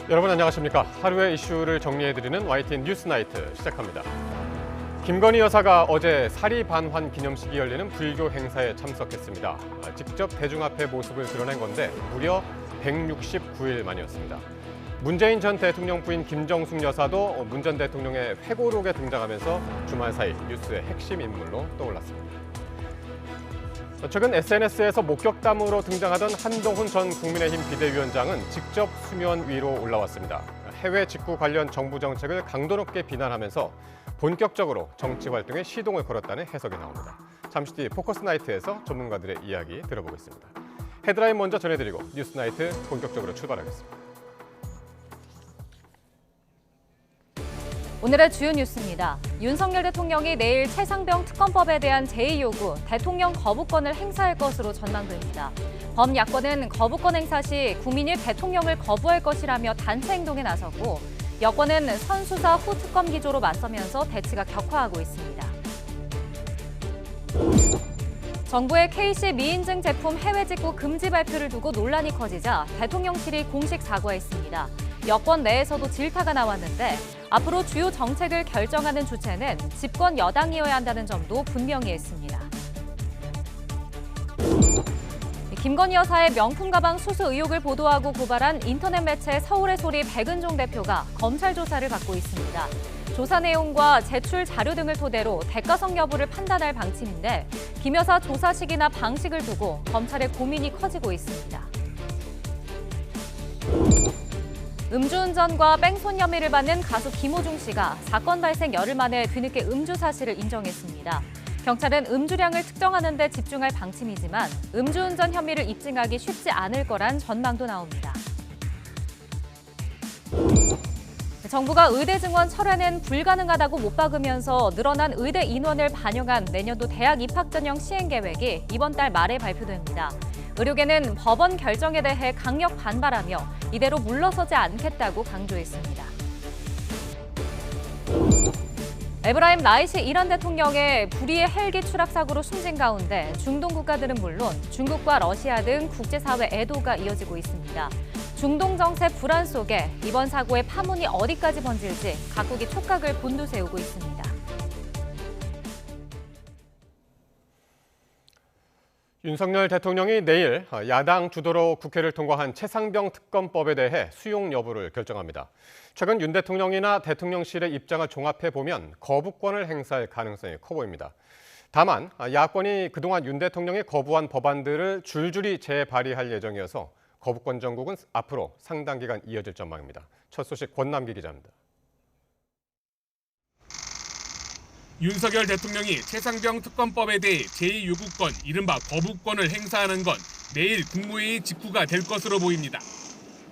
여러분 안녕하십니까? 하루의 이슈를 정리해드리는 YTN 뉴스나이트 시작합니다. 김건희 여사가 어제 사리반환 기념식이 열리는 불교 행사에 참석했습니다. 직접 대중 앞에 모습을 드러낸 건데 무려 169일 만이었습니다. 문재인 전 대통령 부인 김정숙 여사도 문 전 대통령의 회고록에 등장하면서 주말 사이 뉴스의 핵심 인물로 떠올랐습니다. 최근 SNS에서 목격담으로 등장하던 한동훈 전 국민의힘 비대위원장은 직접 수면 위로 올라왔습니다. 해외 직구 관련 정부 정책을 강도 높게 비난하면서 본격적으로 정치 활동에 시동을 걸었다는 해석이 나옵니다. 잠시 뒤 포커스 나이트에서 전문가들의 이야기 들어보겠습니다. 헤드라인 먼저 전해드리고 뉴스 나이트 본격적으로 출발하겠습니다. 오늘의 주요 뉴스입니다. 윤석열 대통령이 내일 최상병 특검법에 대한 제2요구, 대통령 거부권을 행사할 것으로 전망됩니다. 범야권은 거부권 행사 시 국민이 대통령을 거부할 것이라며 단체 행동에 나섰고, 여권은 선수사 후 특검 기조로 맞서면서 대치가 격화하고 있습니다. 정부의 KC 미인증 제품 해외 직구 금지 발표를 두고 논란이 커지자 대통령실이 공식 사과했습니다. 여권 내에서도 질타가 나왔는데 앞으로 주요 정책을 결정하는 주체는 집권 여당이어야 한다는 점도 분명히 했습니다. 김건희 여사의 명품 가방 수수 의혹을 보도하고 고발한 인터넷 매체 서울의 소리 백은종 대표가 검찰 조사를 받고 있습니다. 조사 내용과 제출 자료 등을 토대로 대가성 여부를 판단할 방침인데 김 여사 조사 시기나 방식을 두고 검찰의 고민이 커지고 있습니다. 음주운전과 뺑소니 혐의를 받는 가수 김호중 씨가 사건 발생 열흘 만에 뒤늦게 음주 사실을 인정했습니다. 경찰은 음주량을 특정하는 데 집중할 방침이지만 음주운전 혐의를 입증하기 쉽지 않을 거란 전망도 나옵니다. 정부가 의대 증원 철회는 불가능하다고 못 박으면서 늘어난 의대 인원을 반영한 내년도 대학 입학 전형 시행 계획이 이번 달 말에 발표됩니다. 의료계는 법원 결정에 대해 강력 반발하며 이대로 물러서지 않겠다고 강조했습니다. 에브라임 라이시 이란 대통령의 불의의 헬기 추락 사고로 숨진 가운데 중동 국가들은 물론 중국과 러시아 등 국제사회 애도가 이어지고 있습니다. 중동 정세 불안 속에 이번 사고의 파문이 어디까지 번질지 각국이 촉각을 곤두세우고 있습니다. 윤석열 대통령이 내일 야당 주도로 국회를 통과한 최상병 특검법에 대해 수용 여부를 결정합니다. 최근 윤 대통령이나 대통령실의 입장을 종합해보면 거부권을 행사할 가능성이 커 보입니다. 다만 야권이 그동안 윤 대통령이 거부한 법안들을 줄줄이 재발의할 예정이어서 거부권 정국은 앞으로 상당 기간 이어질 전망입니다. 첫 소식 권남기 기자입니다. 윤석열 대통령이 최상병 특검법에 대해 제2요구권, 이른바 거부권을 행사하는 건 내일 국무회의 직후가 될 것으로 보입니다.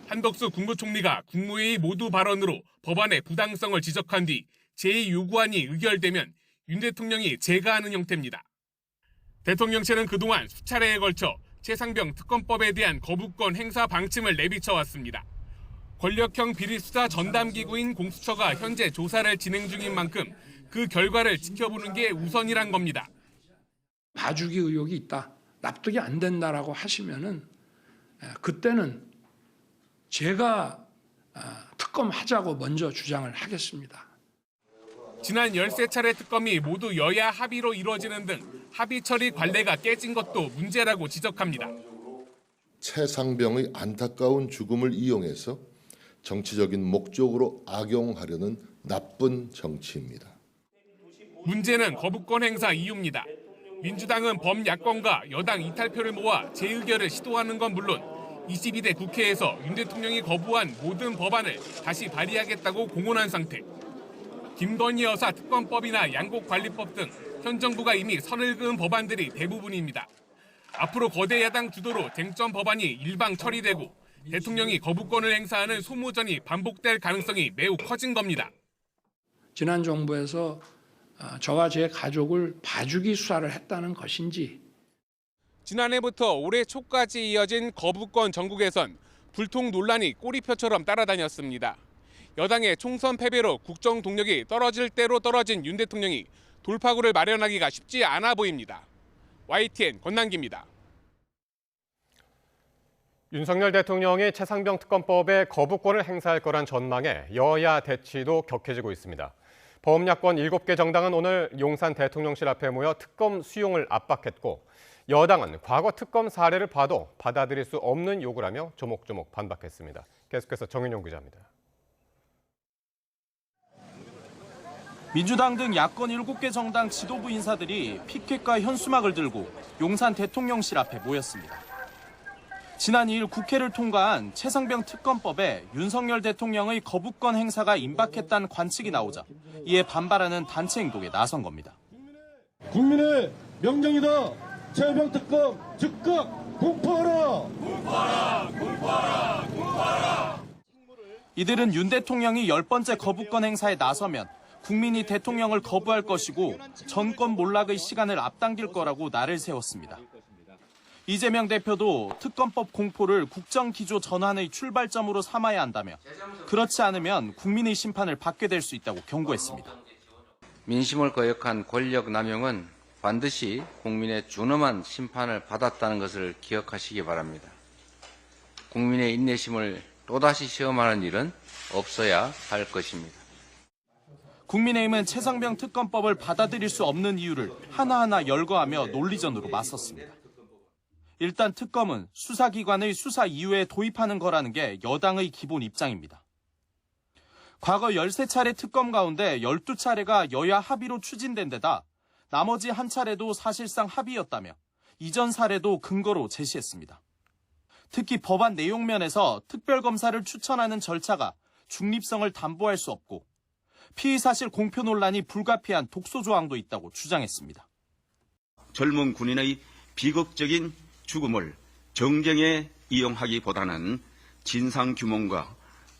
한덕수 국무총리가 국무회의 모두 발언으로 법안의 부당성을 지적한 뒤 제2요구안이 의결되면 윤 대통령이 제거하는 형태입니다. 대통령실은 그동안 수차례에 걸쳐 최상병 특검법에 대한 거부권 행사 방침을 내비쳐왔습니다. 권력형 비리수사 전담기구인 공수처가 현재 조사를 진행 중인 만큼 그 결과를 지켜보는 게 우선이란 겁니다. 봐주기 의혹이 있다, 납득이 안 된다라고 하시면은 그때는 제가 특검하자고 먼저 주장을 하겠습니다. 지난 13차례 특검이 모두 여야 합의로 이루어지는 등 합의 처리 관례가 깨진 것도 문제라고 지적합니다. 최상병의 안타까운 죽음을 이용해서 정치적인 목적으로 악용하려는 나쁜 정치입니다. 문제는 거부권 행사 이유입니다. 민주당은 범야권과 여당 이탈표를 모아 재의결을 시도하는 건 물론 22대 국회에서 윤 대통령이 거부한 모든 법안을 다시 발의하겠다고 공언한 상태. 김건희 여사 특검법이나 양곡관리법 등 현 정부가 이미 선을 그은 법안들이 대부분입니다. 앞으로 거대 야당 주도로 쟁점 법안이 일방 처리되고 대통령이 거부권을 행사하는 소모전이 반복될 가능성이 매우 커진 겁니다. 지난 정부에서 저와 제 가족을 봐주기 수사를 했다는 것인지, 지난해부터 올해 초까지 이어진 거부권 전국에선 불통 논란이 꼬리표처럼 따라다녔습니다. 여당의 총선 패배로 국정 동력이 떨어질 대로 떨어진 윤 대통령이 돌파구를 마련하기가 쉽지 않아 보입니다. YTN 권남기입니다. 윤석열 대통령이 최상병 특검법에 거부권을 행사할 거란 전망에 여야 대치도 격해지고 있습니다. 범야권 7개 정당은 오늘 용산 대통령실 앞에 모여 특검 수용을 압박했고 여당은 과거 특검 사례를 봐도 받아들일 수 없는 요구라며 조목조목 반박했습니다. 계속해서 정윤용 기자입니다. 민주당 등 야권 7개 정당 지도부 인사들이 피켓과 현수막을 들고 용산 대통령실 앞에 모였습니다. 지난 2일 국회를 통과한 최상병 특검법에 윤석열 대통령의 거부권 행사가 임박했다는 관측이 나오자 이에 반발하는 단체 행동에 나선 겁니다. 국민의 명령이다. 최상병 특검 즉각 공포하라. 공포하라. 이들은 윤 대통령이 10번째 거부권 행사에 나서면 국민이 대통령을 거부할 것이고 정권 몰락의 시간을 앞당길 거라고 날을 세웠습니다. 이재명 대표도 특검법 공포를 국정기조 전환의 출발점으로 삼아야 한다며 그렇지 않으면 국민의 심판을 받게 될 수 있다고 경고했습니다. 민심을 거역한 권력 남용은 반드시 국민의 준엄한 심판을 받았다는 것을 기억하시기 바랍니다. 국민의 인내심을 또다시 시험하는 일은 없어야 할 것입니다. 국민의힘은 최상병 특검법을 받아들일 수 없는 이유를 하나하나 열거하며 논리전으로 맞섰습니다. 일단 특검은 수사기관의 수사 이후에 도입하는 거라는 게 여당의 기본 입장입니다. 과거 13차례 특검 가운데 12차례가 여야 합의로 추진된 데다 나머지 한 차례도 사실상 합의였다며 이전 사례도 근거로 제시했습니다. 특히 법안 내용 면에서 특별검사를 추천하는 절차가 중립성을 담보할 수 없고 피의사실 공표 논란이 불가피한 독소 조항도 있다고 주장했습니다. 젊은 군인의 비극적인 죽음을 정쟁에 이용하기보다는 진상규명과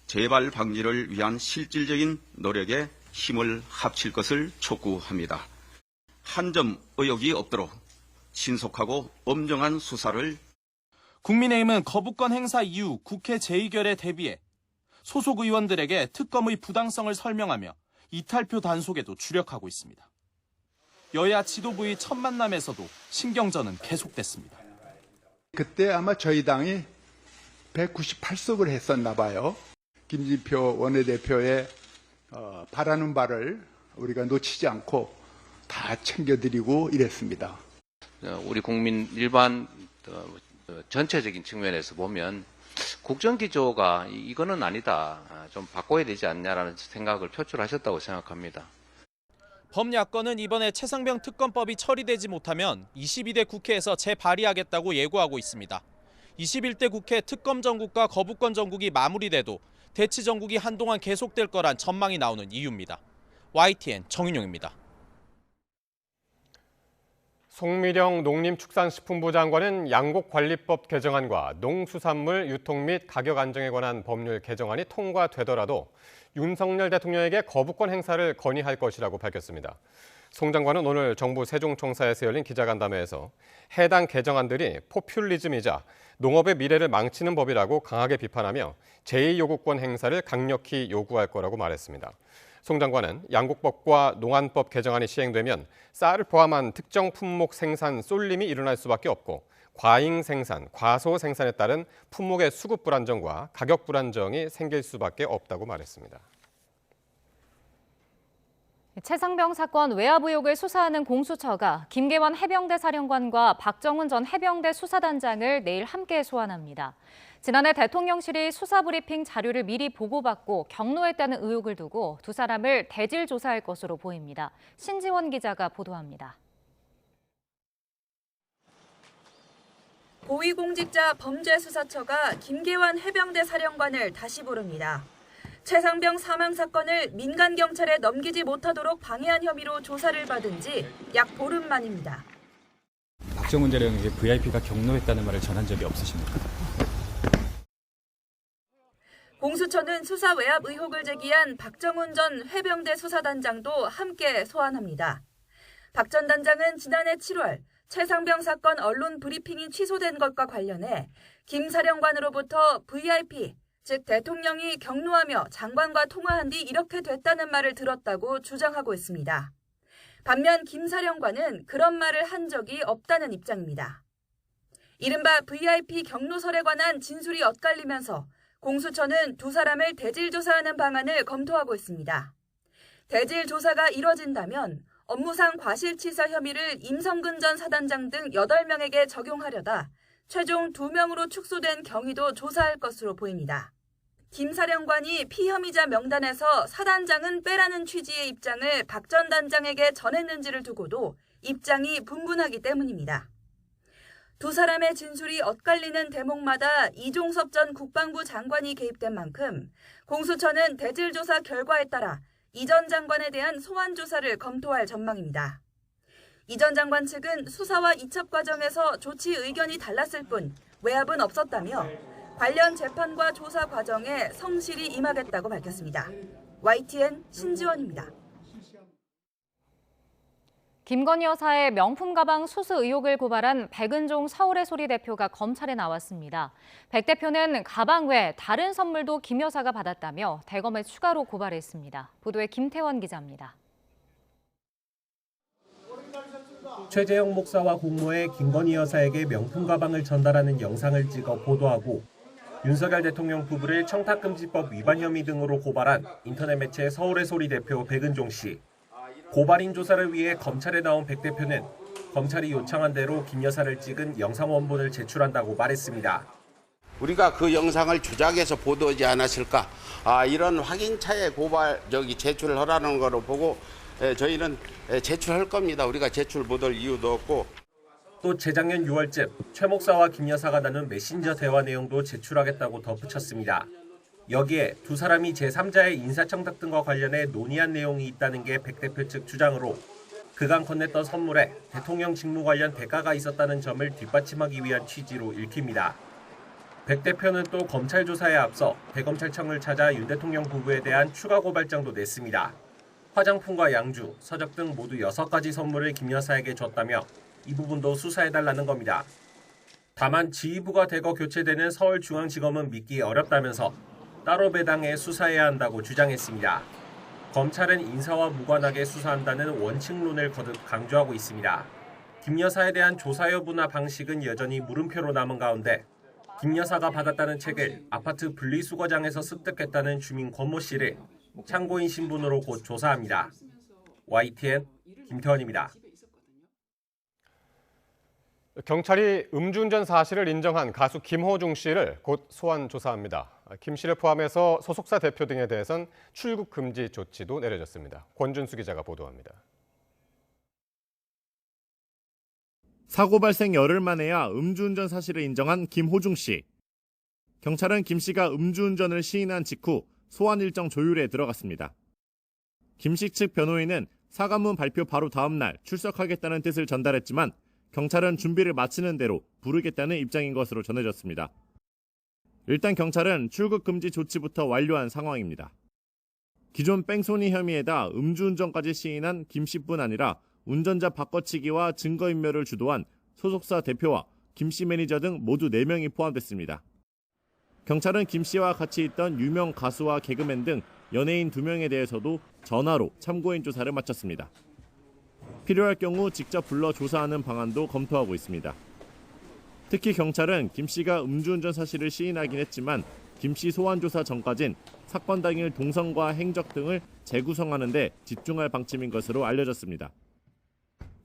재발 방지를 위한 실질적인 노력에 힘을 합칠 것을 촉구합니다. 한 점 의혹이 없도록 신속하고 엄정한 수사를. 국민의힘은 거부권 행사 이후 국회 재의결에 대비해 소속 의원들에게 특검의 부당성을 설명하며 이탈표 단속에도 주력하고 있습니다. 여야 지도부의 첫 만남에서도 신경전은 계속됐습니다. 그때 아마 저희 당이 198석을 했었나 봐요. 김진표 원내대표의 바라는 바를 우리가 놓치지 않고 다 챙겨드리고 이랬습니다. 우리 국민 일반 전체적인 측면에서 보면 국정기조가 이거는 아니다. 좀 바꿔야 되지 않냐라는 생각을 표출하셨다고 생각합니다. 범야권은 이번에 최상병 특검법이 처리되지 못하면 22대 국회에서 재발의하겠다고 예고하고 있습니다. 21대 국회 특검 정국과 거부권 정국이 마무리돼도 대치 정국이 한동안 계속될 거란 전망이 나오는 이유입니다. YTN 정윤용입니다. 송미령 농림축산식품부 장관은 양곡관리법 개정안과 농수산물 유통 및 가격 안정에 관한 법률 개정안이 통과되더라도 윤석열 대통령에게 거부권 행사를 건의할 것이라고 밝혔습니다. 송 장관은 오늘 정부 세종청사에서 열린 기자간담회에서 해당 개정안들이 포퓰리즘이자 농업의 미래를 망치는 법이라고 강하게 비판하며 제2요구권 행사를 강력히 요구할 거라고 말했습니다. 송 장관은 양곡법과 농안법 개정안이 시행되면 쌀을 포함한 특정 품목 생산 쏠림이 일어날 수밖에 없고 과잉 생산, 과소 생산에 따른 품목의 수급 불안정과 가격 불안정이 생길 수밖에 없다고 말했습니다. 최상병 사건 외압 의혹을 수사하는 공수처가 김계환 해병대 사령관과 박정훈 전 해병대 수사단장을 내일 함께 소환합니다. 지난해 대통령실이 수사브리핑 자료를 미리 보고받고 경로했다는 의혹을 두고 두 사람을 대질 조사할 것으로 보입니다. 신지원 기자가 보도합니다. 고위공직자 범죄수사처가 김계환 해병대 사령관을 다시 부릅니다. 최상병 사망 사건을 민간 경찰에 넘기지 못하도록 방해한 혐의로 조사를 받은 지 약 보름 만입니다. 박정훈 대령에게 VIP가 경로했다는 말을 전한 적이 없으십니까? 공수처는 수사 외압 의혹을 제기한 박정훈 전 해병대 수사단장도 함께 소환합니다. 박 전 단장은 지난해 7월 최상병 사건 언론 브리핑이 취소된 것과 관련해 김 사령관으로부터 VIP, 즉 대통령이 경로하며 장관과 통화한 뒤 이렇게 됐다는 말을 들었다고 주장하고 있습니다. 반면 김 사령관은 그런 말을 한 적이 없다는 입장입니다. 이른바 VIP 경로설에 관한 진술이 엇갈리면서 공수처는 두 사람을 대질 조사하는 방안을 검토하고 있습니다. 대질 조사가 이뤄진다면 업무상 과실치사 혐의를 임성근 전 사단장 등 8명에게 적용하려다 최종 2명으로 축소된 경위도 조사할 것으로 보입니다. 김 사령관이 피혐의자 명단에서 사단장은 빼라는 취지의 입장을 박 전 단장에게 전했는지를 두고도 입장이 분분하기 때문입니다. 두 사람의 진술이 엇갈리는 대목마다 이종섭 전 국방부 장관이 개입된 만큼 공수처는 대질 조사 결과에 따라 이 전 장관에 대한 소환 조사를 검토할 전망입니다. 이 전 장관 측은 수사와 이첩 과정에서 조치 의견이 달랐을 뿐 외압은 없었다며 관련 재판과 조사 과정에 성실히 임하겠다고 밝혔습니다. YTN 신지원입니다. 김건희 여사의 명품 가방 수수 의혹을 고발한 백은종 서울의 소리 대표가 검찰에 나왔습니다. 백 대표는 가방 외 다른 선물도 김 여사가 받았다며 대검에 추가로 고발했습니다. 보도에 김태원 기자입니다. 최재형 목사와 공모해 김건희 여사에게 명품 가방을 전달하는 영상을 찍어 보도하고 윤석열 대통령 부부를 청탁금지법 위반 혐의 등으로 고발한 인터넷 매체 서울의 소리 대표 백은종 씨. 고발인 조사를 위해 검찰에 나온 백 대표는 검찰이 요청한 대로 김 여사를 찍은 영상 원본을 제출한다고 말했습니다. 우리가 그 영상을 조작해서 보도하지 않았을까? 이런 확인차에 제출을 하라는 거로 보고 저희는 제출할 겁니다. 우리가 제출 못할 이유도 없고. 또 재작년 6월쯤 최 목사와 김 여사가 나눈 메신저 대화 내용도 제출하겠다고 덧붙였습니다. 여기에 두 사람이 제3자의 인사청탁 등과 관련해 논의한 내용이 있다는 게 백 대표 측 주장으로 그간 건넸던 선물에 대통령 직무 관련 대가가 있었다는 점을 뒷받침하기 위한 취지로 읽힙니다. 백 대표는 또 검찰 조사에 앞서 대검찰청을 찾아 윤 대통령 부부에 대한 추가 고발장도 냈습니다. 화장품과 양주, 서적 등 모두 6가지 선물을 김 여사에게 줬다며 이 부분도 수사해달라는 겁니다. 다만 지휘부가 대거 교체되는 서울중앙지검은 믿기 어렵다면서 따로 배당해 수사해야 한다고 주장했습니다. 검찰은 인사와 무관하게 수사한다는 원칙론을 거듭 강조하고 있습니다. 김 여사에 대한 조사 여부나 방식은 여전히 물음표로 남은 가운데 김 여사가 받았다는 책을 아파트 분리수거장에서 습득했다는 주민 권모 씨를 참고인 신분으로 곧 조사합니다. YTN 김태원입니다. 경찰이 음주운전 사실을 인정한 가수 김호중 씨를 곧 소환 조사합니다. 김 씨를 포함해서 소속사 대표 등에 대해선 출국 금지 조치도 내려졌습니다. 권준수 기자가 보도합니다. 사고 발생 열흘 만에야 음주운전 사실을 인정한 김호중 씨. 경찰은 김 씨가 음주운전을 시인한 직후 소환 일정 조율에 들어갔습니다. 김 씨 측 변호인은 사과문 발표 바로 다음 날 출석하겠다는 뜻을 전달했지만 경찰은 준비를 마치는 대로 부르겠다는 입장인 것으로 전해졌습니다. 일단 경찰은 출국 금지 조치부터 완료한 상황입니다. 기존 뺑소니 혐의에다 음주운전까지 시인한 김 씨뿐 아니라 운전자 바꿔치기와 증거인멸을 주도한 소속사 대표와 김 씨 매니저 등 모두 4명이 포함됐습니다. 경찰은 김 씨와 같이 있던 유명 가수와 개그맨 등 연예인 2명에 대해서도 전화로 참고인 조사를 마쳤습니다. 필요할 경우 직접 불러 조사하는 방안도 검토하고 있습니다. 특히 경찰은 김 씨가 음주운전 사실을 시인하긴 했지만 김 씨 소환 조사 전까진 사건 당일 동선과 행적 등을 재구성하는 데 집중할 방침인 것으로 알려졌습니다.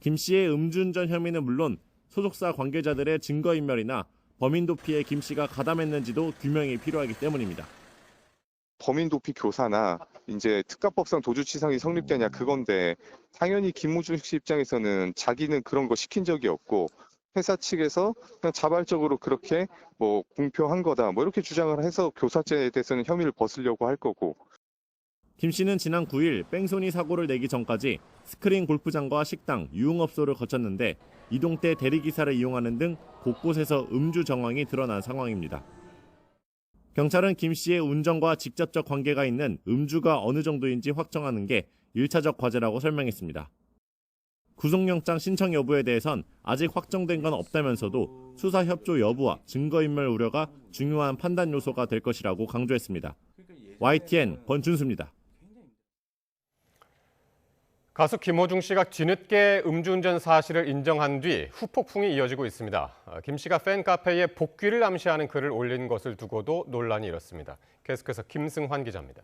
김 씨의 음주운전 혐의는 물론 소속사 관계자들의 증거인멸이나 범인 도피에 김 씨가 가담했는지도 규명이 필요하기 때문입니다. 범인 도피 교사나 이제 특가법상 도주치상이 성립되냐 그건데 당연히 김호중 씨 입장에서는 자기는 그런 거 시킨 적이 없고 회사 측에서 그냥 자발적으로 그렇게 공표한 거다 이렇게 주장을 해서 교사죄에 대해서는 혐의를 벗으려고 할 거고. 김 씨는 지난 9일 뺑소니 사고를 내기 전까지 스크린 골프장과 식당, 유흥업소를 거쳤는데 이동 때 대리기사를 이용하는 등 곳곳에서 음주 정황이 드러난 상황입니다. 경찰은 김 씨의 운전과 직접적 관계가 있는 음주가 어느 정도인지 확정하는 게 1차적 과제라고 설명했습니다. 구속영장 신청 여부에 대해선 아직 확정된 건 없다면서도 수사 협조 여부와 증거인멸 우려가 중요한 판단 요소가 될 것이라고 강조했습니다. YTN 권준수입니다. 가수 김호중 씨가 뒤늦게 음주운전 사실을 인정한 뒤 후폭풍이 이어지고 있습니다. 김 씨가 팬카페에 복귀를 암시하는 글을 올린 것을 두고도 논란이 일었습니다. 계속해서 김승환 기자입니다.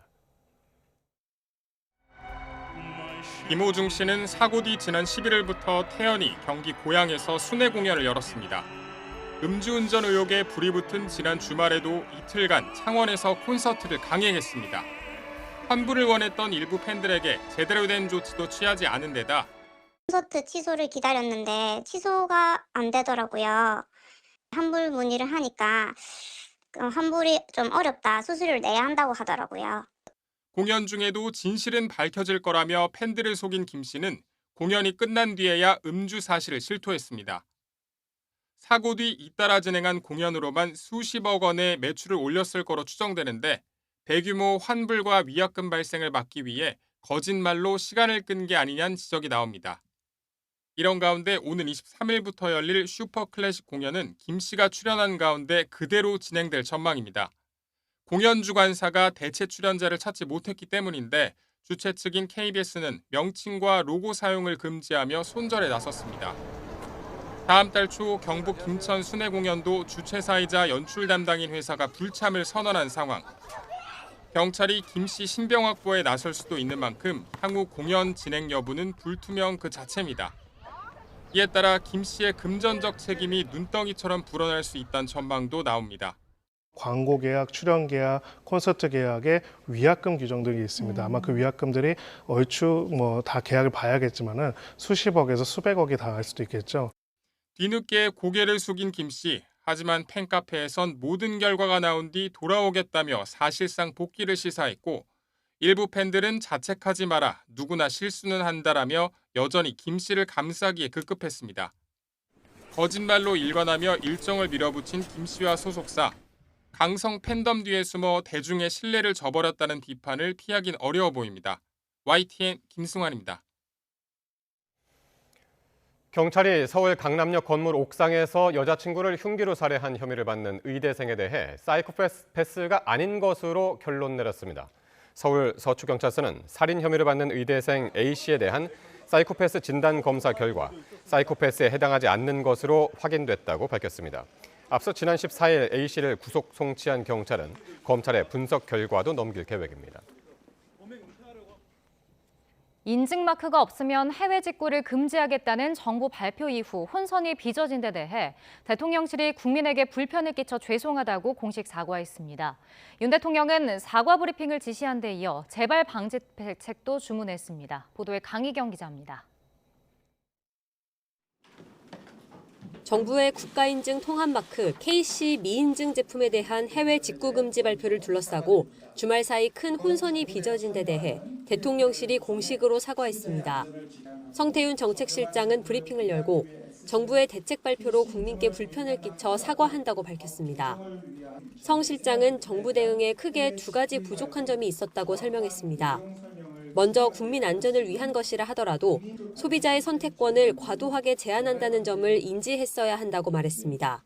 김호중 씨는 사고 뒤 지난 11일부터 태연히 경기 고양에서 순회 공연을 열었습니다. 음주운전 의혹에 불이 붙은 지난 주말에도 이틀간 창원에서 콘서트를 강행했습니다. 환불을 원했던 일부 팬들에게 제대로 된 조치도 취하지 않은 데다 콘서트 취소를 기다렸는데 취소가 안 되더라고요. 환불 문의를 하니까 환불이 좀 어렵다, 수수료를 내야 한다고 하더라고요. 공연 중에도 진실은 밝혀질 거라며 팬들을 속인 김 씨는 공연이 끝난 뒤에야 음주 사실을 실토했습니다. 사고 뒤 잇따라 진행한 공연으로만 수십억 원의 매출을 올렸을 거로 추정되는데 대규모 환불과 위약금 발생을 막기 위해 거짓말로 시간을 끈 게 아니냐는 지적이 나옵니다. 이런 가운데 오는 23일부터 열릴 슈퍼클래식 공연은 김 씨가 출연한 가운데 그대로 진행될 전망입니다. 공연 주관사가 대체 출연자를 찾지 못했기 때문인데 주최 측인 KBS는 명칭과 로고 사용을 금지하며 손절에 나섰습니다. 다음 달 초 경북 김천 순회 공연도 주최사이자 연출 담당인 회사가 불참을 선언한 상황. 경찰이 김 씨 신병 확보에 나설 수도 있는 만큼 향후 공연 진행 여부는 불투명 그 자체입니다. 이에 따라 김 씨의 금전적 책임이 눈덩이처럼 불어날 수 있다는 전망도 나옵니다. 광고 계약, 출연 계약, 콘서트 계약에 위약금 규정들이 있습니다. 아마 그 위약금들이 얼추 다 계약을 봐야겠지만은 수십억에서 수백억이 닿을 수도 있겠죠. 뒤늦게 고개를 숙인 김 씨. 하지만 팬카페에선 모든 결과가 나온 뒤 돌아오겠다며 사실상 복귀를 시사했고 일부 팬들은 자책하지 마라, 누구나 실수는 한다라며 여전히 김 씨를 감싸기에 급급했습니다. 거짓말로 일관하며 일정을 밀어붙인 김 씨와 소속사. 강성 팬덤 뒤에 숨어 대중의 신뢰를 저버렸다는 비판을 피하긴 어려워 보입니다. YTN 김승환입니다. 경찰이 서울 강남역 건물 옥상에서 여자친구를 흉기로 살해한 혐의를 받는 의대생에 대해 사이코패스가 아닌 것으로 결론 내렸습니다. 서울 서초경찰서는 살인 혐의를 받는 의대생 A씨에 대한 사이코패스 진단 검사 결과 사이코패스에 해당하지 않는 것으로 확인됐다고 밝혔습니다. 앞서 지난 14일 A씨를 구속 송치한 경찰은 검찰의 분석 결과도 넘길 계획입니다. 인증마크가 없으면 해외 직구를 금지하겠다는 정부 발표 이후 혼선이 빚어진 데 대해 대통령실이 국민에게 불편을 끼쳐 죄송하다고 공식 사과했습니다. 윤 대통령은 사과 브리핑을 지시한 데 이어 재발 방지 대책도 주문했습니다. 보도에 강희경 기자입니다. 정부의 국가인증 통합마크 KC 미인증 제품에 대한 해외 직구 금지 발표를 둘러싸고 주말 사이 큰 혼선이 빚어진 데 대해 대통령실이 공식으로 사과했습니다. 성태윤 정책실장은 브리핑을 열고 정부의 대책 발표로 국민께 불편을 끼쳐 사과한다고 밝혔습니다. 성 실장은 정부 대응에 크게 두 가지 부족한 점이 있었다고 설명했습니다. 먼저 국민 안전을 위한 것이라 하더라도 소비자의 선택권을 과도하게 제한한다는 점을 인지했어야 한다고 말했습니다.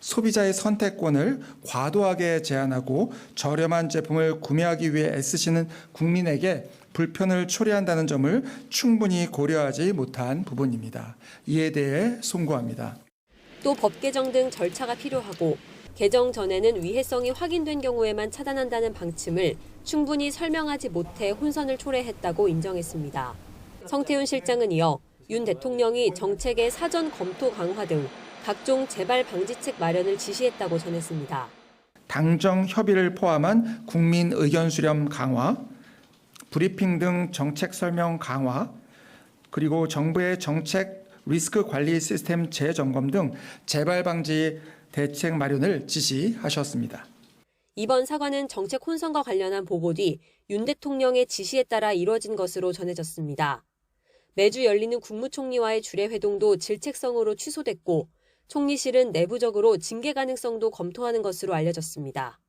소비자의 선택권을 과도하게 제한하고 저렴한 제품을 구매하기 위해 애쓰시는 국민에게 불편을 초래한다는 점을 충분히 고려하지 못한 부분입니다. 이에 대해 송구합니다. 또 법 개정 등 절차가 필요하고 개정 전에는 위해성이 확인된 경우에만 차단한다는 방침을 충분히 설명하지 못해 혼선을 초래했다고 인정했습니다. 성태윤 실장은 이어 윤 대통령이 정책의 사전 검토 강화 등 각종 재발 방지책 마련을 지시했다고 전했습니다. 당정 협의를 포함한 국민 의견 수렴 강화, 브리핑 등 정책 설명 강화, 그리고 정부의 정책 리스크 관리 시스템 재점검 등 재발 방지 대책 마련을 지시하셨습니다. 이번 사과는 정책 혼선과 관련한 보고 뒤 윤 대통령의 지시에 따라 이뤄진 것으로 전해졌습니다. 매주 열리는 국무총리와의 주례 회동도 질책성으로 취소됐고 총리실은 내부적으로 징계 가능성도 검토하는 것으로 알려졌습니다.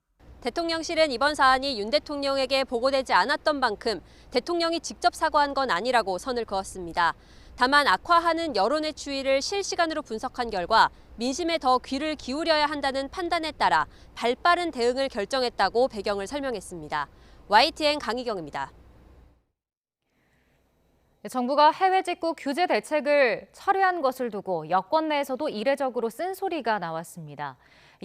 대통령실은 이번 사안이 윤 대통령에게 보고되지 않았던 만큼 대통령이 직접 사과한 건 아니라고 선을 그었습니다. 다만 악화하는 여론의 추이를 실시간으로 분석한 결과 민심에 더 귀를 기울여야 한다는 판단에 따라 발빠른 대응을 결정했다고 배경을 설명했습니다. YTN 강희경입니다. 정부가 해외 직구 규제 대책을 철회한 것을 두고 여권 내에서도 이례적으로 쓴소리가 나왔습니다.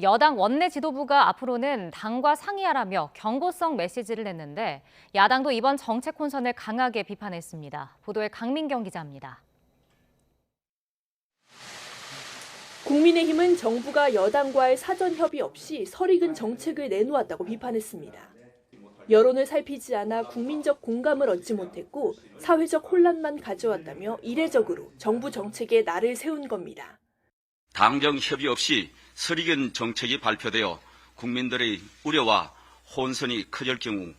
여당 원내 지도부가 앞으로는 당과 상의하라며 경고성 메시지를 냈는데 야당도 이번 정책 혼선을 강하게 비판했습니다. 보도에 강민경 기자입니다. 국민의힘은 정부가 여당과의 사전 협의 없이 설익은 정책을 내놓았다고 비판했습니다. 여론을 살피지 않아 국민적 공감을 얻지 못했고 사회적 혼란만 가져왔다며 이례적으로 정부 정책에 날을 세운 겁니다. 당정 협의 없이 설익은 정책이 발표되어 국민들의 우려와 혼선이 커질 경우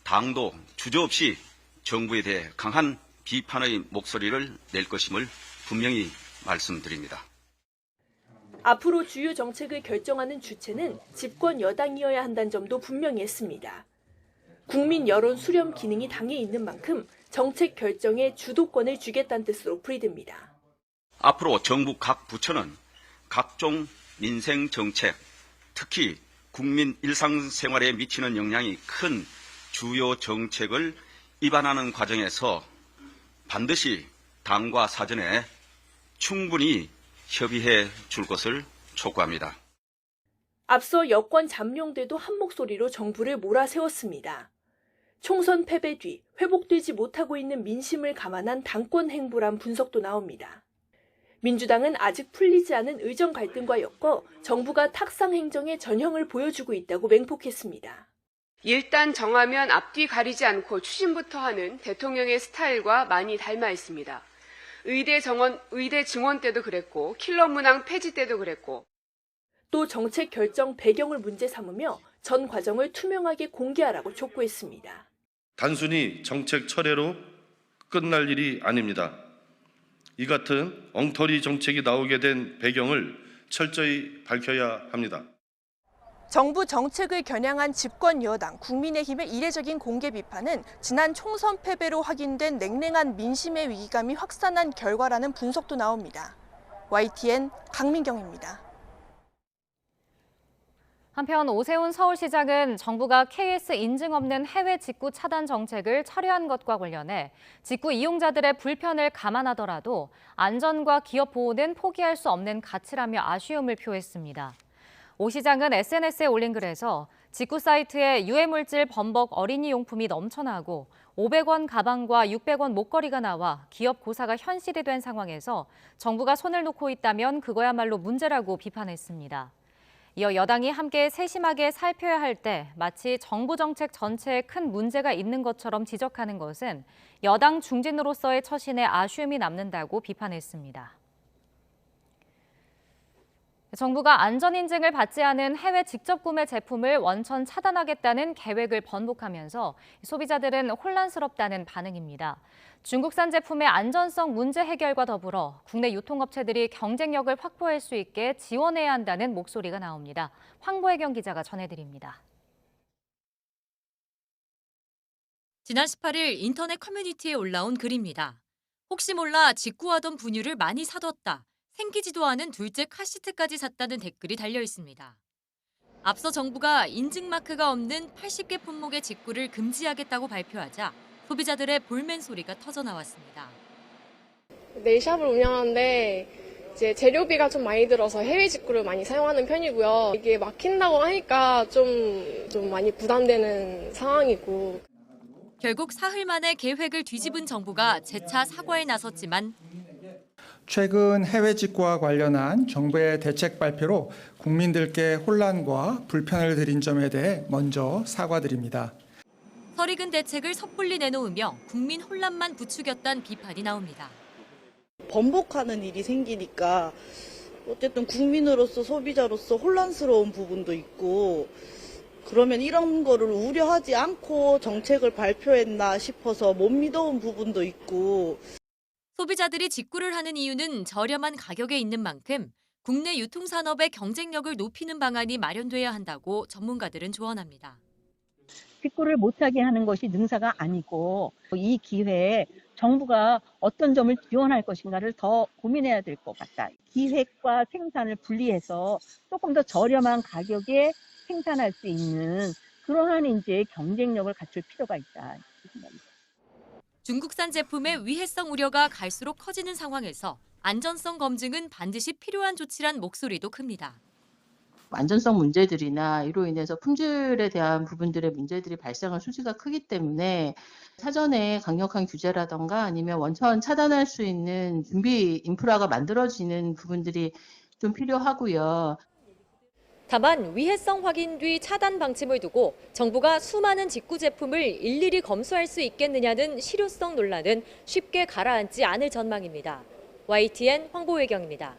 당도 주저없이 정부에 대해 강한 비판의 목소리를 낼 것임을 분명히 말씀드립니다. 앞으로 주요 정책을 결정하는 주체는 집권 여당이어야 한다는 점도 분명히 했습니다. 국민 여론 수렴 기능이 당에 있는 만큼 정책 결정에 주도권을 주겠다는 뜻으로 풀이됩니다. 앞으로 정부 각 부처는 각종 민생 정책, 특히 국민 일상생활에 미치는 영향이 큰 주요 정책을 입안하는 과정에서 반드시 당과 사전에 충분히 협의해 줄 것을 촉구합니다. 앞서 여권 잠룡대도 한 목소리로 정부를 몰아세웠습니다. 총선 패배 뒤 회복되지 못하고 있는 민심을 감안한 당권 행보란 분석도 나옵니다. 민주당은 아직 풀리지 않은 의정 갈등과 엮어 정부가 탁상 행정의 전형을 보여주고 있다고 맹폭했습니다. 일단 정하면 앞뒤 가리지 않고 추진부터 하는 대통령의 스타일과 많이 닮아 있습니다. 의대 증원 때도 그랬고 킬러 문항 폐지 때도 그랬고 또 정책 결정 배경을 문제 삼으며 전 과정을 투명하게 공개하라고 촉구했습니다. 단순히 정책 철회로 끝날 일이 아닙니다. 이 같은 엉터리 정책이 나오게 된 배경을 철저히 밝혀야 합니다. 정부 정책을 겨냥한 집권 여당 국민의힘의 이례적인 공개 비판은 지난 총선 패배로 확인된 냉랭한 민심의 위기감이 확산한 결과라는 분석도 나옵니다. YTN 강민경입니다. 한편 오세훈 서울시장은 정부가 KS 인증 없는 해외 직구 차단 정책을 철회한 것과 관련해 직구 이용자들의 불편을 감안하더라도 안전과 기업 보호는 포기할 수 없는 가치라며 아쉬움을 표했습니다. 오 시장은 SNS에 올린 글에서 직구 사이트에 유해물질 범벅 어린이 용품이 넘쳐나고 500원 가방과 600원 목걸이가 나와 기업 고사가 현실이 된 상황에서 정부가 손을 놓고 있다면 그거야말로 문제라고 비판했습니다. 이어 여당이 함께 세심하게 살펴야 할 때 마치 정부 정책 전체에 큰 문제가 있는 것처럼 지적하는 것은 여당 중진으로서의 처신에 아쉬움이 남는다고 비판했습니다. 정부가 안전인증을 받지 않은 해외 직접 구매 제품을 원천 차단하겠다는 계획을 번복하면서 소비자들은 혼란스럽다는 반응입니다. 중국산 제품의 안전성 문제 해결과 더불어 국내 유통업체들이 경쟁력을 확보할 수 있게 지원해야 한다는 목소리가 나옵니다. 황보혜경 기자가 전해드립니다. 지난 18일 인터넷 커뮤니티에 올라온 글입니다. 혹시 몰라 직구하던 분유를 많이 사뒀다. 생기지도 않은 둘째 카시트까지 샀다는 댓글이 달려 있습니다. 앞서 정부가 인증마크가 없는 80개 품목의 직구를 금지하겠다고 발표하자 소비자들의 볼멘 소리가 터져나왔습니다. 네일샵을 운영하는데 이제 재료비가 좀 많이 들어서 해외 직구를 많이 사용하는 편이고요. 이게 막힌다고 하니까 좀 많이 부담되는 상황이고. 결국 사흘 만에 계획을 뒤집은 정부가 재차 사과에 나섰지만 최근 해외 직구와 관련한 정부의 대책 발표로 국민들께 혼란과 불편을 드린 점에 대해 먼저 사과드립니다. 설익은 대책을 섣불리 내놓으며 국민 혼란만 부추겼다는 비판이 나옵니다. 번복하는 일이 생기니까 어쨌든 국민으로서 소비자로서 혼란스러운 부분도 있고 그러면 이런 거를 우려하지 않고 정책을 발표했나 싶어서 못 믿어온 부분도 있고 소비자들이 직구를 하는 이유는 저렴한 가격에 있는 만큼 국내 유통산업의 경쟁력을 높이는 방안이 마련돼야 한다고 전문가들은 조언합니다. 직구를 못하게 하는 것이 능사가 아니고 이 기회에 정부가 어떤 점을 지원할 것인가를 더 고민해야 될 것 같다. 기획과 생산을 분리해서 조금 더 저렴한 가격에 생산할 수 있는 그러한 이제 경쟁력을 갖출 필요가 있다. 중국산 제품의 위해성 우려가 갈수록 커지는 상황에서 안전성 검증은 반드시 필요한 조치란 목소리도 큽니다. 안전성 문제들이나 이로 인해서 품질에 대한 부분들의 문제들이 발생할 수지가 크기 때문에 사전에 강력한 규제라던가 아니면 원천 차단할 수 있는 준비 인프라가 만들어지는 부분들이 좀 필요하고요. 다만 위해성 확인 뒤 차단 방침을 두고 정부가 수많은 직구 제품을 일일이 검수할 수 있겠느냐는 실효성 논란은 쉽게 가라앉지 않을 전망입니다. YTN 황보혜경입니다.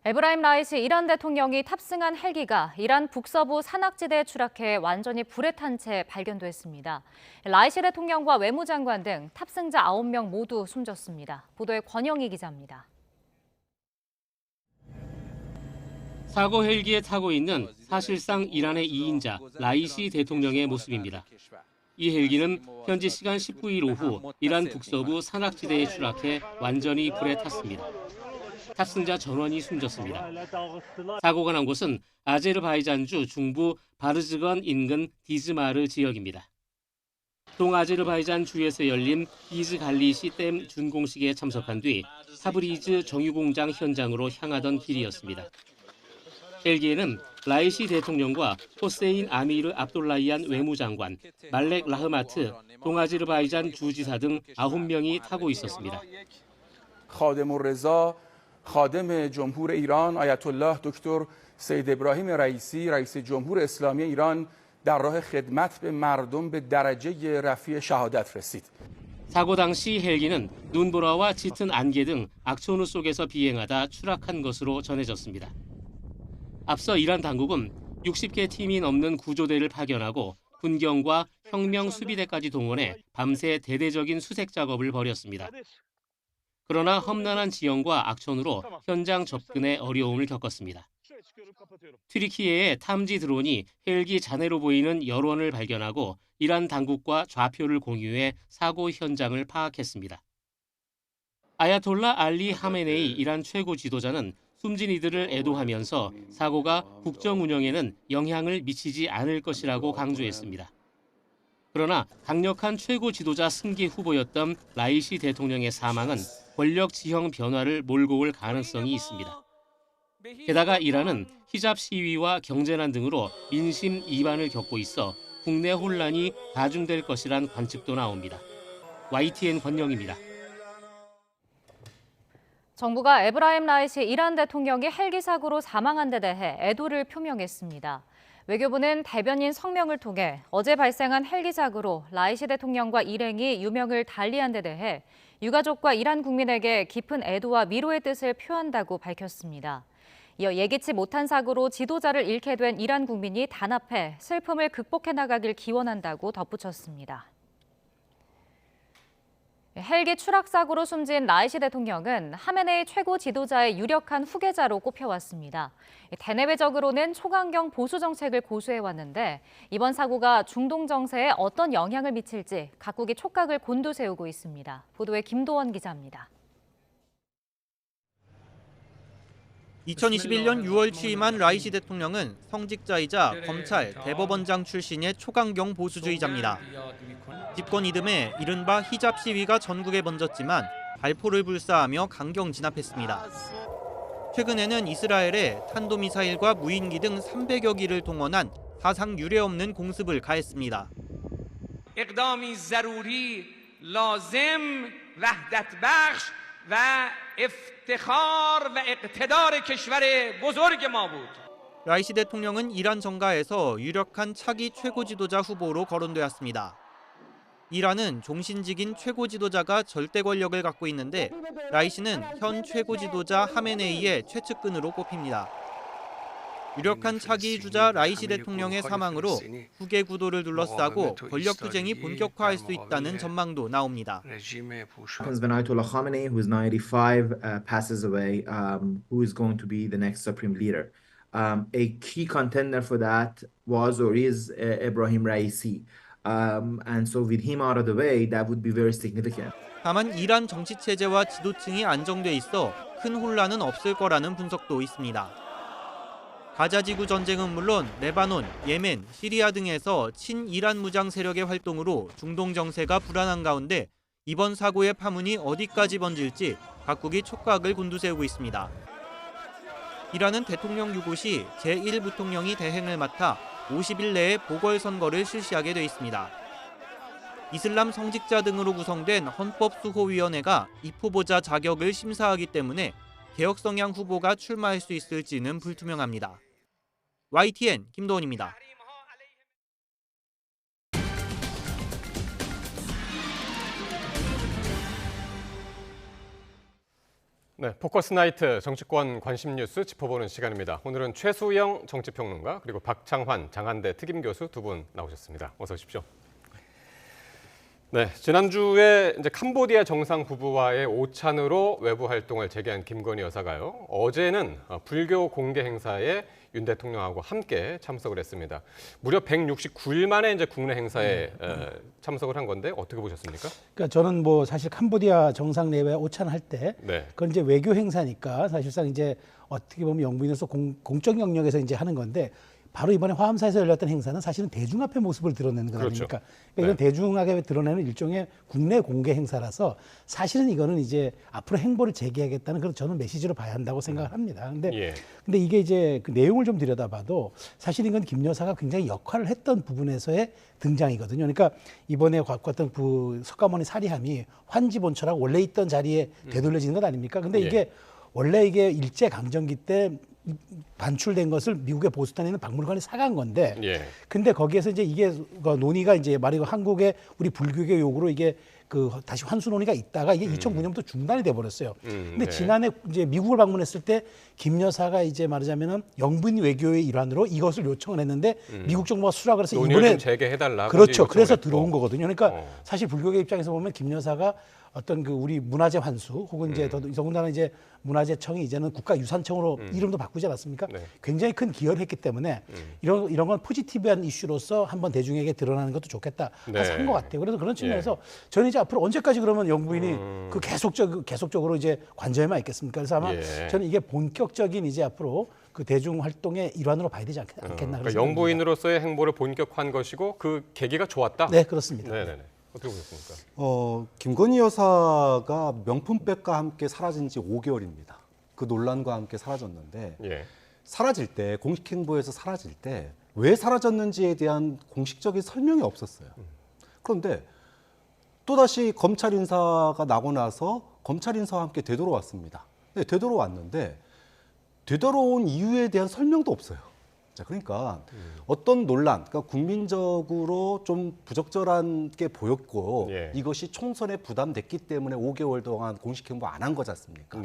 에브라임 라이시 이란 대통령이 탑승한 헬기가 이란 북서부 산악지대에 추락해 완전히 불에 탄 채 발견됐습니다. 라이시 대통령과 외무장관 등 탑승자 9명 모두 숨졌습니다. 보도에 권영희 기자입니다. 사고 헬기에 타고 있는 사실상 이란의 2인자 라이시 대통령의 모습입니다. 이 헬기는 현지 시간 19일 오후 이란 북서부 산악지대에 추락해 완전히 불에 탔습니다. 탑승자 전원이 숨졌습니다. 사고가 난 곳은 아제르바이잔주 중부 바르즈건 인근 디즈마르 지역입니다. 동아제르바이잔 주에서 열린 이즈갈리시 댐 준공식에 참석한 뒤 타브리즈 정유공장 현장으로 향하던 길이었습니다. 헬기에는 라이시 대통령과 호세인 아미르 압돌라이안 외무장관, 말렉 라흐마트 동아제르바이잔 주지사 등 9명이 타고 있었습니다. خادم جمهور ایران آیت الله دکتر سید ابراهیم رئیسی رئیس جمهور اسلامی ایران در راه خدمت به مردم به درجه رفیع شهادت رسید. 사고 당시 헬기는 눈보라와 짙은 안개 등 악천후 속에서 비행하다 추락한 것으로 전해졌습니다. 앞서 이란 당국은 60개 팀이 넘는 구조대를 파견하고 군경과 혁명 수비대까지 동원해 밤새 대대적인 수색 작업을 벌였습니다. 그러나 험난한 지형과 악천후로 현장 접근에 어려움을 겪었습니다. 튀르키예의 탐지 드론이 헬기 잔해로 보이는 열원을 발견하고 이란 당국과 좌표를 공유해 사고 현장을 파악했습니다. 아야톨라 알리 하메네이 이란 최고 지도자는 숨진 이들을 애도하면서 사고가 국정 운영에는 영향을 미치지 않을 것이라고 강조했습니다. 그러나 강력한 최고 지도자 승계 후보였던 라이시 대통령의 사망은 권력 지형 변화를 몰고 올 가능성이 있습니다. 게다가 이란은 히잡 시위와 경제난 등으로 민심 이반을 겪고 있어 국내 혼란이 가중될 것이란 관측도 나옵니다. YTN 권영입니다. 정부가 에브라임 라이시 이란 대통령이 헬기 사고로 사망한 데 대해 애도를 표명했습니다. 외교부는 대변인 성명을 통해 어제 발생한 헬기 사고로 라이시 대통령과 일행이 유명을 달리한 데 대해 유가족과 이란 국민에게 깊은 애도와 위로의 뜻을 표한다고 밝혔습니다. 이어 예기치 못한 사고로 지도자를 잃게 된 이란 국민이 단합해 슬픔을 극복해 나가길 기원한다고 덧붙였습니다. 헬기 추락 사고로 숨진 라이시 대통령은 하메네이 최고 지도자의 유력한 후계자로 꼽혀왔습니다. 대내외적으로는 초강경 보수 정책을 고수해왔는데 이번 사고가 중동 정세에 어떤 영향을 미칠지 각국이 촉각을 곤두세우고 있습니다. 보도에 김도원 기자입니다. 2021년 6월 취임한 라이시 대통령은 성직자이자 검찰, 대법원장 출신의 초강경 보수주의자입니다. 집권 이듬해 이른바 히잡 시위가 전국에 번졌지만 발포를 불사하며 강경 진압했습니다. 최근에는 이스라엘에 탄도미사일과 무인기 등 300여 기를 동원한 사상 유례 없는 공습을 가했습니다. اقدامی ضروری لازم وحدت بخش و افتخار و اقتدار کشور بزرگ ما بود. 라이시 대통령은 이란 정가에서 유력한 차기 최고 지도자 후보로 거론되었습니다. 이란은 종신직인 최고 지도자가 절대 권력을 갖고 있는데 라이시는 현 최고 지도자 하메네이의 최측근으로 꼽힙니다. 유력한 차기 주자 라이시 대통령의 사망으로 후계 구도를 둘러싸고 권력 투쟁이 본격화할 수 있다는 전망도 나옵니다. When Ayatollah Khamenei, who is now 85, passes away, who is going to be the next supreme leader? A key contender for that was or is Ebrahim Raisi. And so with him out of the way, that would be very significant. 다만 이란 정치 체제와 지도층이 안정돼 있어 큰 혼란은 없을 거라는 분석도 있습니다. 가자 지구 전쟁은 물론 레바논, 예멘, 시리아 등에서 친이란 무장 세력의 활동으로 중동 정세가 불안한 가운데 이번 사고의 파문이 어디까지 번질지 각국이 촉각을 곤두세우고 있습니다. 이란은 대통령 유고 시 제1부통령이 대행을 맡아 50일 내에 보궐선거를 실시하게 돼 있습니다. 이슬람 성직자 등으로 구성된 헌법수호위원회가 입후보자 자격을 심사하기 때문에 개혁 성향 후보가 출마할 수 있을지는 불투명합니다. YTN 김도원입니다. 네, 포커스 나이트 정치권 관심 뉴스 짚어보는 시간입니다. 오늘은 최수영 정치평론가 그리고 박창환 장한대 특임교수 두 분 나오셨습니다. 어서 오십시오. 네, 지난주에 이제 캄보디아 정상 부부와의 오찬으로 외부 활동을 재개한 김건희 여사가요. 어제는 불교 공개 행사에 윤 대통령하고 함께 참석을 했습니다. 무려 169일 만에 이제 국내 행사에 참석을 한 건데 어떻게 보셨습니까? 그러니까 저는 뭐 사실 캄보디아 정상 내외 오찬할 때 그건 이제 외교 행사니까 사실상 이제 어떻게 보면 영부인으로서 공적 영역에서 이제 하는 건데 바로 이번에 화엄사에서 열렸던 행사는 사실은 대중 앞의 모습을 드러내는 거 아닙니까? 그러니까 이건 대중에게 드러내는 일종의 국내 공개 행사라서 사실은 이거는 이제 앞으로 행보를 재개하겠다는 그런 저는 메시지로 봐야 한다고 생각을 합니다. 근데 이게 이제 그 내용을 좀 들여다봐도 사실 이건 김 여사가 굉장히 역할을 했던 부분에서의 등장이거든요. 그러니까 이번에 갖고 왔던 그 석가모니 사리함이 환지본처라고 원래 있던 자리에 되돌려지는 것 아닙니까? 근데 이게 원래 이게 일제 강점기 때 반출된 것을 미국의 보스턴에 있는 박물관에 사간 건데, 근데 거기에서 이제 이게 논의가 이제 말이고 한국의 우리 불교계 요구로 이게 그 다시 환수 논의가 있다가 이게 2009년부터 중단이 돼 버렸어요. 근데 지난해 이제 미국을 방문했을 때 김 여사가 이제 말하자면은 영부인 외교의 일환으로 이것을 요청을 했는데 미국 정부가 수락을 해서 이번에 재개해달라. 그렇죠. 그래서 들어온 거거든요. 그러니까 사실 불교계 입장에서 보면 김 여사가 어떤 그 우리 문화재 환수 혹은 이제 더군다나 이제 문화재청이 이제는 국가유산청으로 이름도 바꾸지 않았습니까? 굉장히 큰 기여를 했기 때문에 이런 건 포지티브한 이슈로서 한번 대중에게 드러나는 것도 좋겠다. 해서 한 것 같아요. 그래서 그런 측면에서 저는 이제 앞으로 언제까지 그러면 영부인이 그 계속적으로 이제 관저에만 있겠습니까? 그래서 아마 저는 이게 본격적인 이제 앞으로 그 대중 활동의 일환으로 봐야 되지 않겠나. 그러니까 영부인으로서의 행보를 본격화한 것이고 그 계기가 좋았다. 네, 그렇습니다. 네네네. 어떻게 보셨습니까? 김건희 여사가 명품백과 함께 사라진 지 5개월입니다. 그 논란과 함께 사라졌는데 사라질 때, 공식 행보에서 사라질 때 왜 사라졌는지에 대한 공식적인 설명이 없었어요. 그런데 또다시 검찰 인사가 나고 나서 검찰 인사와 함께 되돌아왔습니다. 네, 되돌아왔는데 되돌아온 이유에 대한 설명도 없어요. 자, 그러니까 어떤 논란, 그러니까 국민적으로 좀 부적절한 게 보였고 이것이 총선에 부담됐기 때문에 5개월 동안 공식 행보 안 한 거지 않습니까?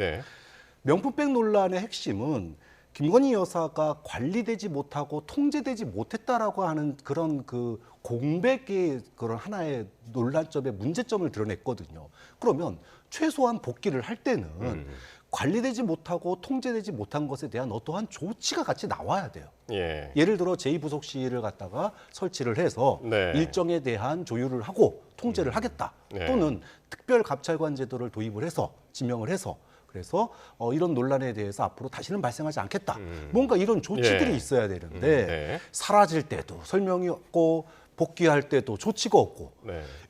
명품백 논란의 핵심은 김건희 여사가 관리되지 못하고 통제되지 못했다라고 하는 그런 그 공백의 그런 하나의 논란점의 문제점을 드러냈거든요. 그러면 최소한 복귀를 할 때는 관리되지 못하고 통제되지 못한 것에 대한 어떠한 조치가 같이 나와야 돼요. 예를 들어 제2부속실을 갖다가 설치를 해서 일정에 대한 조율을 하고 통제를 하겠다. 또는 특별갑찰관 제도를 도입을 해서 지명을 해서 그래서 이런 논란에 대해서 앞으로 다시는 발생하지 않겠다. 뭔가 이런 조치들이 있어야 되는데 사라질 때도 설명이 없고 복귀할 때도 조치가 없고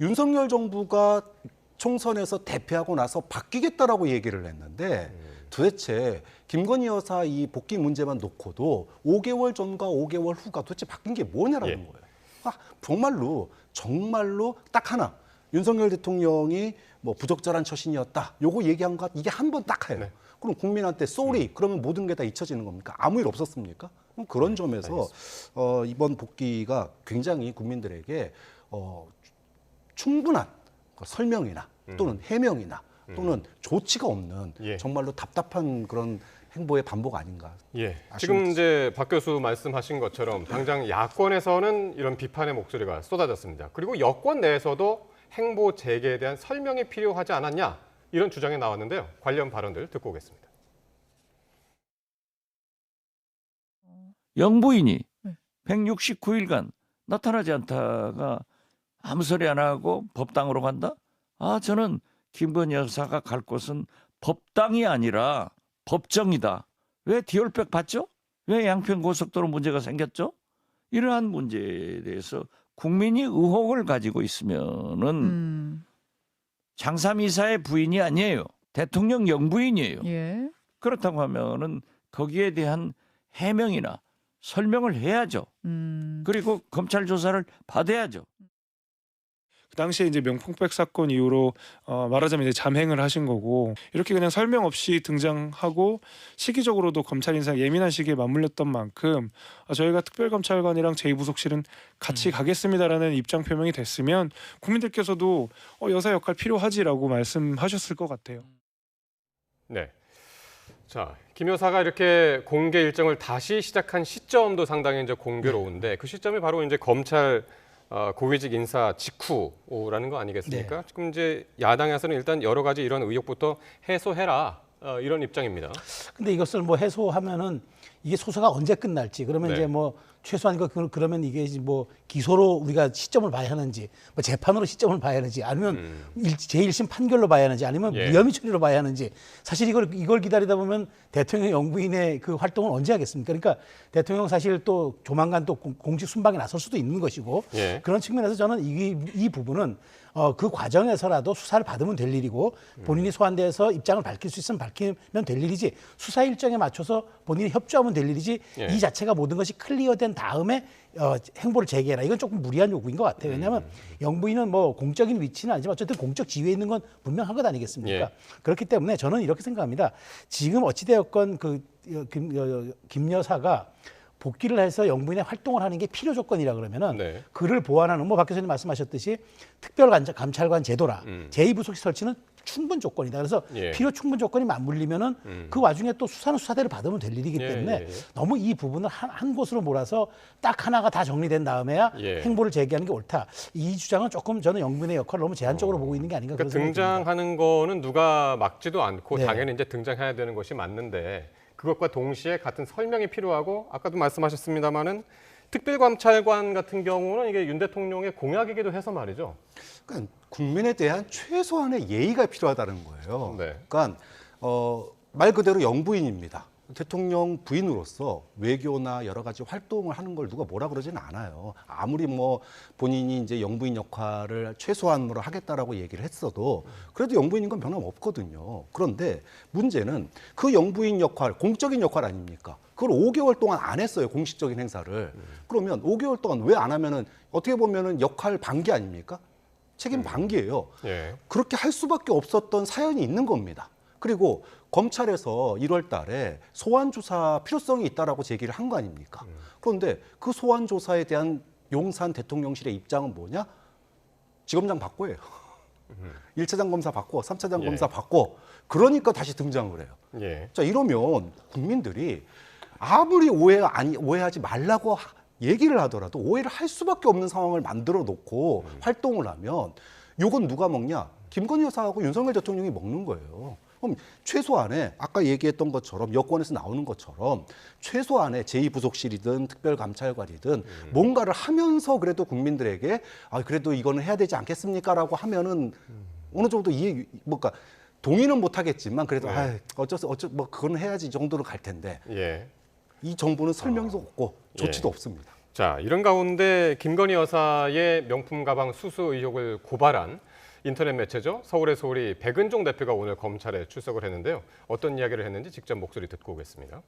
윤석열 정부가 총선에서 대패하고 나서 바뀌겠다라고 얘기를 했는데 도대체 김건희 여사 이 복귀 문제만 놓고도 5개월 전과 5개월 후가 도대체 바뀐 게 뭐냐라는 거예요. 정말로 딱 하나. 윤석열 대통령이 뭐 부적절한 처신이었다. 요거 얘기한 것 이게 한 번 딱 해요. 그럼 국민한테 쏘리 그러면 모든 게 다 잊혀지는 겁니까? 아무 일 없었습니까? 그런 점에서 이번 복귀가 굉장히 국민들에게 충분한 설명이나 또는 해명이나 또는 조치가 없는 정말로 답답한 그런 행보의 반복 아닌가. 지금 이제 박 교수 말씀하신 것처럼 당장 야권에서는 이런 비판의 목소리가 쏟아졌습니다. 그리고 여권 내에서도 행보 재개에 대한 설명이 필요하지 않았냐 이런 주장이 나왔는데요. 관련 발언들 듣고 오겠습니다. 영부인이 169일간 나타나지 않다가 아무 소리 안 하고 법당으로 간다? 저는 김건희 여사가 갈 곳은 법당이 아니라 법정이다. 왜 디올백 봤죠? 왜 양평고속도로 문제가 생겼죠? 이러한 문제에 대해서 국민이 의혹을 가지고 있으면은 장삼이사의 부인이 아니에요. 대통령 영부인이에요. 예. 그렇다고 하면은 거기에 대한 해명이나 설명을 해야죠. 그리고 검찰 조사를 받아야죠. 그 당시에 이제 명품백 사건 이후로 말하자면 이제 잠행을 하신 거고, 이렇게 그냥 설명 없이 등장하고 시기적으로도 검찰 인사 예민한 시기에 맞물렸던 만큼 저희가 특별검찰관이랑 제2부속실은 같이 가겠습니다라는 입장 표명이 됐으면 국민들께서도 여사 역할 필요하지라고 말씀하셨을 것 같아요. 네. 자, 김 여사가 이렇게 공개 일정을 다시 시작한 시점도 상당히 이제 공교로운데 그 시점이 바로 이제 검찰 고위직 인사 직후라는 거 아니겠습니까? 네. 지금 이제 야당에서는 일단 여러 가지 이런 의혹부터 해소해라 이런 입장입니다. 근데 이것을 뭐 해소하면은 이게 소사가 언제 끝날지, 그러면 네. 이제 뭐 최소한 그러면 이게 뭐 기소로 우리가 시점을 봐야 하는지, 뭐 재판으로 시점을 봐야 하는지, 아니면 제1심 판결로 봐야 하는지, 아니면 무혐의 처리로 봐야 하는지, 사실 이걸 기다리다 보면 대통령 영부인의 그 활동을 언제 하겠습니까? 그러니까 대통령 사실 또 조만간 또 공식 순방에 나설 수도 있는 것이고, 그런 측면에서 저는 이 부분은 그 과정에서라도 수사를 받으면 될 일이고, 본인이 소환돼서 입장을 밝힐 수 있으면 밝히면 될 일이지, 수사 일정에 맞춰서 본인이 협조하면 될 일이지, 이 자체가 모든 것이 클리어된 다음에 행보를 재개해라, 이건 조금 무리한 요구인 것 같아요. 왜냐하면 영부인은 뭐 공적인 위치는 아니지만 어쨌든 공적 지위에 있는 건 분명한 것 아니겠습니까? 그렇기 때문에 저는 이렇게 생각합니다. 지금 어찌되었건 김 여사가 복귀를 해서 영부인의 활동을 하는 게 필요 조건이라 그러면은 그를 보완하는, 뭐 박 교수님 말씀하셨듯이 특별감찰관 제도라 제2부속실 설치는 충분 조건이다. 그래서 필요 충분 조건이 맞물리면은 그 와중에 또 수사는 수사대로 받으면 될 일이기 때문에 너무 이 부분을 한 곳으로 몰아서 딱 하나가 다 정리된 다음에야 행보를 재개하는 게 옳다. 이 주장은 조금 저는 영부인의 역할을 너무 제한적으로 보고 있는 게 아닌가. 그러니까 등장하는 거는 누가 막지도 않고 당연히 이제 등장해야 되는 것이 맞는데, 그것과 동시에 같은 설명이 필요하고, 아까도 말씀하셨습니다마는 특별감찰관 같은 경우는 이게 윤 대통령의 공약이기도 해서 말이죠. 그러니까 국민에 대한 최소한의 예의가 필요하다는 거예요. 그러니까 말 그대로 영부인입니다. 대통령 부인으로서 외교나 여러 가지 활동을 하는 걸 누가 뭐라 그러지는 않아요. 아무리 뭐 본인이 이제 영부인 역할을 최소한으로 하겠다라고 얘기를 했어도 그래도 영부인인 건 변함없거든요. 그런데 문제는 그 영부인 역할, 공적인 역할 아닙니까? 그걸 5개월 동안 안 했어요, 공식적인 행사를. 그러면 5개월 동안 왜 안 하면은 어떻게 보면은 역할 방기 아닙니까? 책임 방기예요. 그렇게 할 수밖에 없었던 사연이 있는 겁니다. 그리고 검찰에서 1월 달에 소환 조사 필요성이 있다라고 제기를 한 거 아닙니까? 그런데 그 소환 조사에 대한 용산 대통령실의 입장은 뭐냐? 지검장 바꿔예요. 1차장 검사 바꿔, 3차장 검사 바꿔. 그러니까 다시 등장을 해요. 자, 이러면 국민들이 아무리 오해하지 말라고 얘기를 하더라도 오해를 할 수밖에 없는 상황을 만들어 놓고 활동을 하면 요건 누가 먹냐? 김건희 여사하고 윤석열 대통령이 먹는 거예요. 그럼 최소한의 아까 얘기했던 것처럼 여권에서 나오는 것처럼 최소한의 제2부속실이든 특별감찰관이든 뭔가를 하면서 그래도 국민들에게 그래도 이거는 해야 되지 않겠습니까라고 하면은 어느 정도 뭔가 동의는 못 하겠지만 그래도 뭐 그건 해야지 정도로 갈 텐데 이 정부는 설명도 없고 조치도 없습니다. 자, 이런 가운데 김건희 여사의 명품 가방 수수 의혹을 고발한 인터넷 매체죠. 서울의 소리 백은종 대표가 오늘 검찰에 출석을 했는데요. 어떤 이야기를 했는지 직접 목소리 듣고 오겠습니다.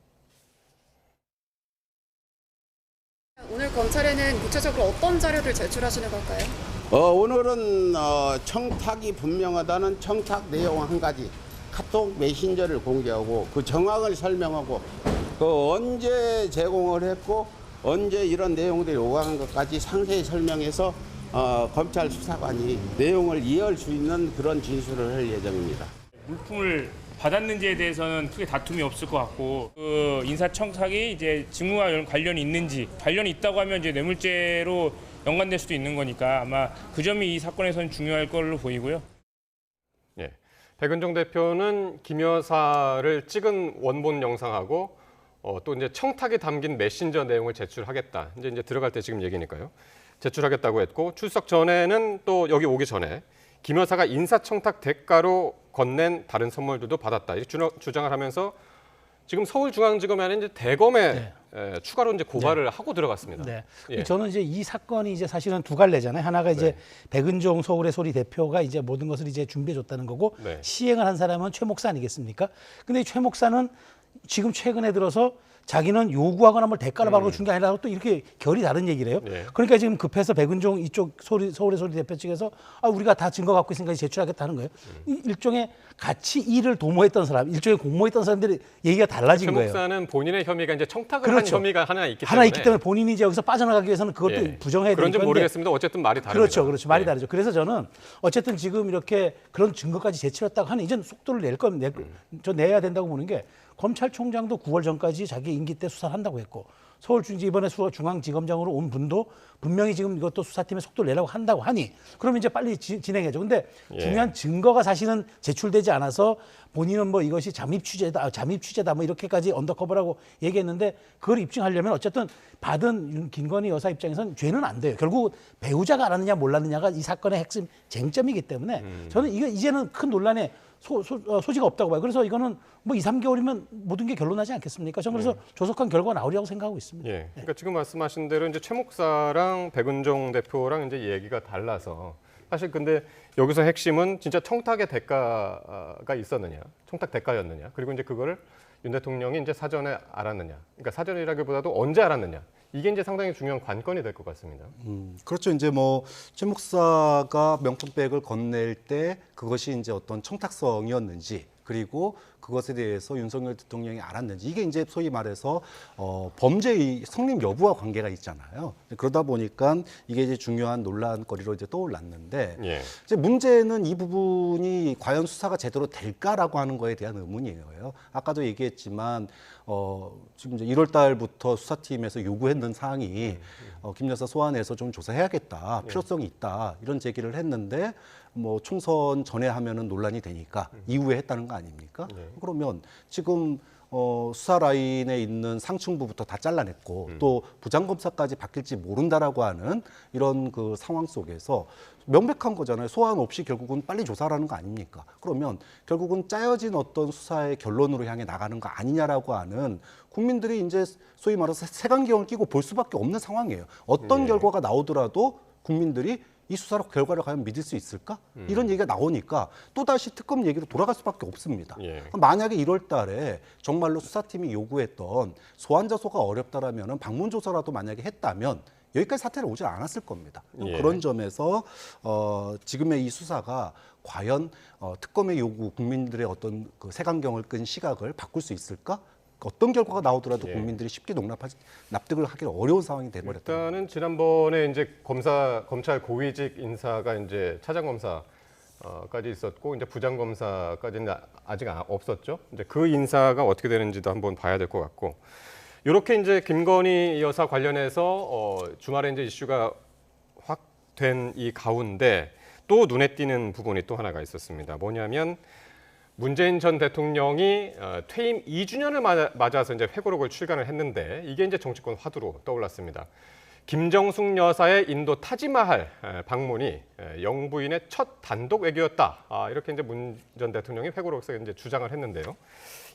오늘 검찰에는 구체적으로 어떤 자료를 제출하시는 걸까요? 오늘은 청탁이 분명하다는 청탁 내용 한 가지, 카톡 메신저를 공개하고 그 정황을 설명하고 그 언제 제공을 했고 언제 이런 내용들이 오가는 것까지 상세히 설명해서 검찰 수사관이 내용을 이해할 수 있는 그런 진술을 할 예정입니다. 물품을 받았는지에 대해서는 크게 다툼이 없을 것 같고, 그 인사청탁이 이제 직무와 관련이 있는지, 관련이 있다고 하면 이제 뇌물죄로 연관될 수도 있는 거니까 아마 그 점이 이 사건에서는 중요할 걸로 보이고요. 백은종 대표는 김 여사를 찍은 원본 영상하고 또 이제 청탁이 담긴 메신저 내용을 제출하겠다. 이제 들어갈 때 지금 얘기니까요. 제출하겠다고 했고 출석 전에는 또 여기 오기 전에 김 여사가 인사청탁 대가로 건넨 다른 선물들도 받았다. 이렇게 주장을 하면서 지금 서울중앙지검에 이제 대검에 추가로 이제 고발을 하고 들어갔습니다. 네. 예. 저는 이제 이 사건이 이제 사실은 두 갈래잖아요. 하나가 이제 백은종 서울의 소리 대표가 이제 모든 것을 이제 준비해 줬다는 거고 시행을 한 사람은 최 목사 아니겠습니까? 근데 이 최 목사는 지금 최근에 들어서 자기는 요구하거나 뭘 대가를 받고 준 게 아니라 또 이렇게 결이 다른 얘기를 해요. 그러니까 지금 급해서 백은종 이쪽 서울의 소리 대표 측에서 우리가 다 증거 갖고 있으니까 제출하겠다는 거예요. 일종의 같이 일을 도모했던 사람, 일종의 공모했던 사람들이 얘기가 달라진 거예요. 최 목사는 본인의 혐의가 이제 청탁을 한 혐의가 하나 있기 때문에 본인이 이제 여기서 빠져나가기 위해서는 그것도 부정해야 되는 건데. 그런지 모르겠습니다. 어쨌든 말이 다릅니다. 그렇죠. 말이 다르죠. 그래서 저는 어쨌든 지금 이렇게 그런 증거까지 제출했다고 하는 이제는 속도를 내야 된다고 보는 게 검찰총장도 9월 전까지 자기 임기 때 수사를 한다고 했고 서울중지 이번에 중앙지검장으로 온 분도 분명히 지금 이것도 수사팀에 속도를 내라고 한다고 하니 그럼 이제 빨리 진행해줘. 근데 중요한 증거가 사실은 제출되지 않아서 본인은 뭐 이것이 잠입 취재다 뭐 이렇게까지 언더커버라고 얘기했는데 그걸 입증하려면 어쨌든 받은 김건희 여사 입장에서는 죄는 안 돼요. 결국 배우자가 알았느냐 몰랐느냐가 이 사건의 핵심 쟁점이기 때문에 저는 이제는 큰 논란에 소지가 없다고 봐요. 그래서 이거는 뭐 2, 3개월이면 모든 게 결론나지 않겠습니까? 저는 그래서 조속한 결과가 나오리라고 생각하고 있습니다. 그러니까 지금 말씀하신 대로 이제 최 목사랑 백은종 대표랑 이제 얘기가 달라서 사실 근데 여기서 핵심은 진짜 청탁의 대가가 있었느냐, 청탁 대가였느냐, 그리고 이제 그거를 윤 대통령이 이제 사전에 알았느냐, 그러니까 사전이라기보다도 언제 알았느냐. 이게 이제 상당히 중요한 관건이 될 것 같습니다. 그렇죠. 이제 뭐 최 목사가 명품백을 건넬 때 그것이 이제 어떤 청탁성이었는지 그리고 그것에 대해서 윤석열 대통령이 알았는지 이게 이제 소위 말해서 범죄의 성립 여부와 관계가 있잖아요. 그러다 보니까 이게 이제 중요한 논란거리로 이제 떠올랐는데 이제 문제는 이 부분이 과연 수사가 제대로 될까라고 하는 거에 대한 의문이에요. 아까도 얘기했지만 지금 이제 1월 달부터 수사팀에서 요구했는 사항이 김 여사 소환해서 좀 조사해야겠다, 필요성이 있다 이런 제기를 했는데 뭐 총선 전에 하면은 논란이 되니까 이후에 했다는 거 아닙니까? 그러면 지금 수사 라인에 있는 상층부부터 다 잘라냈고 또 부장검사까지 바뀔지 모른다라고 하는 이런 그 상황 속에서 명백한 거잖아요. 소환 없이 결국은 빨리 조사하라는 거 아닙니까? 그러면 결국은 짜여진 어떤 수사의 결론으로 향해 나가는 거 아니냐라고 하는 국민들이 이제 소위 말해서 색안경을 끼고 볼 수밖에 없는 상황이에요. 어떤 결과가 나오더라도 국민들이 이 수사 결과를 과연 믿을 수 있을까? 이런 얘기가 나오니까 또다시 특검 얘기로 돌아갈 수밖에 없습니다. 만약에 1월 달에 정말로 수사팀이 요구했던 소환자소가 어렵다라면 방문조사라도 만약에 했다면 여기까지 사태는 오지 않았을 겁니다. 그런 점에서 지금의 이 수사가 과연 특검의 요구, 국민들의 어떤 그 색안경을 끈 시각을 바꿀 수 있을까? 어떤 결과가 나오더라도 국민들이 쉽게 납득을 하기 어려운 상황이 돼버렸다. 일단은 지난번에 이제 검찰 고위직 인사가 이제 차장검사까지 있었고 이제 부장검사까지는 아직 없었죠. 이제 그 인사가 어떻게 되는지도 한번 봐야 될 것 같고. 이렇게 이제 김건희 여사 관련해서 주말에 이제 이슈가 확 된 이 가운데 또 눈에 띄는 부분이 또 하나가 있었습니다. 뭐냐면 문재인 전 대통령이 퇴임 2주년을 맞아서 이제 회고록을 출간을 했는데 이게 이제 정치권 화두로 떠올랐습니다. 김정숙 여사의 인도 타지마할 방문이 영부인의 첫 단독 외교였다. 이렇게 이제 문 전 대통령이 회고록에서 이제 주장을 했는데요.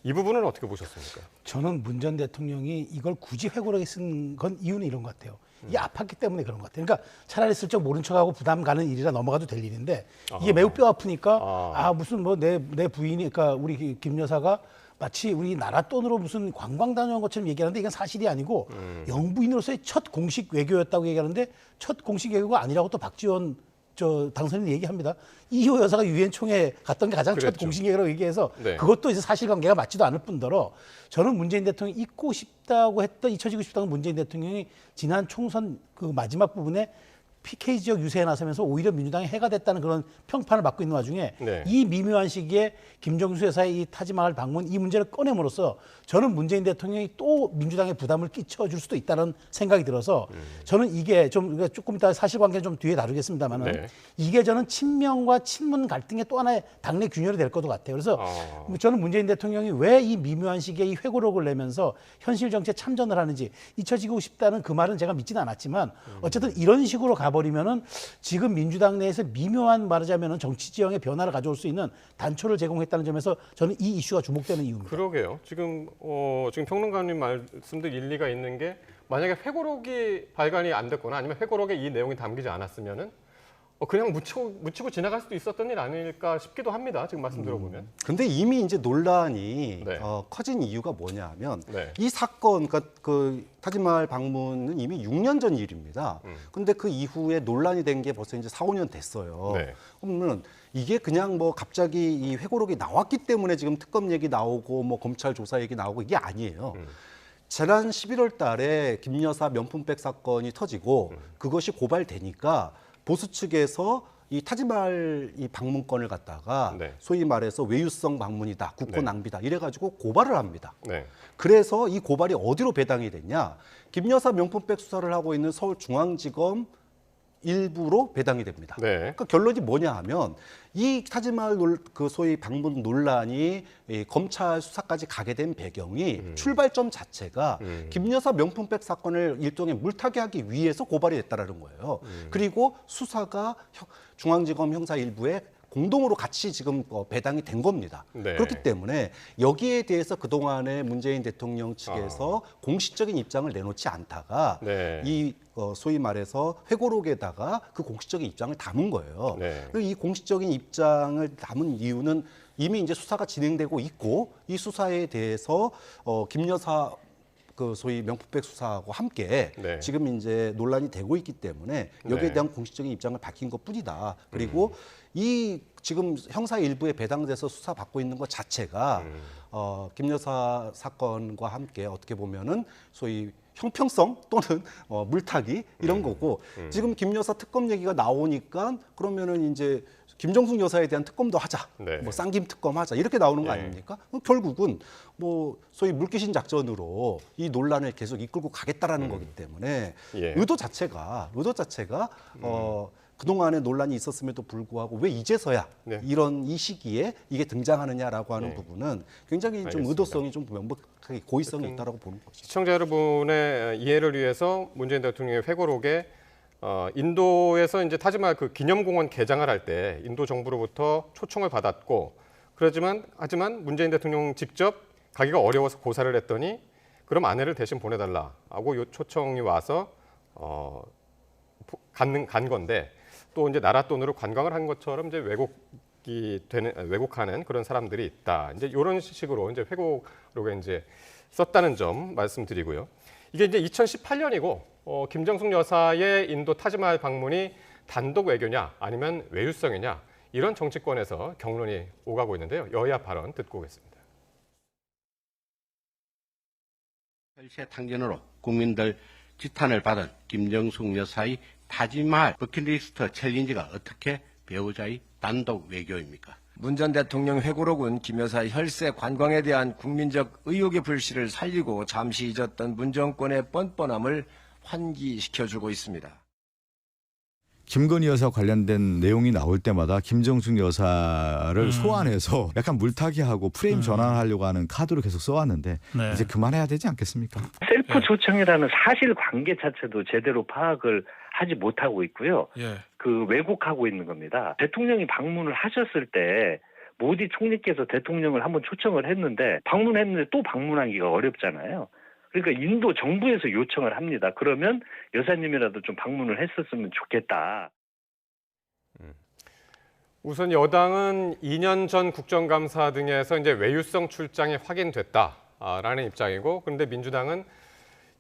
이 부분은 어떻게 보셨습니까? 저는 문 전 대통령이 이걸 굳이 회고록에 쓴 건 이유는 이런 것 같아요. 이게 아팠기 때문에 그런 것 같아요. 그러니까 차라리 슬쩍 모른 척하고 부담 가는 일이라 넘어가도 될 일인데 이게 매우 뼈 아프니까 무슨 뭐 내 부인이 그러니까 우리 김 여사가 마치 우리나라 돈으로 무슨 관광 다녀온 것처럼 얘기하는데 이건 사실이 아니고 영부인으로서의 첫 공식 외교였다고 얘기하는데 첫 공식 외교가 아니라고 또 박지원 당선인 얘기합니다. 이호 여사가 유엔 총회 갔던 게 가장 첫 공식 얘기라고 얘기해서 그것도 이제 사실관계가 맞지도 않을 뿐더러 저는 문재인 대통령이 잊고 싶다고 했던 잊혀지고 싶다는 문재인 대통령이 지난 총선 그 마지막 부분에 PK 지역 유세에 나서면서 오히려 민주당이 해가 됐다는 그런 평판을 받고 있는 와중에 네. 이 미묘한 시기에 김정수 여사의 이 타지마할 방문 이 문제를 꺼내므로써 저는 문재인 대통령이 또 민주당에 부담을 끼쳐줄 수도 있다는 생각이 들어서 저는 이게 좀 조금 이따 사실관계는 좀 뒤에 다루겠습니다만은 네. 이게 저는 친명과 친문 갈등의 또 하나의 당내 균열이 될 것도 같아요. 그래서 저는 문재인 대통령이 왜 이 미묘한 시기에 이 회고록을 내면서 현실 정치에 참전을 하는지 잊혀지고 싶다는 그 말은 제가 믿지는 않았지만 어쨌든 이런 식으로 가버리면은 지금 민주당 내에서 미묘한 말하자면은 정치 지형의 변화를 가져올 수 있는 단초를 제공했다는 점에서 저는 이 이슈가 주목되는 이유입니다. 그러게요. 지금 평론가님 말씀도 일리가 있는 게 만약에 회고록이 발간이 안 됐거나 아니면 회고록에 이 내용이 담기지 않았으면은 그냥 묻히고 지나갈 수도 있었던 일 아닐까 싶기도 합니다. 지금 말씀 들어보면. 근데 이미 이제 논란이 커진 이유가 뭐냐면 이 사건, 그러니까 그 타지마할 방문은 이미 6년 전 일입니다. 근데 그 이후에 논란이 된 게 벌써 이제 4, 5년 됐어요. 그러면 이게 그냥 뭐 갑자기 이 회고록이 나왔기 때문에 지금 특검 얘기 나오고 뭐 검찰 조사 얘기 나오고 이게 아니에요. 지난 11월 달에 김 여사 명품백 사건이 터지고 그것이 고발되니까 보수 측에서 이 타지마할 이 방문권을 갖다가 소위 말해서 외유성 방문이다, 국고 낭비다 이래가지고 고발을 합니다. 그래서 이 고발이 어디로 배당이 됐냐? 김 여사 명품백 수사를 하고 있는 서울중앙지검 일부로 배당이 됩니다. 그러니까 결론이 뭐냐 하면 이 타지마할 그 소위 방문 논란이 이 검찰 수사까지 가게 된 배경이 출발점 자체가 김 여사 명품백 사건을 일종의 물타기 하기 위해서 고발이 됐다라는 거예요. 그리고 수사가 중앙지검 형사 일부에 공동으로 같이 지금 배당이 된 겁니다. 그렇기 때문에 여기에 대해서 그동안에 문재인 대통령 측에서 공식적인 입장을 내놓지 않다가 이 소위 말해서 회고록에다가 그 공식적인 입장을 담은 거예요. 그리고 이 공식적인 입장을 담은 이유는 이미 이제 수사가 진행되고 있고 이 수사에 대해서 김 여사 그 소위 명품백 수사하고 함께 지금 이제 논란이 되고 있기 때문에 여기에 대한 공식적인 입장을 밝힌 것뿐이다. 그리고 이 지금 형사 일부에 배당돼서 수사받고 있는 것 자체가 김 여사 사건과 함께 어떻게 보면은 소위 형평성 또는 물타기 이런 거고 지금 김 여사 특검 얘기가 나오니까 그러면은 이제 김정숙 여사에 대한 특검도 하자, 뭐 쌍김 특검 하자 이렇게 나오는 거 아닙니까? 결국은 뭐 소위 물귀신 작전으로 이 논란을 계속 이끌고 가겠다라는 거기 때문에 의도 자체가 그동안에 논란이 있었음에도 불구하고 왜 이제서야 이런 이 시기에 이게 등장하느냐라고 하는 부분은 굉장히 좀 알겠습니다. 의도성이 좀 명백하게 고의성이 있다라고 보는 거죠. 시청자 여러분의 이해를 위해서 문재인 대통령의 회고록에 인도에서 이제 타지마할 그 기념공원 개장을 할 때 인도 정부로부터 초청을 받았고 하지만 문재인 대통령 직접 가기가 어려워서 고사를 했더니 그럼 아내를 대신 보내달라고 요 초청이 와서 간 건데 또 이제 나라 돈으로 관광을 한 것처럼 이제 왜곡하는 그런 사람들이 있다. 이제 이런 식으로 이제 회고록에 이제 썼다는 점 말씀드리고요. 이게 이제 2018년이고 김정숙 여사의 인도 타지마할 방문이 단독 외교냐 아니면 외유성이냐 이런 정치권에서 격론이 오가고 있는데요. 여야 발언 듣고 오겠습니다. 혈세탕전으로 국민들 지탄을 받은 김정숙 여사의 타지마할 버킷리스트 챌린지가 어떻게 배우자의 단독 외교입니까? 문 전 대통령 회고록은 김 여사의 혈세 관광에 대한 국민적 의혹의 불씨를 살리고 잠시 잊었던 문 정권의 뻔뻔함을 환기시켜주고 있습니다. 김건희 여사 관련된 내용이 나올 때마다 김정숙 여사를 소환해서 약간 물타기하고 프레임 전환하려고 하는 카드로 계속 써왔는데 이제 그만해야 되지 않겠습니까? 셀프 초청이라는 사실 관계 자체도 제대로 파악을 하지 못하고 있고요. 그 왜곡하고 있는 겁니다. 대통령이 방문을 하셨을 때 모디 총리께서 대통령을 한번 초청을 했는데 방문했는데 또 방문하기가 어렵잖아요. 그러니까 인도 정부에서 요청을 합니다. 그러면 여사님이라도 좀 방문을 했었으면 좋겠다. 우선 여당은 2년 전 국정감사 등에서 이제 외유성 출장이 확인됐다라는 입장이고, 그런데 민주당은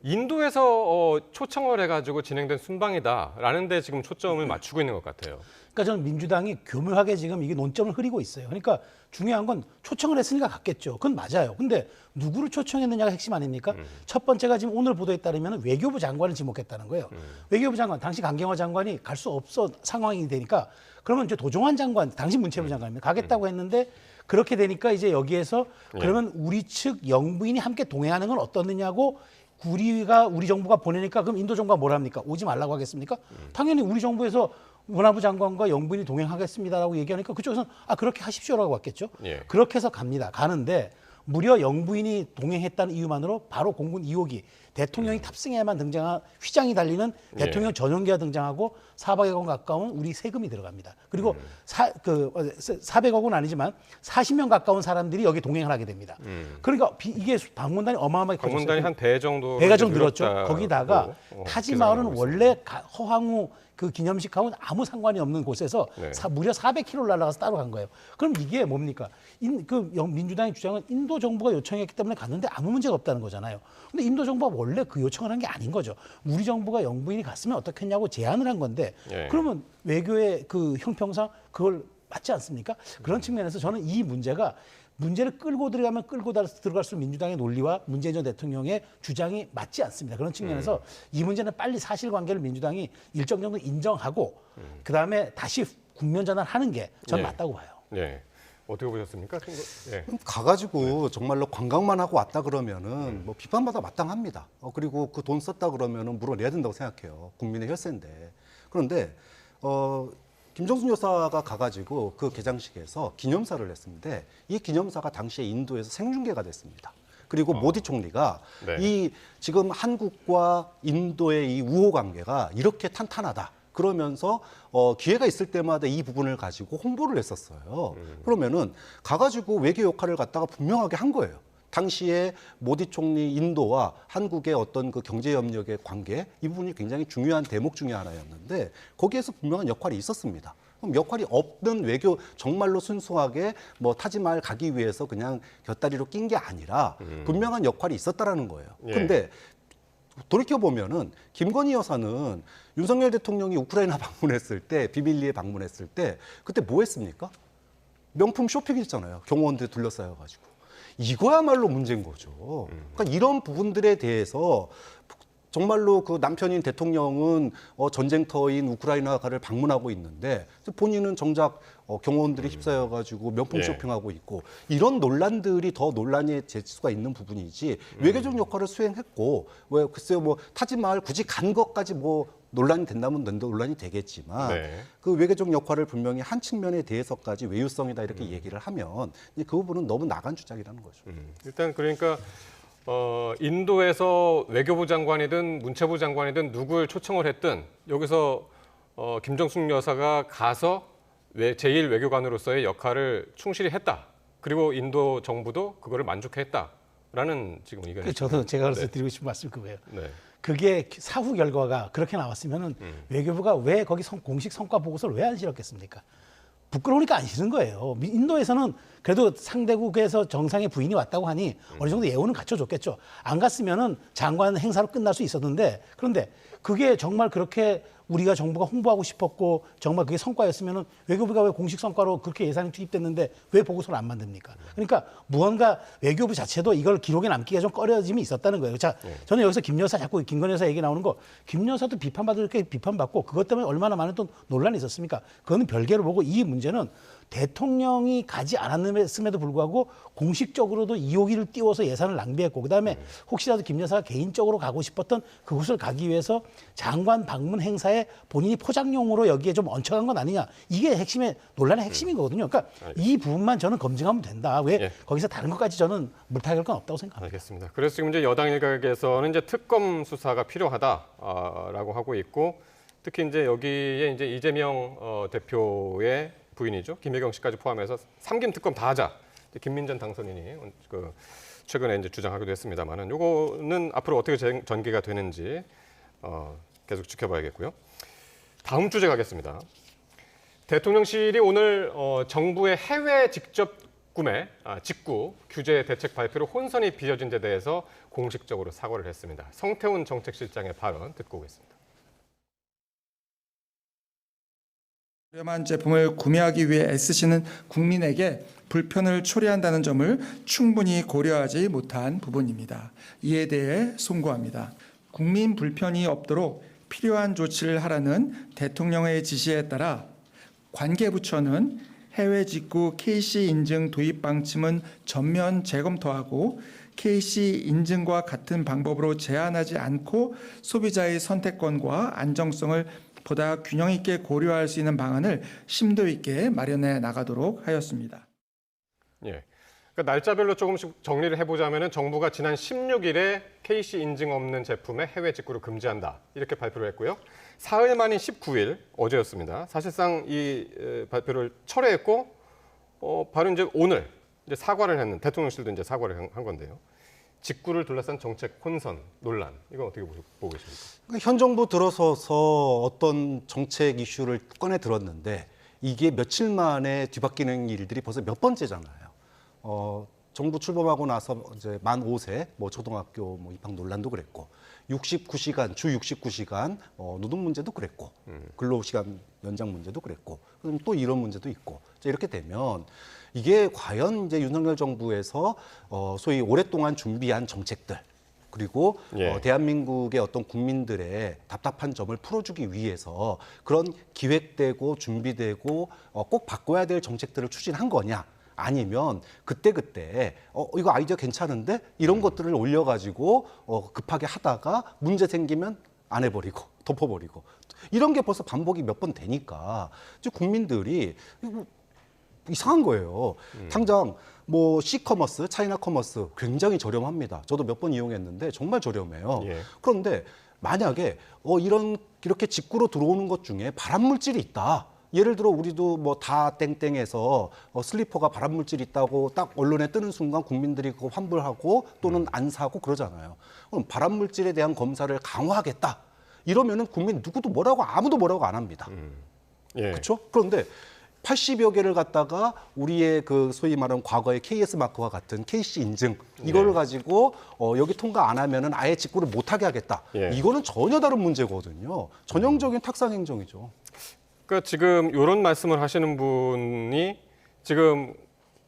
인도에서 초청을 해가지고 진행된 순방이다라는 데 지금 초점을 맞추고 있는 것 같아요. 그러니까 저는 민주당이 교묘하게 지금 이게 논점을 흐리고 있어요. 그러니까 중요한 건 초청을 했으니까 갔겠죠. 그건 맞아요. 근데 누구를 초청했느냐가 핵심 아닙니까? 첫 번째가 지금 오늘 보도에 따르면 외교부 장관을 지목했다는 거예요. 외교부 장관, 당시 강경화 장관이 갈 수 없어 상황이 되니까 그러면 이제 도종환 장관, 당시 문체부 장관입니다. 가겠다고 했는데 그렇게 되니까 이제 여기에서 그러면 우리 측 영부인이 함께 동행하는 건 어떻느냐고 우리 정부가 보내니까 그럼 인도 정부가 뭘 합니까? 오지 말라고 하겠습니까? 당연히 우리 정부에서 문화부 장관과 영부인이 동행하겠습니다라고 얘기하니까 그쪽에서는 그렇게 하십시오라고 왔겠죠. 예. 그렇게 해서 갑니다. 가는데 무려 영부인이 동행했다는 이유만으로 바로 공군 2호기 대통령이 탑승해야만 등장한 휘장이 달리는 대통령 전용기가 등장하고 400억 원 가까운 우리 세금이 들어갑니다. 그리고 400억 원 아니지만 40명 가까운 사람들이 여기 동행을 하게 됩니다. 그러니까 이게 방문단이 어마어마하게 커졌어요. 방문단이 한 배 정도 배가 좀 늘었죠. 거기다가 타지마을은 원래 허황후 그 기념식하고는 아무 상관이 없는 곳에서 무려 400km를 날아가서 따로 간 거예요. 그럼 이게 뭡니까? 민주당의 주장은 인도 정부가 요청했기 때문에 갔는데 아무 문제가 없다는 거잖아요. 근데 인도 정부가 원래 그 요청을 한 게 아닌 거죠. 우리 정부가 영부인이 갔으면 어떻겠냐고 제안을 한 건데 그러면 외교의 그 형평상 그걸 맞지 않습니까? 그런 측면에서 저는 이 문제를 끌고 들어가면 끌고 들어갈수록 민주당의 논리와 문재인 전 대통령의 주장이 맞지 않습니다. 그런 측면에서 이 문제는 빨리 사실관계를 민주당이 일정 정도 인정하고 그다음에 다시 국면 전환하는 게 전 맞다고 봐요. 네. 어떻게 보셨습니까? 가가지고 정말로 관광만 하고 왔다 그러면은 뭐 비판받아 마땅합니다. 그리고 그 돈 썼다 그러면은 물어내야 된다고 생각해요. 국민의 혈세인데. 그런데 김정숙 여사가 가가지고 그 개장식에서 기념사를 냈는데 이 기념사가 당시에 인도에서 생중계가 됐습니다. 그리고 모디 총리가 이 지금 한국과 인도의 이 우호 관계가 이렇게 탄탄하다. 그러면서 기회가 있을 때마다 이 부분을 가지고 홍보를 했었어요. 그러면은 가가지고 외교 역할을 갖다가 분명하게 한 거예요. 당시에 모디 총리 인도와 한국의 어떤 그 경제 협력의 관계 이 부분이 굉장히 중요한 대목 중에 하나였는데 거기에서 분명한 역할이 있었습니다. 그럼 역할이 없는 외교 정말로 순수하게 뭐 타지마을 가기 위해서 그냥 곁다리로 낀 게 아니라 분명한 역할이 있었다라는 거예요. 근데 돌이켜보면은 김건희 여사는 윤석열 대통령이 우크라이나 방문했을 때 비밀리에 방문했을 때 그때 뭐 했습니까? 명품 쇼핑했잖아요. 경호원들 둘러싸여가지고. 이거야말로 문제인 거죠. 그러니까 이런 부분들에 대해서 정말로 그 남편인 대통령은 전쟁터인 우크라이나를 방문하고 있는데 본인은 정작 경호원들이 휩싸여가지고 명품 쇼핑하고 있고 이런 논란들이 더 논란이 될 수가 있는 부분이지 외교적 역할을 수행했고 왜 글쎄요 뭐 타지마을 굳이 간 것까지 뭐 논란이 된다면 논란이 되겠지만 그 외교적 역할을 분명히 한 측면에 대해서까지 외유성이다 이렇게 얘기를 하면 그 부분은 너무 나간 주장이라는 거죠. 일단 그러니까 인도에서 외교부 장관이든 문체부 장관이든 누굴 초청을 했든 여기서 김정숙 여사가 가서 제1 외교관으로서의 역할을 충실히 했다. 그리고 인도 정부도 그거를 만족했다라는 지금 의견이죠. 저도 제가 드리고 싶은 말씀이 그거예요. 그게 사후 결과가 그렇게 나왔으면은 외교부가 왜 거기 공식 성과 보고서를 왜 안 실었겠습니까? 부끄러우니까 안 실은 거예요. 인도에서는 그래도 상대국에서 정상의 부인이 왔다고 하니 어느 정도 예우는 갖춰줬겠죠. 안 갔으면은 장관 행사로 끝날 수 있었는데 그런데 그게 정말 그렇게 우리가 정부가 홍보하고 싶었고 정말 그게 성과였으면은 외교부가 왜 공식 성과로 그렇게 예산이 투입됐는데 왜 보고서를 안 만듭니까? 그러니까 무언가 외교부 자체도 이걸 기록에 남기가 좀 꺼려짐이 있었다는 거예요. 자, 저는 여기서 김 여사 자꾸 김건희 여사 얘기 나오는 거 김 여사도 비판받을 게 비판받고 그것 때문에 얼마나 많은 또 논란이 있었습니까? 그거는 별개로 보고 이 문제는 대통령이 가지 않았음에도 불구하고 공식적으로도 2호기를 띄워서 예산을 낭비했고 그다음에 혹시라도 김 여사가 개인적으로 가고 싶었던 그곳을 가기 위해서 장관 방문 행사에 본인이 포장용으로 여기에 좀 얹혀간 건 아니냐. 이게 논란의 핵심인 거거든요. 그러니까 이 부분만 저는 검증하면 된다. 왜 거기서 다른 것까지 저는 물타기할 건 없다고 생각합니다. 알겠습니다. 그래서 지금 이제 여당 일각에서는 이제 특검 수사가 필요하다라고 하고 있고 특히 이제 여기에 이제 이재명 대표의 부인이죠. 김혜경 씨까지 포함해서 3김 특검 다 하자. 김민전 당선인이 최근에 이제 주장하기도 했습니다만은 요거는 앞으로 어떻게 전개가 되는지 계속 지켜봐야겠고요. 다음 주제 가겠습니다. 대통령실이 오늘 정부의 해외 직접 직구 규제 대책 발표로 혼선이 빚어진 데 대해서 공식적으로 사과를 했습니다. 성태훈 정책실장의 발언 듣고 오겠습니다. 저렴한 제품을 구매하기 위해 애쓰시는 국민에게 불편을 초래한다는 점을 충분히 고려하지 못한 부분입니다. 이에 대해 송구합니다. 국민 불편이 없도록 필요한 조치를 하라는 대통령의 지시에 따라 관계부처는 해외 직구 KC 인증 도입 방침은 전면 재검토하고 KC 인증과 같은 방법으로 제한하지 않고 소비자의 선택권과 안정성을 보다 균형 있게 고려할 수 있는 방안을 심도 있게 마련해 나가도록 하였습니다. 예. 그러니까 날짜별로 조금씩 정리를 해보자면 정부가 지난 16일에 KC 인증 없는 제품의 해외 직구를 금지한다 이렇게 발표를 했고요. 사흘 만인 19일 어제였습니다. 사실상 이 발표를 철회했고 바로 이제 오늘 이제 사과를 했는 대통령실도 이제 사과를 한 건데요. 직구를 둘러싼 정책 혼선, 논란 이건 어떻게 보고 계십니까? 현 정부 들어서서 어떤 정책 이슈를 꺼내 들었는데 이게 며칠 만에 뒤바뀌는 일들이 벌써 몇 번째잖아요. 정부 출범하고 나서 이제 만 5세 뭐 초등학교 뭐 입학 논란도 그랬고 69시간 주 69시간 노동 문제도 그랬고 근로시간 연장 문제도 그랬고 그럼 또 이런 문제도 있고 이렇게 되면 이게 과연 이제 윤석열 정부에서 소위 오랫동안 준비한 정책들 그리고 대한민국의 어떤 국민들의 답답한 점을 풀어주기 위해서 그런 기획되고 준비되고 꼭 바꿔야 될 정책들을 추진한 거냐? 아니면 그때그때 이거 아이디어 괜찮은데 이런 것들을 올려가지고 급하게 하다가 문제 생기면 안 해버리고 덮어버리고 이런 게 벌써 반복이 몇 번 되니까 이제 국민들이 이상한 거예요. 당장 뭐 C커머스, 차이나 커머스 굉장히 저렴합니다. 저도 몇 번 이용했는데 정말 저렴해요. 그런데 만약에 이렇게 직구로 들어오는 것 중에 발암 물질이 있다. 예를 들어 우리도 뭐 다 땡땡에서 슬리퍼가 발암 물질이 있다고 딱 언론에 뜨는 순간 국민들이 그거 환불하고 또는 안 사고 그러잖아요. 그럼 발암 물질에 대한 검사를 강화하겠다. 이러면은 국민 누구도 아무도 뭐라고 안 합니다. 그렇죠? 그런데 80여 개를 갖다가 우리의 그 소위 말하는 과거의 KS 마크와 같은 KC 인증 이거를 가지고 여기 통과 안 하면은 아예 직구를 못하게 하겠다. 이거는 전혀 다른 문제거든요. 전형적인 탁상 행정이죠. 그러니까 지금 이런 말씀을 하시는 분이 지금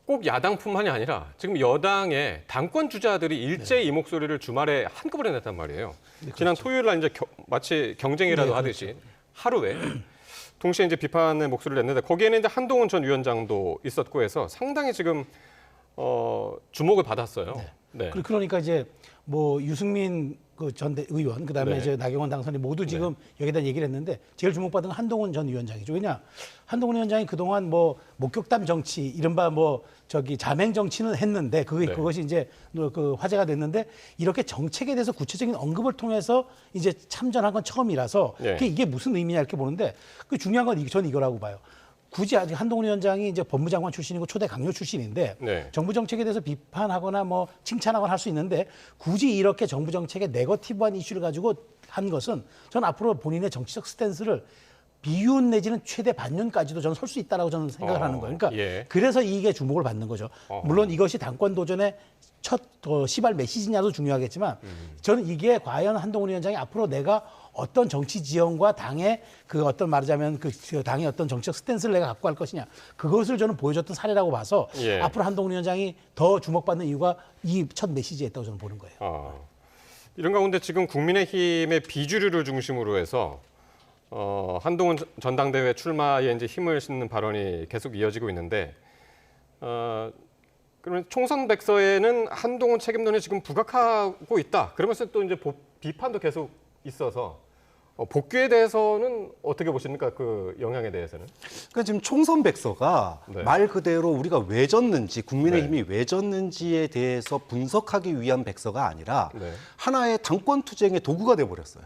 꼭 야당뿐만이 아니라 지금 여당의 당권 주자들이 일제히 이 목소리를 주말에 한꺼번에 냈단 말이에요. 지난 토요일 날 이제 마치 경쟁이라도 하듯이 하루에 동시에 이제 비판의 목소리를 냈는데 거기에는 이제 한동훈 전 위원장도 있었고 해서 상당히 지금 주목을 받았어요. 그러니까 이제 뭐 유승민 그 전 의원 그다음에 이제 나경원 당선이 모두 지금 여기에 대한 얘기를 했는데 제일 주목받은 건 한동훈 전 위원장이죠. 왜냐 한동훈 위원장이 그동안 뭐 목격담 정치 이른바 뭐 자맹 정치는 했는데 그것이 이제 그 화제가 됐는데 이렇게 정책에 대해서 구체적인 언급을 통해서 이제 참전한 건 처음이라서 이게 무슨 의미냐 이렇게 보는데 그 중요한 건 저는 이거라고 봐요. 굳이 아직 한동훈 위원장이 이제 법무장관 출신이고 초대 강요 출신인데 정부 정책에 대해서 비판하거나 뭐 칭찬하거나 할 수 있는데 굳이 이렇게 정부 정책의 네거티브한 이슈를 가지고 한 것은 저는 앞으로 본인의 정치적 스탠스를 비윤 내지는 최대 반윤까지도 저는 설 수 있다라고 저는 생각을 하는 거예요. 그러니까 그래서 이게 주목을 받는 거죠. 물론 이것이 당권 도전의 첫 시발 메시지냐도 중요하겠지만 저는 이게 과연 한동훈 위원장이 앞으로 내가 어떤 정치 지형과 당의 그 어떤 말하자면 그 당의 어떤 정치적 스탠스를 내가 갖고 갈 것이냐 그것을 저는 보여줬던 사례라고 봐서 앞으로 한동훈 위원장이 더 주목받는 이유가 이 첫 메시지에 있다고 저는 보는 거예요. 이런 가운데 지금 국민의힘의 비주류를 중심으로 해서 한동훈 전당대회 출마에 이제 힘을 싣는 발언이 계속 이어지고 있는데 그러면 총선 백서에는 한동훈 책임론이 지금 부각하고 있다. 그러면서 또 이제 비판도 계속 있어서 복귀에 대해서는 어떻게 보십니까? 그 영향에 대해서는? 그러니까 지금 총선 백서가 말 그대로 우리가 왜 졌는지 국민의힘이 왜 졌는지에 대해서 분석하기 위한 백서가 아니라 하나의 당권 투쟁의 도구가 돼버렸어요.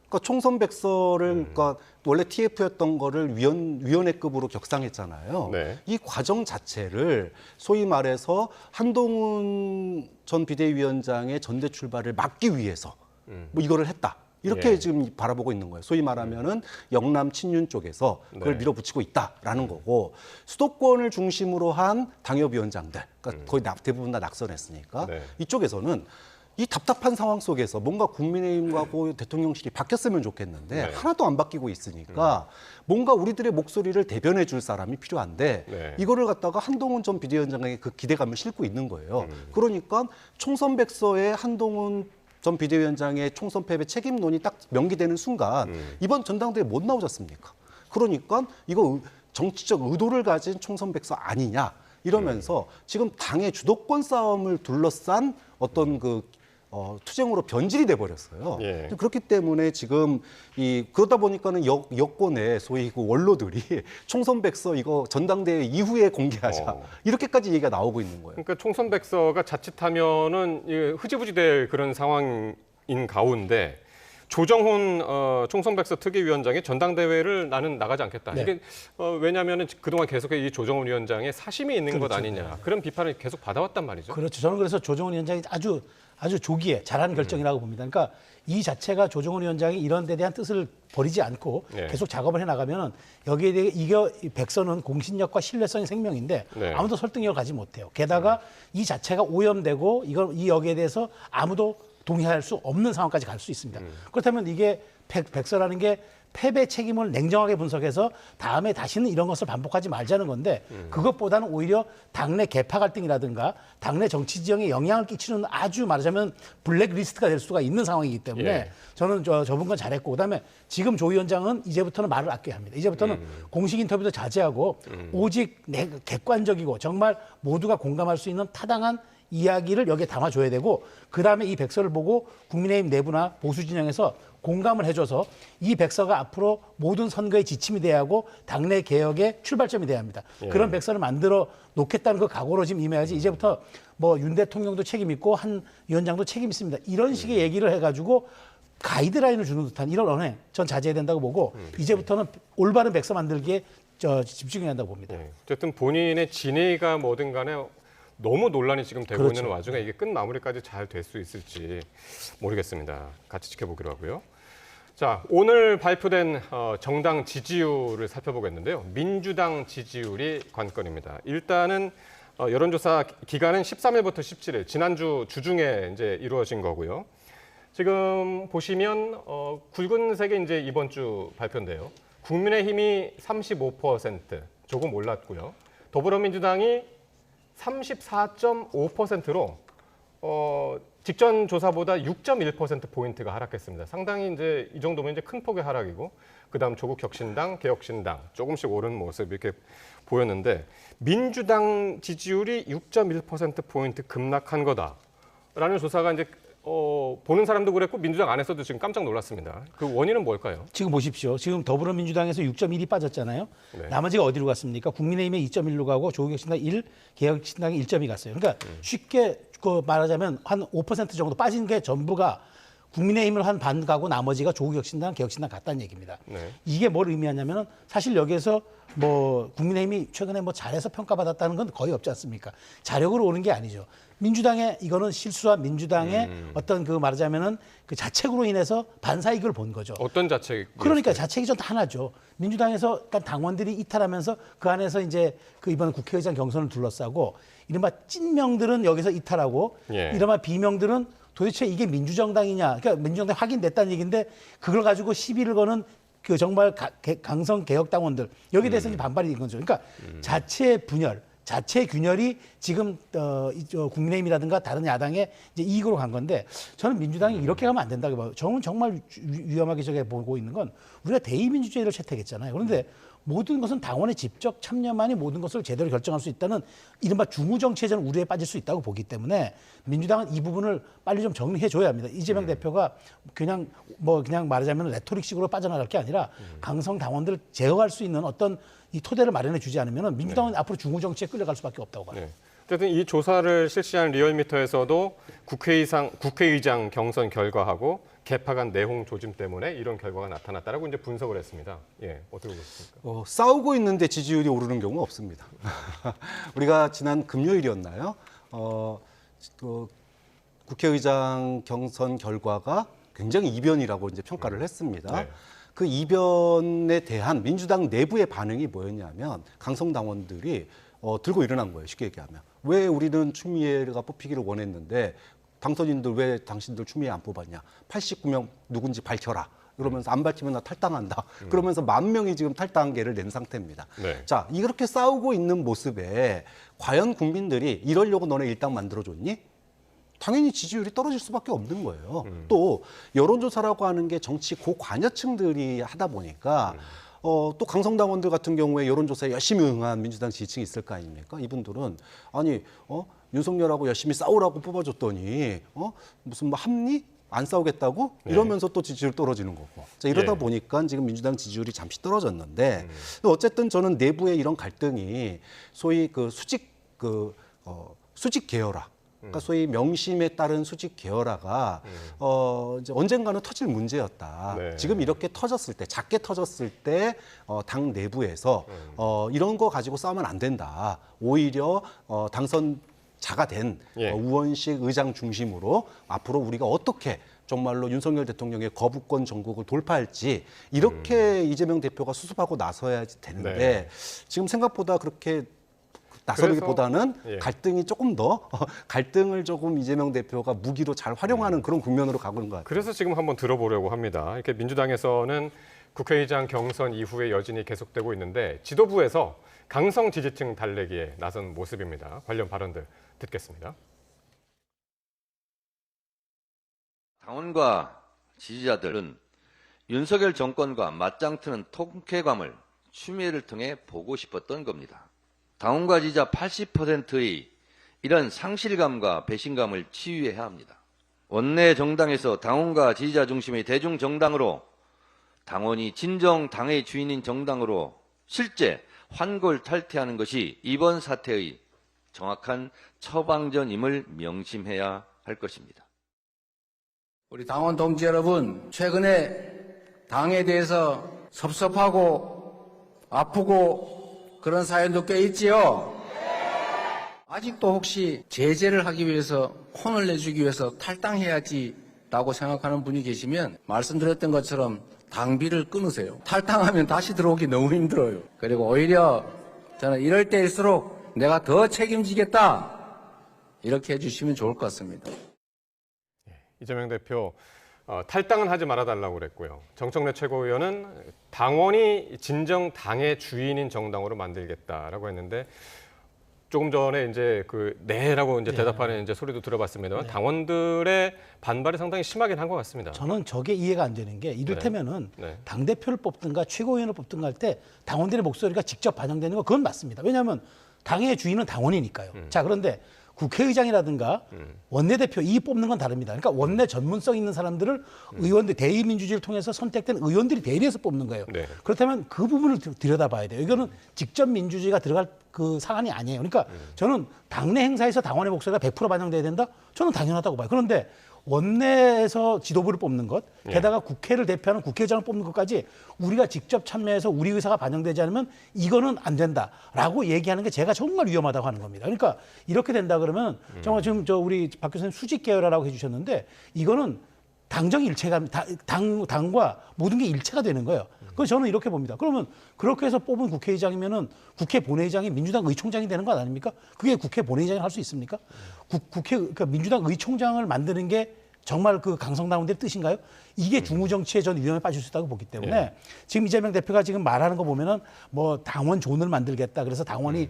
그러니까 총선 백서를 그러니까 원래 TF였던 거를 위원회급으로 격상했잖아요. 이 과정 자체를 소위 말해서 한동훈 전 비대위원장의 전대 출발을 막기 위해서 뭐 이거를 했다. 이렇게 예. 지금 바라보고 있는 거예요. 소위 말하면은 영남 친윤 쪽에서 그걸 네. 밀어붙이고 있다라는 거고 수도권을 중심으로 한 당협위원장들, 그러니까 거의 대부분 다 낙선했으니까 네. 이쪽에서는 이 답답한 상황 속에서 뭔가 국민의힘하고 대통령실이 바뀌었으면 좋겠는데 네. 하나도 안 바뀌고 있으니까 뭔가 우리들의 목소리를 대변해 줄 사람이 필요한데 네. 이거를 갖다가 한동훈 전 비대위원장에게 그 기대감을 싣고 있는 거예요. 그러니까 총선 백서에 한동훈 전 비대위원장의 총선 패배 책임론이 딱 명기되는 순간 이번 전당대회 못 나오셨습니까? 그러니까 이거 정치적 의도를 가진 총선 백서 아니냐 이러면서 지금 당의 주도권 싸움을 둘러싼 어떤 투쟁으로 변질이 돼 버렸어요. 예. 그렇기 때문에 지금 그러다 보니까는 여권의 소위 그 원로들이 총선 백서 이거 전당대회 이후에 공개하자 이렇게까지 얘기가 나오고 있는 거예요. 그러니까 총선 백서가 자칫하면은 흐지부지 될 그런 상황인 가운데 조정훈 총선 백서 특위위원장이 전당대회를 나는 나가지 않겠다. 네. 이게 왜냐하면 그동안 계속 이 조정훈 위원장의 사심이 있는 것 그렇죠. 아니냐 그런 비판을 계속 받아왔단 말이죠. 그렇죠. 저는 그래서 조정훈 위원장이 아주 조기에 잘한 결정이라고 봅니다. 그러니까 이 자체가 조정훈 위원장이 이런 데 대한 뜻을 버리지 않고 네. 계속 작업을 해나가면 여기에 대해 이 백서는 공신력과 신뢰성의 생명인데 네. 아무도 설득력을 가지 못해요. 게다가 이 자체가 오염되고 이 여기에 대해서 아무도 동의할 수 없는 상황까지 갈 수 있습니다. 그렇다면 이게 백서라는 게 패배 책임을 냉정하게 분석해서 다음에 다시는 이런 것을 반복하지 말자는 건데 그것보다는 오히려 당내 계파 갈등이라든가 당내 정치 지형에 영향을 끼치는 아주 말하자면 블랙리스트가 될 수가 있는 상황이기 때문에 예. 저는 저분 건 잘했고 그다음에 지금 조 위원장은 이제부터는 말을 아껴야 합니다. 이제부터는 공식 인터뷰도 자제하고 오직 객관적이고 정말 모두가 공감할 수 있는 타당한 이야기를 여기에 담아줘야 되고 그다음에 이 백서를 보고 국민의힘 내부나 보수 진영에서 공감을 해줘서 이 백서가 앞으로 모든 선거의 지침이 돼야 하고 당내 개혁의 출발점이 돼야 합니다. 예. 그런 백서를 만들어 놓겠다는 그 각오로 지금 임해야지 이제부터 뭐 윤 대통령도 책임 있고 한 위원장도 책임 있습니다. 이런 식의 얘기를 해가지고 가이드라인을 주는 듯한 이런 언행 전 자제해야 된다고 보고 이제부터는 올바른 백서 만들기에 집중해야 한다고 봅니다. 예. 어쨌든 본인의 진위가 뭐든 간에 너무 논란이 지금 되고 그렇죠. 있는 와중에 이게 끝마무리까지 잘 될 수 있을지 모르겠습니다. 같이 지켜보기로 하고요. 자, 오늘 발표된 정당 지지율을 살펴보겠는데요. 민주당 지지율이 관건입니다. 일단은 여론조사 기간은 13일부터 17일, 지난주 주중에 이제 이루어진 거고요. 지금 보시면 굵은색이 이제 이번 주 발표인데요. 국민의힘이 35%, 조금 올랐고요. 더불어민주당이 34.5%로 직전 조사보다 6.1%포인트가 하락했습니다. 상당히 이제 이 정도면 이제 큰 폭의 하락이고 그다음 조국혁신당, 개혁신당 조금씩 오른 모습 이렇게 보였는데 민주당 지지율이 6.1%포인트 급락한 거다라는 조사가 이제 보는 사람도 그랬고 민주당 안에서도 지금 깜짝 놀랐습니다. 그 원인은 뭘까요? 지금 보십시오. 지금 더불어민주당에서 6.1이 빠졌잖아요. 네. 나머지가 어디로 갔습니까? 국민의힘에 2.1로 가고 조국혁신당 1, 개혁신당이 1.2 갔어요. 그러니까 쉽게 말하자면 한 5% 정도 빠진 게 전부가 국민의힘을 한 반 가고 나머지가 조국혁신당, 개혁신당 갔다는 얘기입니다. 네. 이게 뭘 의미하냐면은 사실 여기에서 뭐 국민의힘이 최근에 뭐 잘해서 평가받았다는 건 거의 없지 않습니까? 자력으로 오는 게 아니죠. 민주당의 이거는 실수한 민주당의 어떤 그 말하자면은 그 자책으로 인해서 반사이익을 본 거죠. 어떤 자책? 그러니까 자책이 좀 하나죠. 민주당에서 그러니까 당원들이 이탈하면서 그 안에서 이제 그 이번 국회의장 경선을 둘러싸고 이른바 찐명들은 여기서 이탈하고 예. 이른바 비명들은 도대체 이게 민주정당이냐. 그러니까 민주정당이 확인됐다는 얘기인데 그걸 가지고 시비를 거는 그 정말 강성 개혁당원들 여기에 대해서 이제 반발이 된 거죠. 그러니까 자체 분열, 자체 균열이 지금 국민의힘이라든가 다른 야당의 이제 이익으로 간 건데 저는 민주당이 이렇게 가면 안 된다고 봐요. 저는 정말 위험하게 저게 보고 있는 건 우리가 대의민주주의를 채택했잖아요. 그런데 모든 것은 당원의 직접 참여만이 모든 것을 제대로 결정할 수 있다는 이른바 중우정치에 저는 우려에 빠질 수 있다고 보기 때문에 민주당은 이 부분을 빨리 좀 정리해 줘야 합니다. 이재명 대표가 그냥 말하자면 레토릭식으로 빠져나갈 게 아니라 강성 당원들을 제어할 수 있는 어떤 이 토대를 마련해 주지 않으면 민주당은 앞으로 중우정치에 끌려갈 수밖에 없다고 봐요. 네. 어쨌든 이 조사를 실시한 리얼미터에서도 국회의장 경선 결과하고 개파 간 내홍 조짐 때문에 이런 결과가 나타났다라고 이제 분석을 했습니다. 예, 어떻게 보십니까? 싸우고 있는데 지지율이 오르는 경우는 없습니다. 우리가 지난 금요일이었나요? 국회의장 경선 결과가 굉장히 이변이라고 이제 평가를 했습니다. 네. 그 이변에 대한 민주당 내부의 반응이 뭐였냐면 강성당원들이 들고 일어난 거예요. 쉽게 얘기하면. 왜 우리는 추미애가 뽑히기를 원했는데 당선인들 왜 당신들 추미애 안 뽑았냐. 89명 누군지 밝혀라. 그러면서 안 밝히면 나 탈당한다. 그러면서 10,000명이 지금 탈당계를 낸 상태입니다. 네. 자, 이렇게 싸우고 있는 모습에 과연 국민들이 이러려고 너네 일당 만들어줬니? 당연히 지지율이 떨어질 수밖에 없는 거예요. 또 여론조사라고 하는 게 정치 고관여층들이 하다 보니까 또 강성당원들 같은 경우에 여론조사에 열심히 응한 민주당 지지층이 있을 거 아닙니까? 이분들은 아니 윤석열하고 열심히 싸우라고 뽑아줬더니 무슨 뭐 합리? 안 싸우겠다고? 이러면서 또 지지율 떨어지는 거고. 자, 이러다 보니까 지금 민주당 지지율이 잠시 떨어졌는데 어쨌든 저는 내부의 이런 갈등이 소위 그 수직 계열화. 그러니까 소위 명심에 따른 수직 계열화가 이제 언젠가는 터질 문제였다. 네. 지금 이렇게 터졌을 때, 작게 터졌을 때 당 내부에서 이런 거 가지고 싸우면 안 된다. 오히려 당선자가 된 우원식 의장 중심으로 앞으로 우리가 어떻게 정말로 윤석열 대통령의 거부권 전국을 돌파할지 이렇게 이재명 대표가 수습하고 나서야 되는데 지금 생각보다 그렇게 나서기보다는 갈등이 조금 더 갈등을 조금 이재명 대표가 무기로 잘 활용하는 그런 국면으로 가고 있는 것 같아요. 그래서 지금 한번 들어보려고 합니다. 이렇게 민주당에서는 국회의장 경선 이후에 여진이 계속되고 있는데 지도부에서 강성 지지층 달래기에 나선 모습입니다. 관련 발언들 듣겠습니다. 당원과 지지자들은 윤석열 정권과 맞짱 트는 통쾌감을 추미애를 통해 보고 싶었던 겁니다. 당원과 지지자 80%의 이런 상실감과 배신감을 치유해야 합니다. 원내 정당에서 당원과 지지자 중심의 대중정당으로 당원이 진정 당의 주인인 정당으로 실제 환골탈퇴하는 것이 이번 사태의 정확한 처방전임을 명심해야 할 것입니다. 우리 당원 동지 여러분, 최근에 당에 대해서 섭섭하고 아프고 그런 사연도 꽤 있지요. 아직도 혹시 제재를 하기 위해서 혼을 내주기 위해서 탈당해야지라고 생각하는 분이 계시면 말씀드렸던 것처럼 당비를 끊으세요. 탈당하면 다시 들어오기 너무 힘들어요. 그리고 오히려 저는 이럴 때일수록 내가 더 책임지겠다 이렇게 해주시면 좋을 것 같습니다. 이재명 대표 탈당은 하지 말아달라고 그랬고요. 정청래 최고위원은 당원이 진정 당의 주인인 정당으로 만들겠다라고 했는데 조금 전에 이제 네라고 이제 대답하는 이제 소리도 들어봤습니다만 당원들의 반발이 상당히 심하긴 한 것 같습니다. 저는 저게 이해가 안 되는 게 이를테면은 당 대표를 뽑든가 최고위원을 뽑든가 할 때 당원들의 목소리가 직접 반영되는 거 그건 맞습니다. 왜냐하면 당의 주인은 당원이니까요. 자, 그런데 국회의장이라든가 원내대표 이 뽑는 건 다릅니다. 그러니까 원내 전문성 있는 사람들을 의원들 대의민주주의를 통해서 선택된 의원들이 대리해서 뽑는 거예요. 그렇다면 그 부분을 들여다봐야 돼요. 이거는 직접 민주주의가 들어갈 그 사안이 아니에요. 그러니까 저는 당내 행사에서 당원의 목소리가 100% 반영돼야 된다? 저는 당연하다고 봐요. 그런데 원내에서 지도부를 뽑는 것, 게다가 국회를 대표하는 국회의장을 뽑는 것까지 우리가 직접 참여해서 우리 의사가 반영되지 않으면 이거는 안 된다라고 얘기하는 게 제가 정말 위험하다고 하는 겁니다. 그러니까 이렇게 된다 그러면 정말 지금 우리 박 교수님 수직 계열화라고 해주셨는데 이거는 당정 일체가 당과 모든 게 일체가 되는 거예요. 그래서 저는 이렇게 봅니다. 그러면 그렇게 해서 뽑은 국회의장이면은 국회 본회의장이 민주당 의총장이 되는 거 아닙니까? 그게 국회 본회의장이 할 수 있습니까? 그러니까 민주당 의총장을 만드는 게 정말 그 강성당원들의 뜻인가요? 이게 중후정치에 저는 위험에 빠질 수 있다고 보기 때문에 지금 이재명 대표가 지금 말하는 거 보면은 뭐 당원 존을 만들겠다. 그래서 당원에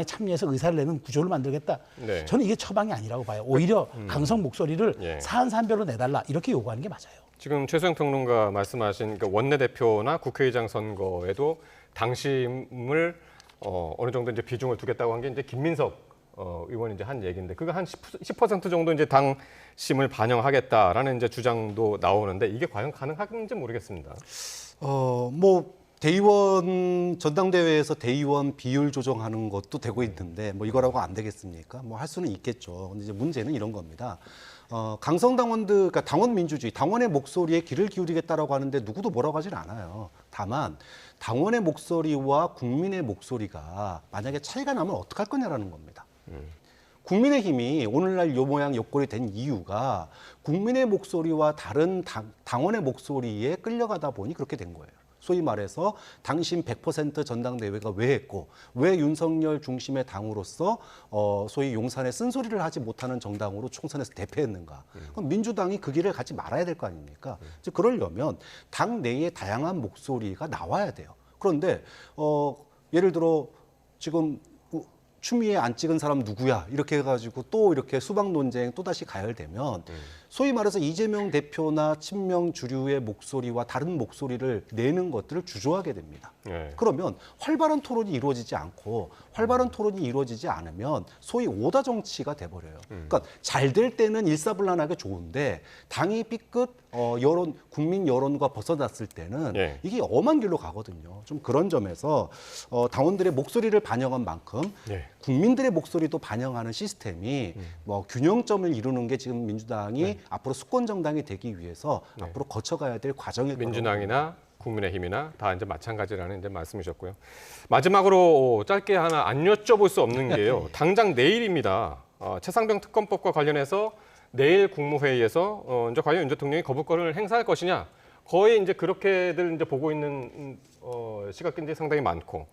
참여해서 의사를 내는 구조를 만들겠다. 저는 이게 처방이 아니라고 봐요. 오히려 강성 목소리를 사안사안별로 내달라 이렇게 요구하는 게 맞아요. 지금 최수영 평론가 말씀하신 그 원내대표나 국회의장 선거에도 당심을 어느 정도 이제 비중을 두겠다고 한 게 이제 김민석 의원이 이제 한 얘기인데 그거 한 10% 정도 이제 당심을 반영하겠다라는 이제 주장도 나오는데 이게 과연 가능한지 모르겠습니다. 뭐 대의원 전당대회에서 대의원 비율 조정하는 것도 되고 있는데 뭐 이거라고 안 되겠습니까? 뭐 할 수는 있겠죠. 근데 이제 문제는 이런 겁니다. 강성당원들, 그러니까 당원 민주주의, 당원의 목소리에 귀를 기울이겠다라고 하는데 누구도 뭐라고 하진 않아요. 다만 당원의 목소리와 국민의 목소리가 만약에 차이가 나면 어떡할 거냐라는 겁니다. 국민의힘이 오늘날 요 모양 요 꼴이 된 이유가 국민의 목소리와 다른 당원의 목소리에 끌려가다 보니 그렇게 된 거예요. 소위 말해서 당신 100% 전당대회가 왜 했고 왜 윤석열 중심의 당으로서 소위 용산에 쓴소리를 하지 못하는 정당으로 총선에서 대패했는가. 그럼 민주당이 그 길을 가지 말아야 될 거 아닙니까? 즉 그러려면 당 내에 다양한 목소리가 나와야 돼요. 그런데 예를 들어 지금 추미애 안 찍은 사람 누구야 이렇게 해가지고 또 이렇게 수박 논쟁 또다시 가열되면 소위 말해서 이재명 대표나 친명 주류의 목소리와 다른 목소리를 내는 것들을 주저하게 됩니다. 그러면 활발한 토론이 이루어지지 않고 활발한 토론이 이루어지지 않으면 소위 오다 정치가 돼버려요. 그러니까 잘 될 때는 일사불란하게 좋은데 당이 삐끗 국민 여론과 벗어났을 때는 이게 엄한 길로 가거든요. 좀 그런 점에서 당원들의 목소리를 반영한 만큼 국민들의 목소리도 반영하는 시스템이 뭐 균형점을 이루는 게 지금 민주당이 앞으로 수권 정당이 되기 위해서 앞으로 거쳐가야 될 과정일 거라고. 민주당이나 국민의힘이나 다 이제 마찬가지라는 이제 말씀이셨고요. 마지막으로 짧게 하나 안 여쭤볼 수 없는 게요. 당장 내일입니다. 최상병 특검법과 관련해서 내일 국무회의에서 이제 과연 윤 대통령이 거부권을 행사할 것이냐, 거의 이제 그렇게들 이제 보고 있는 시각들이 상당히 많고.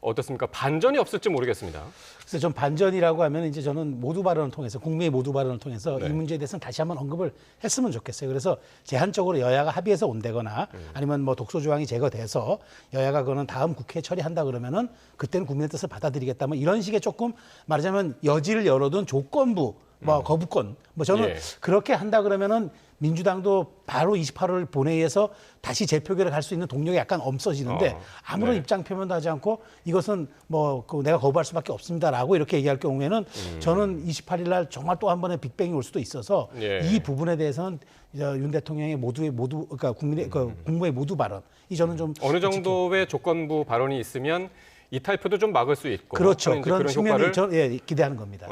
어떻습니까? 반전이 없을지 모르겠습니다. 그래서 좀 반전이라고 하면 이제 저는 모두 발언을 통해서 국민의 모두 발언을 통해서 이 문제에 대해서는 다시 한번 언급을 했으면 좋겠어요. 그래서 제한적으로 여야가 합의해서 온다거나 아니면 뭐 독소 조항이 제거돼서 여야가 그거는 다음 국회에 처리한다 그러면은 그때는 국민의 뜻을 받아들이겠다. 뭐 이런 식의 조금 말하자면 여지를 열어둔 조건부 뭐 거부권 뭐 저는 그렇게 한다 그러면은 민주당도 바로 28일 본회의에서 다시 재표결에 갈 수 있는 동력이 약간 없어지는데 아무런 입장 표명도 하지 않고 이것은 뭐 내가 거부할 수밖에 없습니다라고 이렇게 얘기할 경우에는 저는 28일 날 정말 또 한 번의 빅뱅이 올 수도 있어서 이 부분에 대해서는 윤 대통령의 그러니까 국무의 모두 발언 이 저는 좀 어느 정도의 조건부 발언이 있으면 이탈표도 좀 막을 수 있고 그렇죠. 그런 측면을 기대하는 겁니다.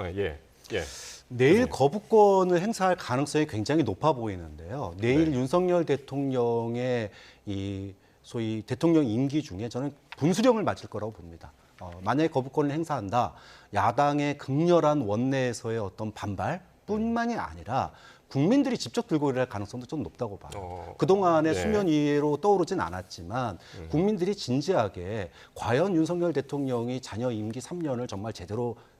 내일 거부권을 행사할 가능성이 굉장히 높아 보이는데요. 내일 윤석열 대통령의 이 소위 대통령 임기 중에 저는 분수령을 맞을 거라고 봅니다. 만약에 거부권을 행사한다, 야당의 극렬한 원내에서의 어떤 반발뿐만이 아니라 국민들이 직접 들고 일어날 가능성도 좀 높다고 봐요. 그동안의 수면 위로 떠오르진 않았지만 국민들이 진지하게 과연 윤석열 대통령이 자녀 임기 3년을 정말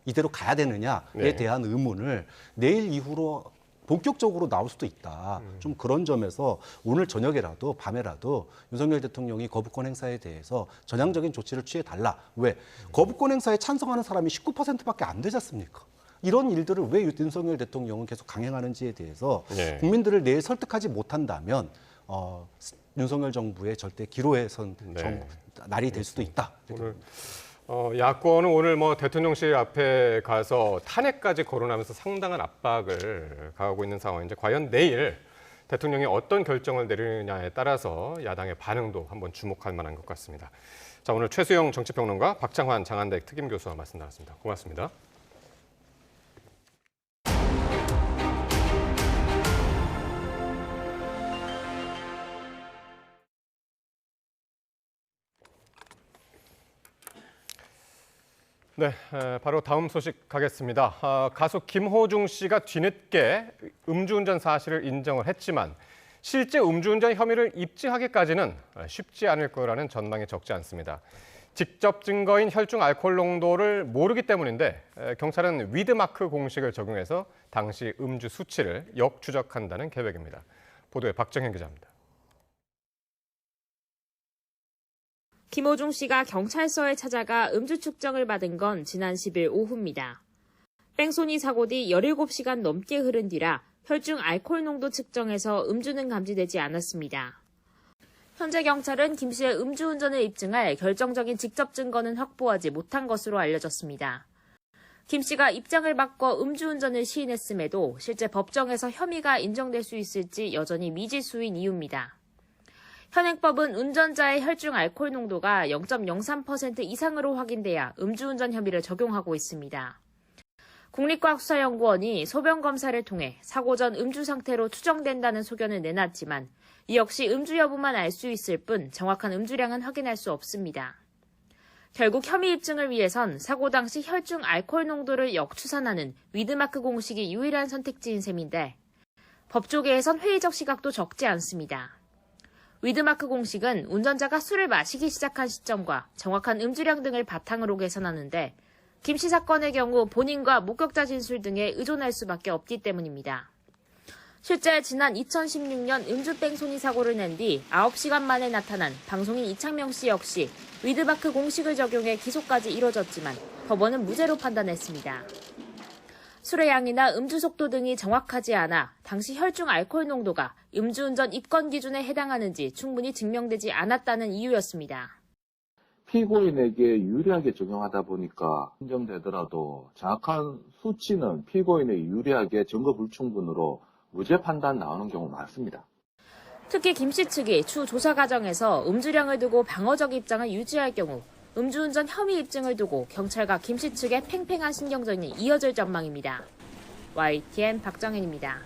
이대로 가야 되느냐에 대한 의문을 내일 이후로 본격적으로 나올 수도 있다. 좀 그런 점에서 오늘 저녁에라도 밤에라도 윤석열 대통령이 거부권 행사에 대해서 전향적인 조치를 취해달라. 왜? 거부권 행사에 찬성하는 사람이 19%밖에 안 되지 않습니까? 이런 일들을 왜 윤석열 대통령은 계속 강행하는지에 대해서 국민들을 내일 설득하지 못한다면 윤석열 정부의 절대 기로에 선 날이 될 수도 있다. 오늘 야권은 오늘 뭐 대통령실 앞에 가서 탄핵까지 거론하면서 상당한 압박을 가하고 있는 상황인데 과연 내일 대통령이 어떤 결정을 내리느냐에 따라서 야당의 반응도 한번 주목할 만한 것 같습니다. 자, 오늘 최수영 정치평론가, 박창환 장한대 특임 교수와 말씀 나눴습니다. 고맙습니다. 네, 바로 다음 소식 가겠습니다. 가수 김호중 씨가 뒤늦게 음주운전 사실을 인정을 했지만 실제 음주운전 혐의를 입증하기까지는 쉽지 않을 거라는 전망이 적지 않습니다. 직접 증거인 혈중 알코올 농도를 모르기 때문인데 경찰은 위드마크 공식을 적용해서 당시 음주 수치를 역추적한다는 계획입니다. 보도에 박정현 기자입니다. 김호중 씨가 경찰서에 찾아가 음주 측정을 받은 건 지난 10일 오후입니다. 뺑소니 사고 뒤 17시간 넘게 흐른 뒤라 혈중 알코올 농도 측정에서 음주는 감지되지 않았습니다. 현재 경찰은 김 씨의 음주운전을 입증할 결정적인 직접 증거는 확보하지 못한 것으로 알려졌습니다. 김 씨가 입장을 바꿔 음주운전을 시인했음에도 실제 법정에서 혐의가 인정될 수 있을지 여전히 미지수인 이유입니다. 현행법은 운전자의 혈중 알코올 농도가 0.03% 이상으로 확인돼야 음주운전 혐의를 적용하고 있습니다. 국립과학수사연구원이 소변검사를 통해 사고 전 음주 상태로 추정된다는 소견을 내놨지만 이 역시 음주 여부만 알 수 있을 뿐 정확한 음주량은 확인할 수 없습니다. 결국 혐의 입증을 위해선 사고 당시 혈중 알코올 농도를 역추산하는 위드마크 공식이 유일한 선택지인 셈인데 법조계에선 회의적 시각도 적지 않습니다. 위드마크 공식은 운전자가 술을 마시기 시작한 시점과 정확한 음주량 등을 바탕으로 계산하는데 김 씨 사건의 경우 본인과 목격자 진술 등에 의존할 수밖에 없기 때문입니다. 실제 지난 2016년 음주 뺑소니 사고를 낸 뒤 9시간 만에 나타난 방송인 이창명 씨 역시 위드마크 공식을 적용해 기소까지 이뤄졌지만 법원은 무죄로 판단했습니다. 술의 양이나 음주 속도 등이 정확하지 않아 당시 혈중 알코올 농도가 음주운전 입건 기준에 해당하는지 충분히 증명되지 않았다는 이유였습니다. 피고인에게 유리하게 적용하다 보니까 인정되더라도 정확한 수치는 피고인에게 유리하게 증거 불충분으로 무죄 판단 나오는 경우 많습니다. 특히 김 씨 측이 추 조사 과정에서 음주량을 두고 방어적 입장을 유지할 경우 음주운전 혐의 입증을 두고 경찰과 김 씨 측의 팽팽한 신경전이 이어질 전망입니다. YTN 박정현입니다.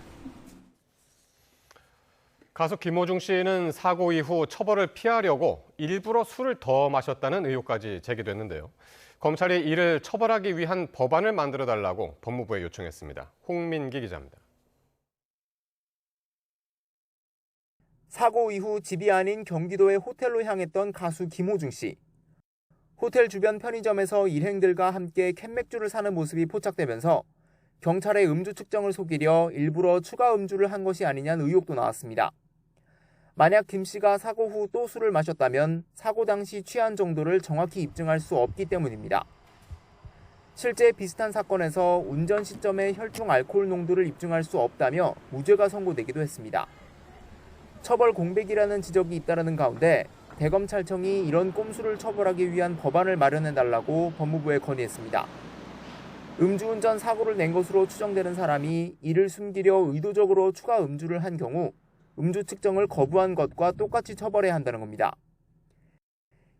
가수 김호중 씨는 사고 이후 처벌을 피하려고 일부러 술을 더 마셨다는 의혹까지 제기됐는데요. 검찰이 이를 처벌하기 위한 법안을 만들어달라고 법무부에 요청했습니다. 홍민기 기자입니다. 사고 이후 집이 아닌 경기도의 호텔로 향했던 가수 김호중 씨. 호텔 주변 편의점에서 일행들과 함께 캔맥주를 사는 모습이 포착되면서 경찰의 음주 측정을 속이려 일부러 추가 음주를 한 것이 아니냐는 의혹도 나왔습니다. 만약 김 씨가 사고 후 또 술을 마셨다면 사고 당시 취한 정도를 정확히 입증할 수 없기 때문입니다. 실제 비슷한 사건에서 운전 시점의 혈중 알코올 농도를 입증할 수 없다며 무죄가 선고되기도 했습니다. 처벌 공백이라는 지적이 잇따르는 가운데 대검찰청이 이런 꼼수를 처벌하기 위한 법안을 마련해달라고 법무부에 건의했습니다. 음주운전 사고를 낸 것으로 추정되는 사람이 이를 숨기려 의도적으로 추가 음주를 한 경우 음주 측정을 거부한 것과 똑같이 처벌해야 한다는 겁니다.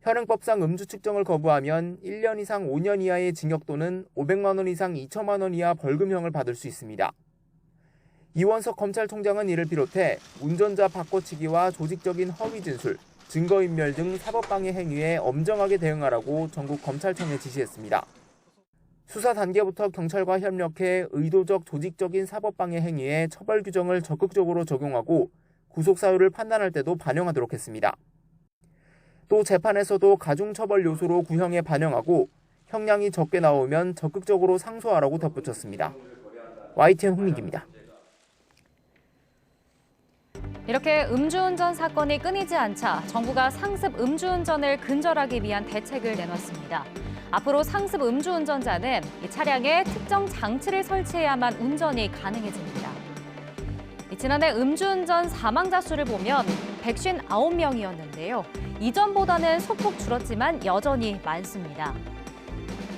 현행법상 음주 측정을 거부하면 1년 이상 5년 이하의 징역 또는 500만 원 이상 2천만 원 이하 벌금형을 받을 수 있습니다. 이원석 검찰총장은 이를 비롯해 운전자 바꿔치기와 조직적인 허위 진술, 증거인멸 등 사법방해 행위에 엄정하게 대응하라고 전국 검찰청에 지시했습니다. 수사 단계부터 경찰과 협력해 의도적 조직적인 사법방해 행위에 처벌 규정을 적극적으로 적용하고 구속 사유를 판단할 때도 반영하도록 했습니다. 또 재판에서도 가중처벌 요소로 구형에 반영하고 형량이 적게 나오면 적극적으로 상소하라고 덧붙였습니다. YTN 홍민기입니다. 이렇게 음주운전 사건이 끊이지 않자 정부가 상습 음주운전을 근절하기 위한 대책을 내놨습니다. 앞으로 상습 음주운전자는 이 차량에 특정 장치를 설치해야만 운전이 가능해집니다. 지난해 음주운전 사망자 수를 보면 159명이었는데요. 이전보다는 소폭 줄었지만 여전히 많습니다.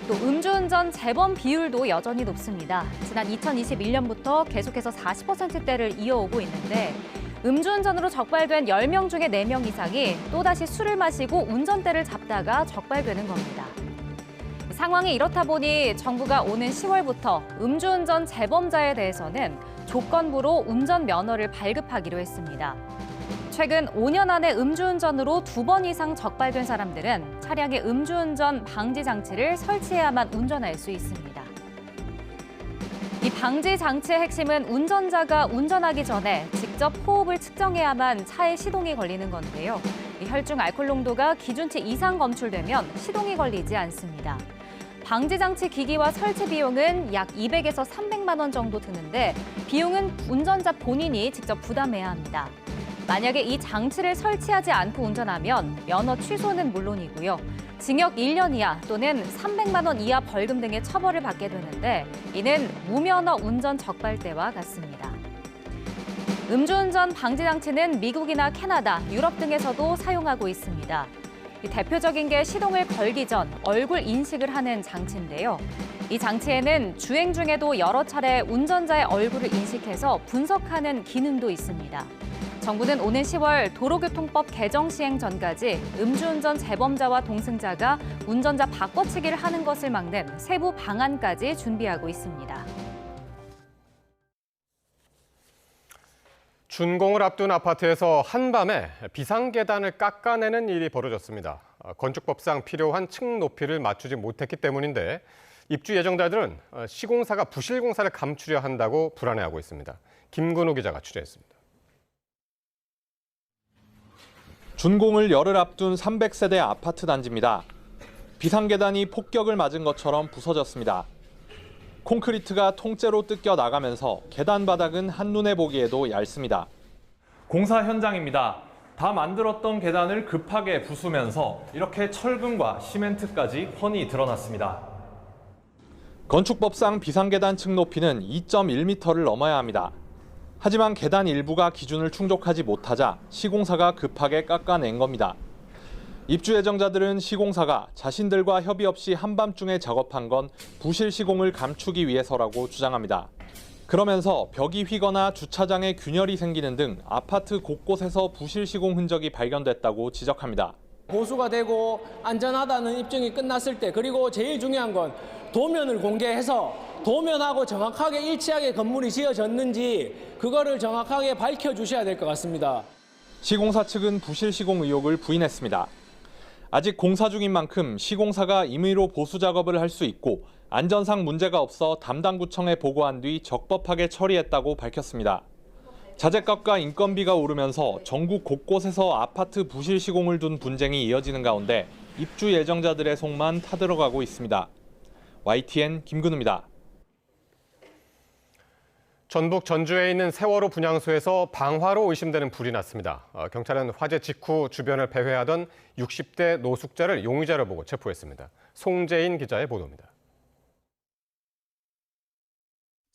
또 음주운전 재범 비율도 여전히 높습니다. 지난 2021년부터 계속해서 40%대를 이어오고 있는데 음주운전으로 적발된 10명 중에 4명 이상이 또다시 술을 마시고 운전대를 잡다가 적발되는 겁니다. 상황이 이렇다 보니 정부가 오는 10월부터 음주운전 재범자에 대해서는 조건부로 운전면허를 발급하기로 했습니다. 최근 5년 안에 음주운전으로 2번 이상 적발된 사람들은 차량에 음주운전 방지 장치를 설치해야만 운전할 수 있습니다. 이 방지 장치의 핵심은 운전자가 운전하기 전에 직접 호흡을 측정해야만 차에 시동이 걸리는 건데요. 이 혈중 알코올 농도가 기준치 이상 검출되면 시동이 걸리지 않습니다. 방지 장치 기기와 설치 비용은 약 200에서 300만 원 정도 드는데 비용은 운전자 본인이 직접 부담해야 합니다. 만약에 이 장치를 설치하지 않고 운전하면 면허 취소는 물론이고요. 징역 1년 이하 또는 300만 원 이하 벌금 등의 처벌을 받게 되는데 이는 무면허 운전 적발대와 같습니다. 음주운전 방지 장치는 미국이나 캐나다, 유럽 등에서도 사용하고 있습니다. 대표적인 게 시동을 걸기 전 얼굴 인식을 하는 장치인데요. 이 장치에는 주행 중에도 여러 차례 운전자의 얼굴을 인식해서 분석하는 기능도 있습니다. 정부는 오는 10월 도로교통법 개정 시행 전까지 음주운전 재범자와 동승자가 운전자 바꿔치기를 하는 것을 막는 세부 방안까지 준비하고 있습니다. 준공을 앞둔 아파트에서 한밤에 비상계단을 깎아내는 일이 벌어졌습니다. 건축법상 필요한 층 높이를 맞추지 못했기 때문인데 입주 예정자들은 시공사가 부실 공사를 감추려 한다고 불안해하고 있습니다. 김근호 기자가 취재했습니다. 준공을 열흘 앞둔 300세대 아파트 단지입니다. 비상계단이 폭격을 맞은 것처럼 부서졌습니다. 콘크리트가 통째로 뜯겨 나가면서 계단 바닥은 한눈에 보기에도 얇습니다. 공사 현장입니다. 다 만들었던 계단을 급하게 부수면서 이렇게 철근과 시멘트까지 훤히 드러났습니다. 건축법상 비상계단 층 높이는 2.1m를 넘어야 합니다. 하지만 계단 일부가 기준을 충족하지 못하자 시공사가 급하게 깎아낸 겁니다. 입주 예정자들은 시공사가 자신들과 협의 없이 한밤중에 작업한 건 부실 시공을 감추기 위해서라고 주장합니다. 그러면서 벽이 휘거나 주차장에 균열이 생기는 등 아파트 곳곳에서 부실 시공 흔적이 발견됐다고 지적합니다. 보수가 되고 안전하다는 입증이 끝났을 때, 그리고 제일 중요한 건 도면을 공개해서 도면하고 정확하게 일치하게 건물이 지어졌는지 그거를 정확하게 밝혀주셔야 될 것 같습니다. 시공사 측은 부실 시공 의혹을 부인했습니다. 아직 공사 중인 만큼 시공사가 임의로 보수 작업을 할 수 있고 안전상 문제가 없어 담당 구청에 보고한 뒤 적법하게 처리했다고 밝혔습니다. 자재값과 인건비가 오르면서 전국 곳곳에서 아파트 부실 시공을 둔 분쟁이 이어지는 가운데 입주 예정자들의 속만 타들어가고 있습니다. YTN 김근우입니다. 전북 전주에 있는 세월호 분향소에서 방화로 의심되는 불이 났습니다. 경찰은 화재 직후 주변을 배회하던 60대 노숙자를 용의자로 보고 체포했습니다. 송재인 기자의 보도입니다.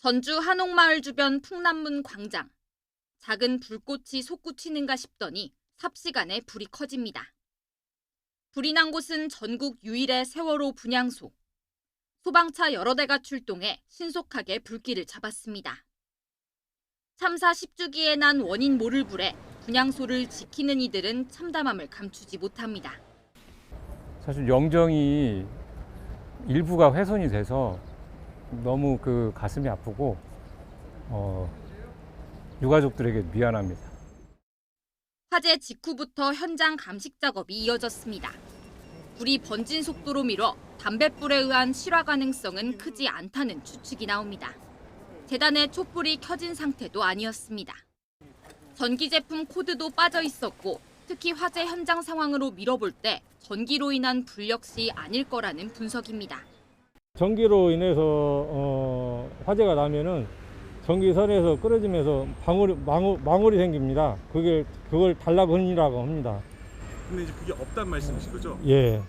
전주 한옥마을 주변 풍남문 광장. 작은 불꽃이 솟구치는가 싶더니 삽시간에 불이 커집니다. 불이 난 곳은 전국 유일의 세월호 분향소. 소방차 여러 대가 출동해 신속하게 불길을 잡았습니다. 참사 10주기에 난 원인 모를 불에 분향소를 지키는 이들은 참담함을 감추지 못합니다. 사실 영정이 일부가 훼손이 돼서 너무 가슴이 아프고 유가족들에게 미안합니다. 화재 직후부터 현장 감식 작업이 이어졌습니다. 불이 번진 속도로 미뤄 담뱃불에 의한 실화 가능성은 크지 않다는 추측이 나옵니다. 재단에 촛불이 켜진 상태도 아니었습니다. 전기 제품 코드도 빠져 있었고 특히 화재 현장 상황으로 미뤄볼 때 전기로 인한 불 역시 아닐 거라는 분석입니다. 전기로 인해서 화재가 나면은 전기선에서 끊어지면서 망울이 생깁니다. 그걸 단락흔이라고 합니다. 근데 이제 그게 없단 말씀이신 거죠? 예.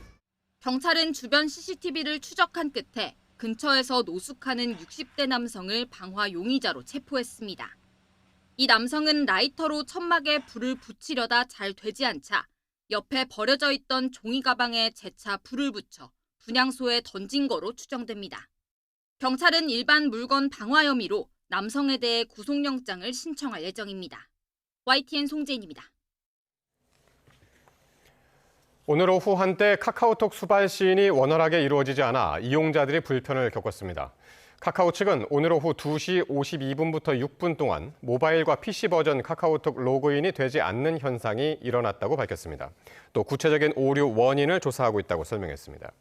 경찰은 주변 CCTV를 추적한 끝에 근처에서 노숙하는 60대 남성을 방화 용의자로 체포했습니다. 이 남성은 라이터로 천막에 불을 붙이려다 잘 되지 않자 옆에 버려져 있던 종이 가방에 재차 불을 붙여 분향소에 던진 거로 추정됩니다. 경찰은 일반 물건 방화 혐의로 남성에 대해 구속영장을 신청할 예정입니다. YTN 송재인입니다. 오늘 오후 한때 카카오톡 수발 시인이 원활하게 이루어지지 않아 이용자들이 불편을 겪었습니다. 카카오 측은 오늘 오후 2시 52분부터 6분 동안 모바일과 PC 버전 카카오톡 로그인이 되지 않는 현상이 일어났다고 밝혔습니다. 또 구체적인 오류 원인을 조사하고 있다고 설명했습니다.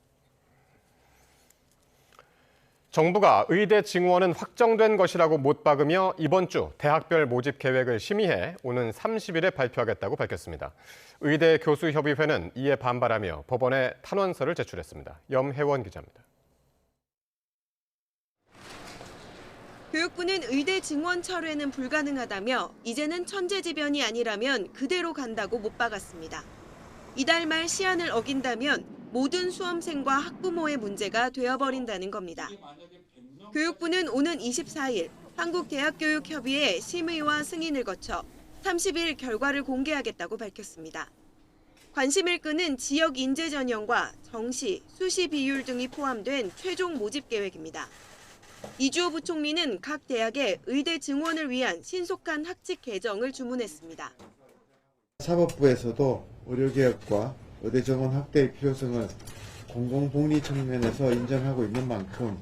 정부가 의대 증원은 확정된 것이라고 못 박으며 이번 주 대학별 모집 계획을 심의해 오는 30일에 발표하겠다고 밝혔습니다. 의대 교수협의회는 이에 반발하며 법원에 탄원서를 제출했습니다. 염혜원 기자입니다. 교육부는 의대 증원 철회는 불가능하다며 이제는 천재지변이 아니라면 그대로 간다고 못 박았습니다. 이달 말 시한을 어긴다면 모든 수험생과 학부모의 문제가 되어버린다는 겁니다. 교육부는 오는 24일 한국대학교육협의회 심의와 승인을 거쳐 30일 결과를 공개하겠다고 밝혔습니다. 관심을 끄는 지역 인재 전형과 정시, 수시 비율 등이 포함된 최종 모집 계획입니다. 이주호 부총리는 각 대학에 의대 증원을 위한 신속한 학칙 개정을 주문했습니다. 사법부에서도 의료개혁과 의대 정원 확대의 필요성을 공공복리 측면에서 인정하고 있는 만큼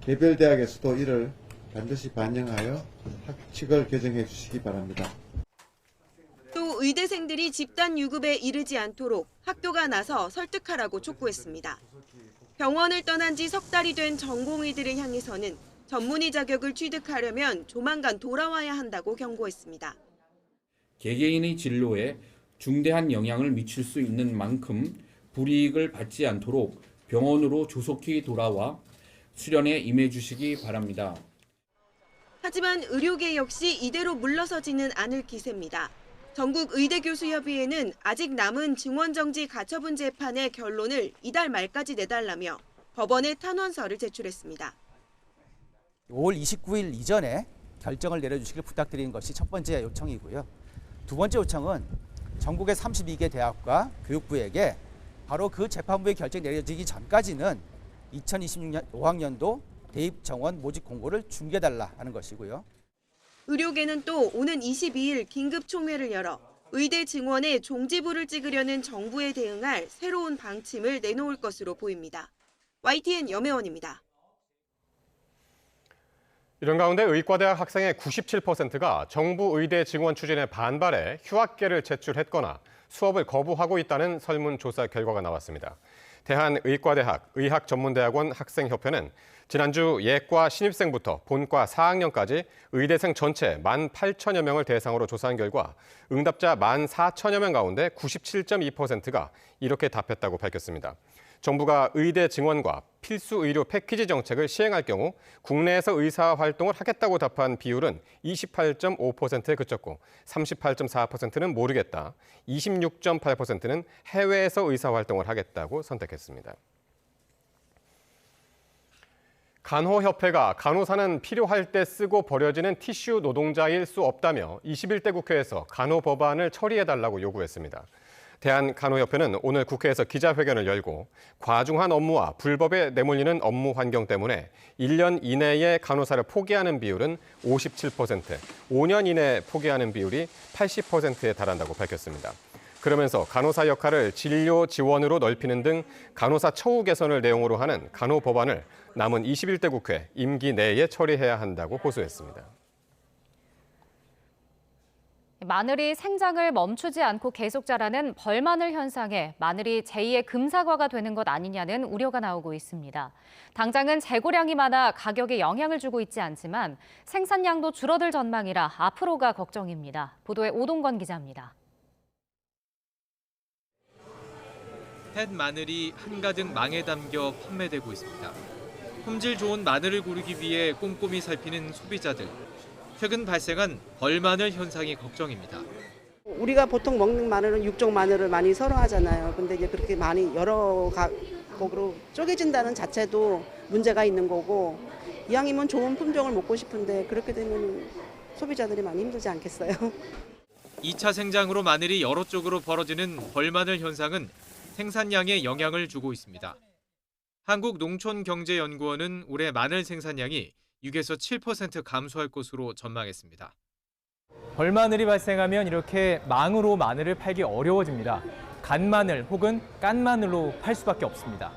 개별 대학에서도 이를 반드시 반영하여 학칙을 개정해 주시기 바랍니다. 또 또 의대생들이 집단 유급에 이르지 않도록 학교가 나서 설득하라고 촉구했습니다. 병원을 떠난 지 석 달이 된 전공의들을 향해서는 전문의 자격을 취득하려면 조만간 돌아와야 한다고 경고했습니다. 개개인의 진로에 중대한 영향을 미칠 수 있는 만큼 불이익을 받지 않도록 병원으로 조속히 돌아와 수련에 임해 주시기 바랍니다. 하지만 의료계 역시 이대로 물러서지는 않을 기세입니다. 전국의대교수협의회는 아직 남은 증원정지 가처분 재판의 결론을 이달 말까지 내달라며 법원에 탄원서를 제출했습니다. 5월 29일 이전에 결정을 내려주시길 부탁드리는 것이 첫 번째 요청이고요. 두 번째 요청은 전국의 32개 대학과 교육부에게 바로 그 재판부의 결정이 내려지기 전까지는 2026년 5학년도 대입 정원 모집 공고를 중개달라 하는 것이고요. 의료계는 또 오는 22일 긴급 총회를 열어 의대 증원에 종지부를 찍으려는 정부에 대응할 새로운 방침을 내놓을 것으로 보입니다. YTN 염혜원입니다. 이런 가운데 의과대학 학생의 97%가 정부 의대 증원 추진에 반발해 휴학계를 제출했거나 수업을 거부하고 있다는 설문조사 결과가 나왔습니다. 대한의과대학 의학전문대학원 학생협회는 지난주 예과 신입생부터 본과 4학년까지 의대생 전체 18,000여 명을 대상으로 조사한 결과 응답자 14,000여 명 가운데 97.2%가 이렇게 답했다고 밝혔습니다. 정부가 의대 증원과 필수 의료 패키지 정책을 시행할 경우 국내에서 의사활동을 하겠다고 답한 비율은 28.5%에 그쳤고 38.4%는 모르겠다, 26.8%는 해외에서 의사활동을 하겠다고 선택했습니다. 간호협회가 간호사는 필요할 때 쓰고 버려지는 티슈 노동자일 수 없다며 21대 국회에서 간호법안을 처리해달라고 요구했습니다. 대한간호협회는 오늘 국회에서 기자회견을 열고 과중한 업무와 불법에 내몰리는 업무 환경 때문에 1년 이내에 간호사를 포기하는 비율은 57%, 5년 이내에 포기하는 비율이 80%에 달한다고 밝혔습니다. 그러면서 간호사 역할을 진료 지원으로 넓히는 등 간호사 처우 개선을 내용으로 하는 간호법안을 남은 21대 국회 임기 내에 처리해야 한다고 호소했습니다. 마늘이 생장을 멈추지 않고 계속 자라는 벌마늘 현상에 마늘이 제2의 금사과가 되는 것 아니냐는 우려가 나오고 있습니다. 당장은 재고량이 많아 가격에 영향을 주고 있지 않지만 생산량도 줄어들 전망이라 앞으로가 걱정입니다. 보도에 오동건 기자입니다. 햇 마늘이 한가득 망에 담겨 판매되고 있습니다. 품질 좋은 마늘을 고르기 위해 꼼꼼히 살피는 소비자들. 최근 발생한 벌마늘 현상이 걱정입니다. 우리가 보통 먹는 마늘은 육종 마늘을 많이 선호하잖아요. 근데 이제 그렇게 많이 여러 가곡으로 쪼개진다는 자체도 문제가 있는 거고, 이왕이면 좋은 품종을 먹고 싶은데 그렇게 되면 소비자들이 많이 힘들지 않겠어요? 2차 생장으로 마늘이 여러 쪽으로 벌어지는 벌마늘 현상은 생산량에 영향을 주고 있습니다. 한국농촌경제연구원은 올해 마늘 생산량이 6에서 7% 감소할 것으로 전망했습니다. 벌마늘이 발생하면 이렇게 망으로 마늘을 팔기 어려워집니다. 간마늘 혹은 깐마늘로 팔 수밖에 없습니다.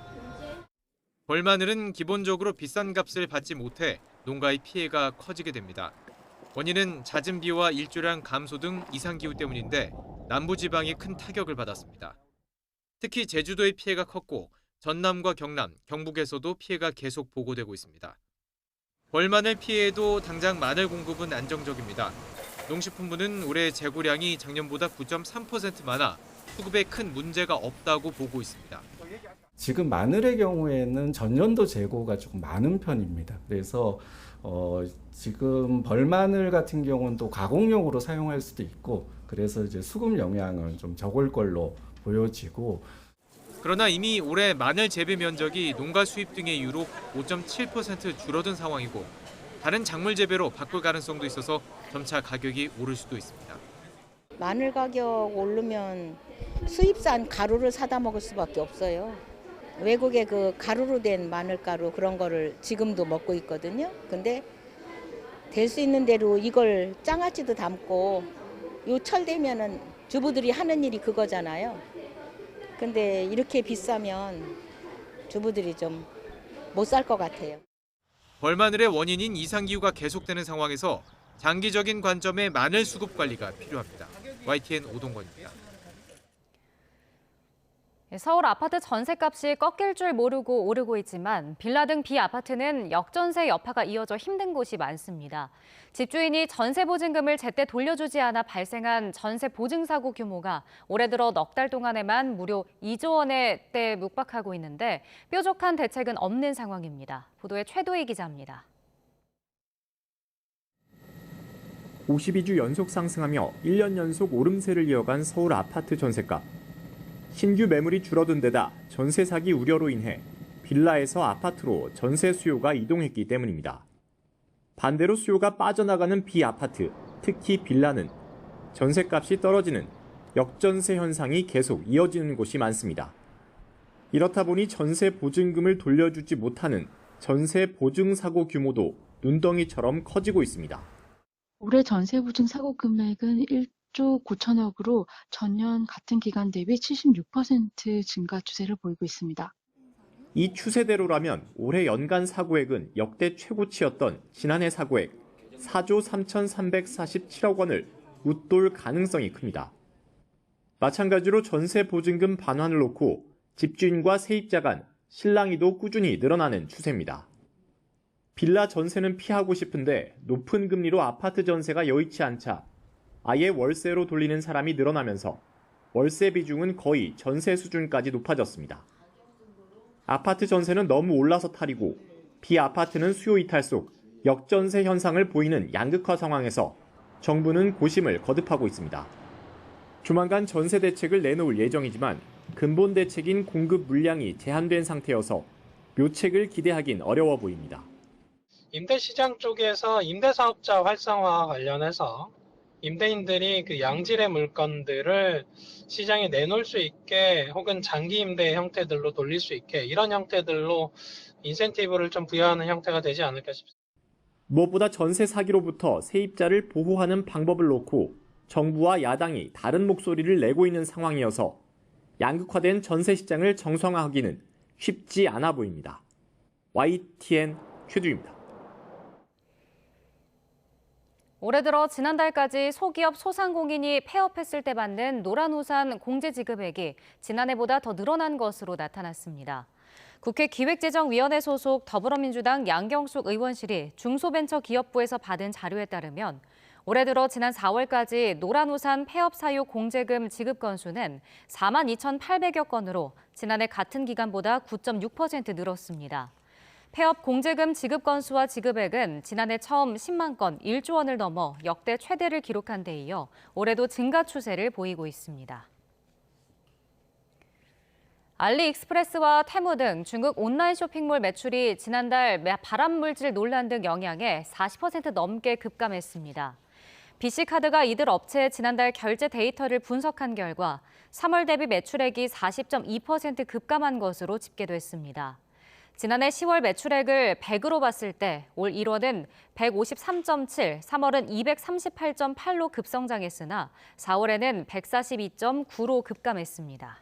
벌마늘은 기본적으로 비싼 값을 받지 못해 농가의 피해가 커지게 됩니다. 원인은 잦은 비와 일조량 감소 등 이상기후 때문인데 남부지방이 큰 타격을 받았습니다. 특히 제주도의 피해가 컸고 전남과 경남, 경북에서도 피해가 계속 보고되고 있습니다. 벌마늘 피해에도 당장 마늘 공급은 안정적입니다. 농식품부는 올해 재고량이 작년보다 9.3% 많아 수급에 큰 문제가 없다고 보고 있습니다. 지금 마늘의 경우에는 전년도 재고가 조금 많은 편입니다. 그래서 지금 벌마늘 같은 경우는 또 가공용으로 사용할 수도 있고, 그래서 이제 수급 영향은 좀 적을 걸로 보여지고. 그러나 이미 올해 마늘 재배 면적이 농가 수입 등의 이유로 5.7% 줄어든 상황이고 다른 작물 재배로 바꿀 가능성도 있어서 점차 가격이 오를 수도 있습니다. 마늘 가격 오르면 수입산 가루를 사다 먹을 수밖에 없어요. 외국의 그 가루로 된 마늘가루 그런 거를 지금도 먹고 있거든요. 근데 될 수 있는 대로 이걸 장아찌도 담고 요 철 되면은 주부들이 하는 일이 그거잖아요. 근데 이렇게 비싸면 주부들이 좀 못 살 것 같아요. 벌마늘의 원인인 이상기후가 계속되는 상황에서 장기적인 관점의 마늘 수급 관리가 필요합니다. YTN 오동건입니다. 서울 아파트 전셋값이 꺾일 줄 모르고 오르고 있지만 빌라 등 비아파트는 역전세 여파가 이어져 힘든 곳이 많습니다. 집주인이 전세 보증금을 제때 돌려주지 않아 발생한 전세 보증 사고 규모가 올해 들어 넉 달 동안에만 무려 2조 원대에 육박하고 있는데 뾰족한 대책은 없는 상황입니다. 보도에 최도희 기자입니다. 52주 연속 상승하며 1년 연속 오름세를 이어간 서울 아파트 전셋값. 신규 매물이 줄어든 데다 전세 사기 우려로 인해 빌라에서 아파트로 전세 수요가 이동했기 때문입니다. 반대로 수요가 빠져나가는 비아파트, 특히 빌라는 전세값이 떨어지는 역전세 현상이 계속 이어지는 곳이 많습니다. 이렇다 보니 전세 보증금을 돌려주지 못하는 전세 보증 사고 규모도 눈덩이처럼 커지고 있습니다. 올해 전세 보증 사고 금액은 1조 9천억으로 전년 같은 기간 대비 76% 증가 추세를 보이고 있습니다. 이 추세대로라면 올해 연간 사고액은 역대 최고치였던 지난해 사고액 4조 3,347억 원을 웃돌 가능성이 큽니다. 마찬가지로 전세 보증금 반환을 놓고 집주인과 세입자 간 실랑이도 꾸준히 늘어나는 추세입니다. 빌라 전세는 피하고 싶은데 높은 금리로 아파트 전세가 여의치 않자 아예 월세로 돌리는 사람이 늘어나면서 월세 비중은 거의 전세 수준까지 높아졌습니다. 아파트 전세는 너무 올라서 탈이고 비아파트는 수요 이탈 속 역전세 현상을 보이는 양극화 상황에서 정부는 고심을 거듭하고 있습니다. 조만간 전세 대책을 내놓을 예정이지만 근본 대책인 공급 물량이 제한된 상태여서 묘책을 기대하긴 어려워 보입니다. 임대시장 쪽에서 임대사업자 활성화 관련해서 임대인들이 그 양질의 물건들을 시장에 내놓을 수 있게 혹은 장기 임대 형태들로 돌릴 수 있게 이런 형태들로 인센티브를 좀 부여하는 형태가 되지 않을까 싶습니다. 무엇보다 전세 사기로부터 세입자를 보호하는 방법을 놓고 정부와 야당이 다른 목소리를 내고 있는 상황이어서 양극화된 전세 시장을 정상화하기는 쉽지 않아 보입니다. YTN 최두입니다. 올해 들어 지난달까지 소기업 소상공인이 폐업했을 때 받는 노란우산 공제지급액이 지난해보다 더 늘어난 것으로 나타났습니다. 국회 기획재정위원회 소속 더불어민주당 양경숙 의원실이 중소벤처기업부에서 받은 자료에 따르면 올해 들어 지난 4월까지 노란우산 폐업 사유 공제금 지급 건수는 42,800여 건으로 지난해 같은 기간보다 9.6% 늘었습니다. 폐업 공제금 지급 건수와 지급액은 지난해 처음 10만 건 1조 원을 넘어 역대 최대를 기록한 데 이어 올해도 증가 추세를 보이고 있습니다. 알리익스프레스와 테무 등 중국 온라인 쇼핑몰 매출이 지난달 발암물질 논란 등 영향에 40% 넘게 급감했습니다. BC카드가 이들 업체의 지난달 결제 데이터를 분석한 결과 3월 대비 매출액이 40.2% 급감한 것으로 집계됐습니다. 지난해 10월 매출액을 100으로 봤을 때 올 1월은 153.7, 3월은 238.8로 급성장했으나 4월에는 142.9로 급감했습니다.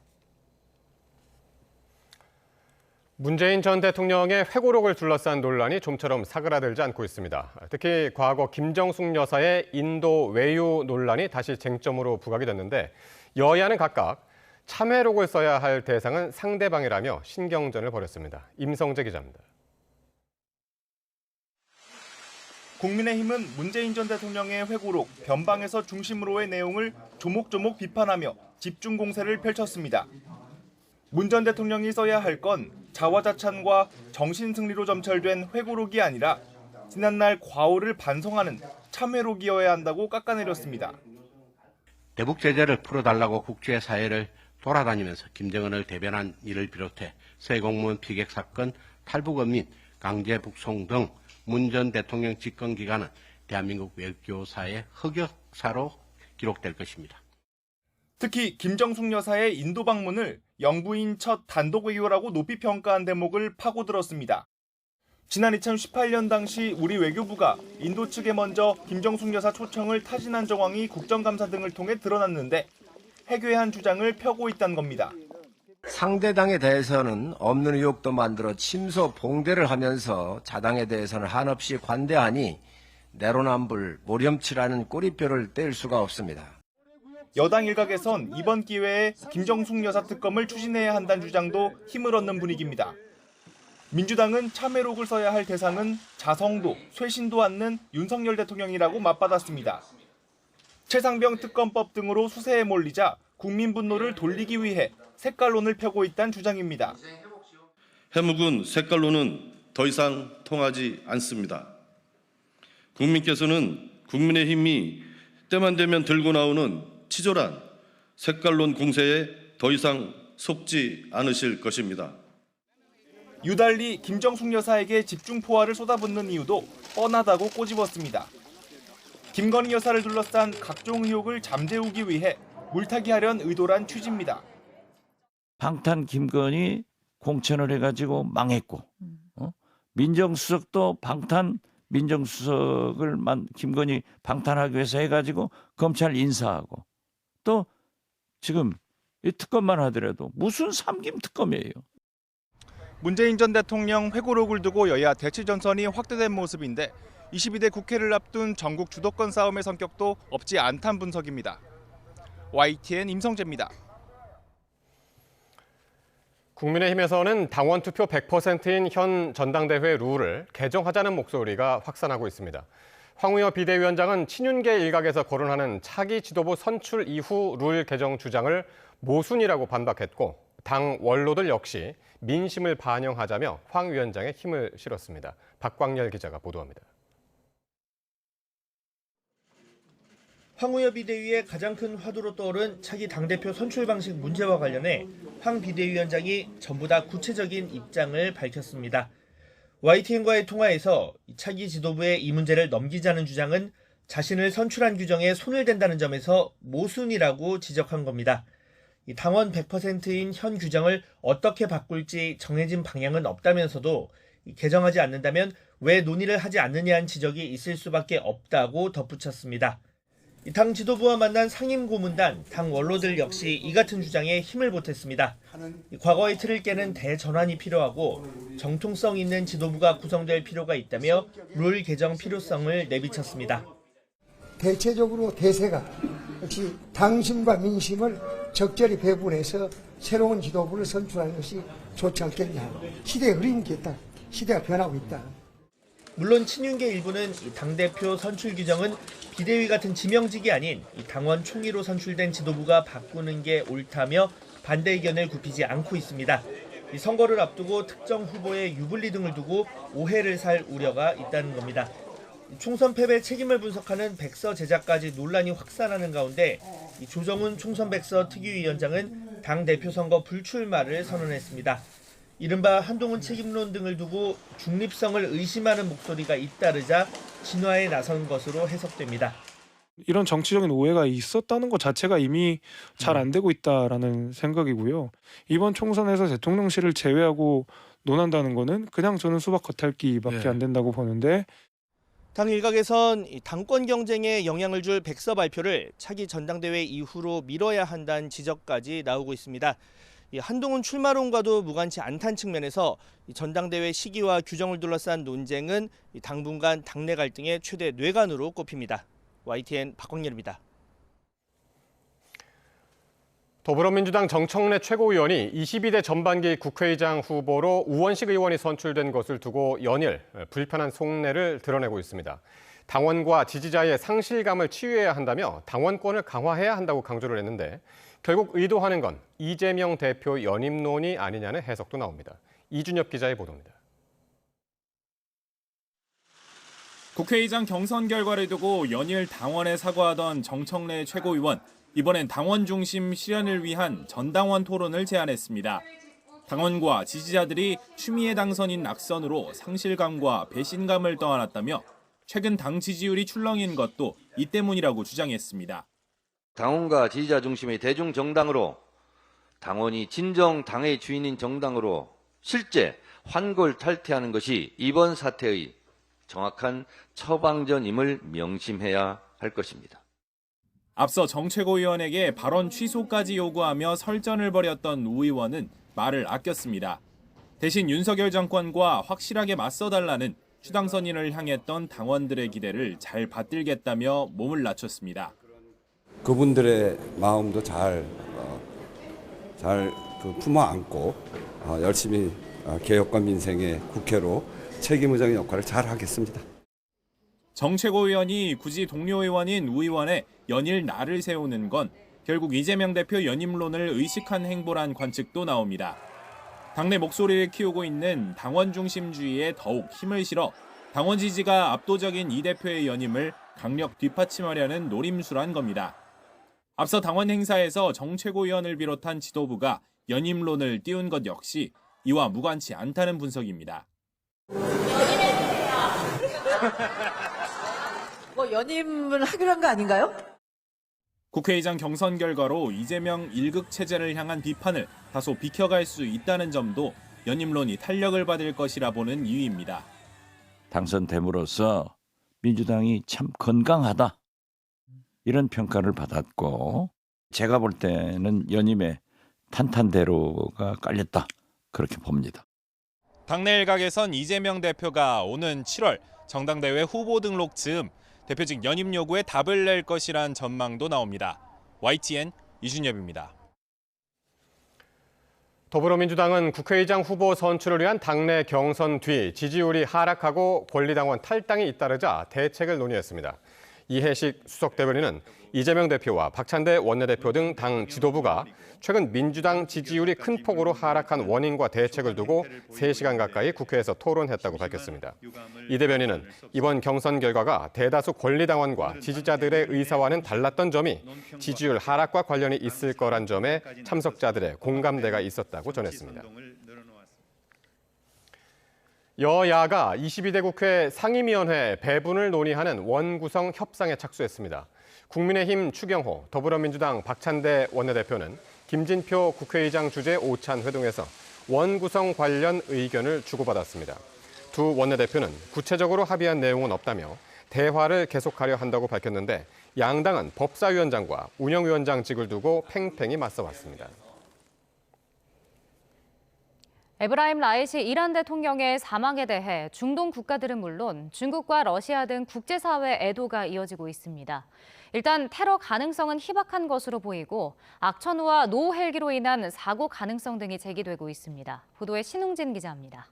문재인 전 대통령의 회고록을 둘러싼 논란이 좀처럼 사그라들지 않고 있습니다. 특히 과거 김정숙 여사의 인도 외유 논란이 다시 쟁점으로 부각이 됐는데 여야는 각각 참회록을 써야 할 대상은 상대방이라며 신경전을 벌였습니다. 임성재 기자입니다. 국민의힘은 문재인 전 대통령의 회고록 변방에서 중심으로의 내용을 조목조목 비판하며 집중 공세를 펼쳤습니다. 문 전 대통령이 써야 할 건 자화자찬과 정신승리로 점철된 회고록이 아니라 지난날 과오를 반성하는 참회록이어야 한다고 깎아내렸습니다. 대북 제재를 풀어달라고 국제사회를 돌아다니면서 김정은을 대변한 일을 비롯해 새 공무원 피격 사건, 탈북어민, 강제 북송 등 문 전 대통령 집권 기간은 대한민국 외교사의 흑역사로 기록될 것입니다. 특히 김정숙 여사의 인도 방문을 영부인 첫 단독 외교라고 높이 평가한 대목을 파고들었습니다. 지난 2018년 당시 우리 외교부가 인도 측에 먼저 김정숙 여사 초청을 타진한 정황이 국정감사 등을 통해 드러났는데 해괴한 주장을 펴고 있다는 겁니다. 상대당에 대해서는 없는 의혹도 만들어 침소 봉대를 하면서 자당에 대해서는 한없이 관대하니 내로남불, 모렴치라는 꼬리표를 뗄 수가 없습니다. 여당 일각에선 이번 기회에 김정숙 여사 특검을 추진해야 한다는 주장도 힘을 얻는 분위기입니다. 민주당은 참회록을 써야 할 대상은 자성도, 쇄신도 않는 윤석열 대통령이라고 맞받았습니다. 최상병 특검법 등으로 수세에 몰리자 국민 분노를 돌리기 위해 색깔론을 펴고 있다는 주장입니다. 해묵은 색깔론은 더 이상 통하지 않습니다. 국민께서는 국민의힘이 때만 되면 들고 나오는 치졸한 색깔론 공세에 더 이상 속지 않으실 것입니다. 유달리 김정숙 여사에게 집중 포화를 쏟아붓는 이유도 뻔하다고 꼬집었습니다. 김건희 여사를 둘러싼 각종 의혹을 잠재우기 위해 물타기하려는 의도란 취지입니다. 방탄 김건희 공천을 해가지고 망했고, 민정수석도 방탄 민정수석을 김건희 방탄하기 위해서 해가지고 검찰 인사하고, 또 지금 이 특검만 하더라도 무슨 삼김 특검이에요. 문재인 전 대통령 회고록을 두고 여야 대치 전선이 확대된 모습인데 22대 국회를 앞둔 전국 주도권 싸움의 성격도 없지 않다는 분석입니다. YTN 임성재입니다. 국민의힘에서는 당원 투표 100%인 현 전당대회 룰을 개정하자는 목소리가 확산하고 있습니다. 황우여 비대위원장은 친윤계 일각에서 거론하는 차기 지도부 선출 이후 룰 개정 주장을 모순이라고 반박했고, 당 원로들 역시 민심을 반영하자며 황 위원장의 힘을 실었습니다. 박광열 기자가 보도합니다. 황우여 비대위의 가장 큰 화두로 떠오른 차기 당대표 선출 방식 문제와 관련해 황 비대위원장이 전부 다 구체적인 입장을 밝혔습니다. YTN과의 통화에서 차기 지도부에 이 문제를 넘기자는 주장은 자신을 선출한 규정에 손을 댄다는 점에서 모순이라고 지적한 겁니다. 당원 100%인 현 규정을 어떻게 바꿀지 정해진 방향은 없다면서도 개정하지 않는다면 왜 논의를 하지 않느냐는 지적이 있을 수밖에 없다고 덧붙였습니다. 당 지도부와 만난 상임고문단, 당 원로들 역시 이 같은 주장에 힘을 보탰습니다. 과거의 틀을 깨는 대전환이 필요하고 정통성 있는 지도부가 구성될 필요가 있다며 룰 개정 필요성을 내비쳤습니다. 대체적으로 대세가 역시 당심과 민심을 적절히 배분해서 새로운 지도부를 선출하는 것이 좋지 않겠냐. 시대의 흐름이 있다. 시대가 변하고 있다. 물론 친윤계 일부는 이 당대표 선출 규정은 비대위 같은 지명직이 아닌 이 당원 총의로 선출된 지도부가 바꾸는 게 옳다며 반대 의견을 굽히지 않고 있습니다. 이 선거를 앞두고 특정 후보의 유불리 등을 두고 오해를 살 우려가 있다는 겁니다. 총선 패배 책임을 분석하는 백서 제작까지 논란이 확산하는 가운데 이 조정훈 총선백서 특위위원장은 당대표 선거 불출마를 선언했습니다. 이른바 한동훈 책임론 등을 두고 중립성을 의심하는 목소리가 잇따르자 진화에 나선 것으로 해석됩니다. 이런 정치적인 오해가 있었다는 것 자체가 이미 잘 안 되고 있다라는 생각이고요. 이번 총선에서 대통령실을 제외하고 논한다는 거는 그냥 저는 수박 겉핥기밖에 안 된다고 보는데, 당 일각에선 당권 경쟁에 영향을 줄 백서 발표를 차기 전당대회 이후로 미뤄야 한다는 지적까지 나오고 있습니다. 한동훈 출마론과도 무관치 않다는 측면에서 전당대회 시기와 규정을 둘러싼 논쟁은 당분간 당내 갈등의 최대 뇌관으로 꼽힙니다. YTN 박광열입니다. 더불어민주당 정청래 최고위원이 22대 전반기 국회의장 후보로 우원식 의원이 선출된 것을 두고 연일 불편한 속내를 드러내고 있습니다. 당원과 지지자의 상실감을 치유해야 한다며 당원권을 강화해야 한다고 강조를 했는데, 결국 의도하는 건 이재명 대표 연임론이 아니냐는 해석도 나옵니다. 이준엽 기자의 보도입니다. 국회의장 경선 결과를 두고 연일 당원에 사과하던 정청래 최고위원, 이번엔 당원 중심 실현을 위한 전당원 토론을 제안했습니다. 당원과 지지자들이 추미애 당선인 낙선으로 상실감과 배신감을 떠안았다며 최근 당 지지율이 출렁인 것도 이 때문이라고 주장했습니다. 당원과 지지자 중심의 대중정당으로, 당원이 진정 당의 주인인 정당으로 실제 환골탈퇴하는 것이 이번 사태의 정확한 처방전임을 명심해야 할 것입니다. 앞서 정 최고위원에게 발언 취소까지 요구하며 설전을 벌였던 우 의원은 말을 아꼈습니다. 대신 윤석열 정권과 확실하게 맞서달라는 추당선인을 향했던 당원들의 기대를 잘 받들겠다며 몸을 낮췄습니다. 그분들의 마음도 잘 품어 안고 열심히 개혁과 민생의 국회로 책임의장의 역할을 잘 하겠습니다. 정 최고위원이 굳이 동료 의원인 우 의원의 연일 날을 세우는 건 결국 이재명 대표 연임론을 의식한 행보란 관측도 나옵니다. 당내 목소리를 키우고 있는 당원 중심주의에 더욱 힘을 실어 당원 지지가 압도적인 이 대표의 연임을 강력 뒷받침하려는 노림수란 겁니다. 앞서 당원 행사에서 정 최고위원을 비롯한 지도부가 연임론을 띄운 것 역시 이와 무관치 않다는 분석입니다. 뭐 연임을 하기로 한 거 아닌가요? 국회의장 경선 결과로 이재명 일극 체제를 향한 비판을 다소 비켜갈 수 있다는 점도 연임론이 탄력을 받을 것이라 보는 이유입니다. 당선됨으로써 민주당이 참 건강하다 이런 평가를 받았고 제가 볼 때는 연임에 탄탄대로가 깔렸다 그렇게 봅니다. 당내 일각에선 이재명 대표가 오는 7월 전당대회 후보 등록 즈음 대표직 연임 요구에 답을 낼 것이란 전망도 나옵니다. YTN 이준엽입니다. 더불어민주당은 국회의장 후보 선출을 위한 당내 경선 뒤 지지율이 하락하고 권리당원 탈당이 잇따르자 대책을 논의했습니다. 이해식 수석대변인은 이재명 대표와 박찬대 원내대표 등 당 지도부가 최근 민주당 지지율이 큰 폭으로 하락한 원인과 대책을 두고 3시간 가까이 국회에서 토론했다고 밝혔습니다. 이 대변인은 이번 경선 결과가 대다수 권리당원과 지지자들의 의사와는 달랐던 점이 지지율 하락과 관련이 있을 거란 점에 참석자들의 공감대가 있었다고 전했습니다. 여야가 22대 국회 상임위원회 배분을 논의하는 원구성 협상에 착수했습니다. 국민의힘 추경호, 더불어민주당 박찬대 원내대표는 김진표 국회의장 주재 오찬 회동에서 원구성 관련 의견을 주고받았습니다. 두 원내대표는 구체적으로 합의한 내용은 없다며 대화를 계속하려 한다고 밝혔는데 양당은 법사위원장과 운영위원장직을 두고 팽팽히 맞서왔습니다. 에브라임 라이시 이란 대통령의 사망에 대해 중동 국가들은 물론 중국과 러시아 등 국제사회 애도가 이어지고 있습니다. 일단 테러 가능성은 희박한 것으로 보이고 악천후와 노후 헬기로 인한 사고 가능성 등이 제기되고 있습니다. 보도에 신웅진 기자입니다.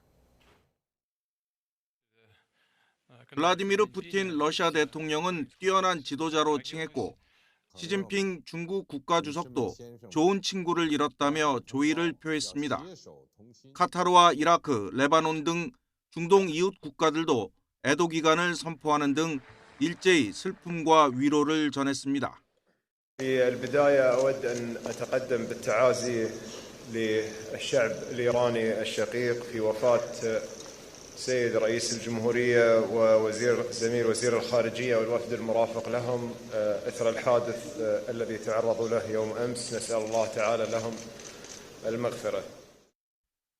블라디미르 푸틴 러시아 대통령은 뛰어난 지도자로 칭했고 시진핑 중국 국가주석도 좋은 친구를 잃었다며 조의를 표했습니다. 카타르와 이라크, 레바논 등 중동 이웃 국가들도 애도 기간을 선포하는 등 일제히 슬픔과 위로를 전했습니다. في البداية أود أن أتقدم بالتعازي للشعب الإيراني الشقيق في وفاة سيد رئيس الجمهورية وزميل وزير الخارجية والوفد المرافق لهم إثر الحادث الذي تعرضوا له يوم أمس. نسأل الله تعالى لهم المغفرة.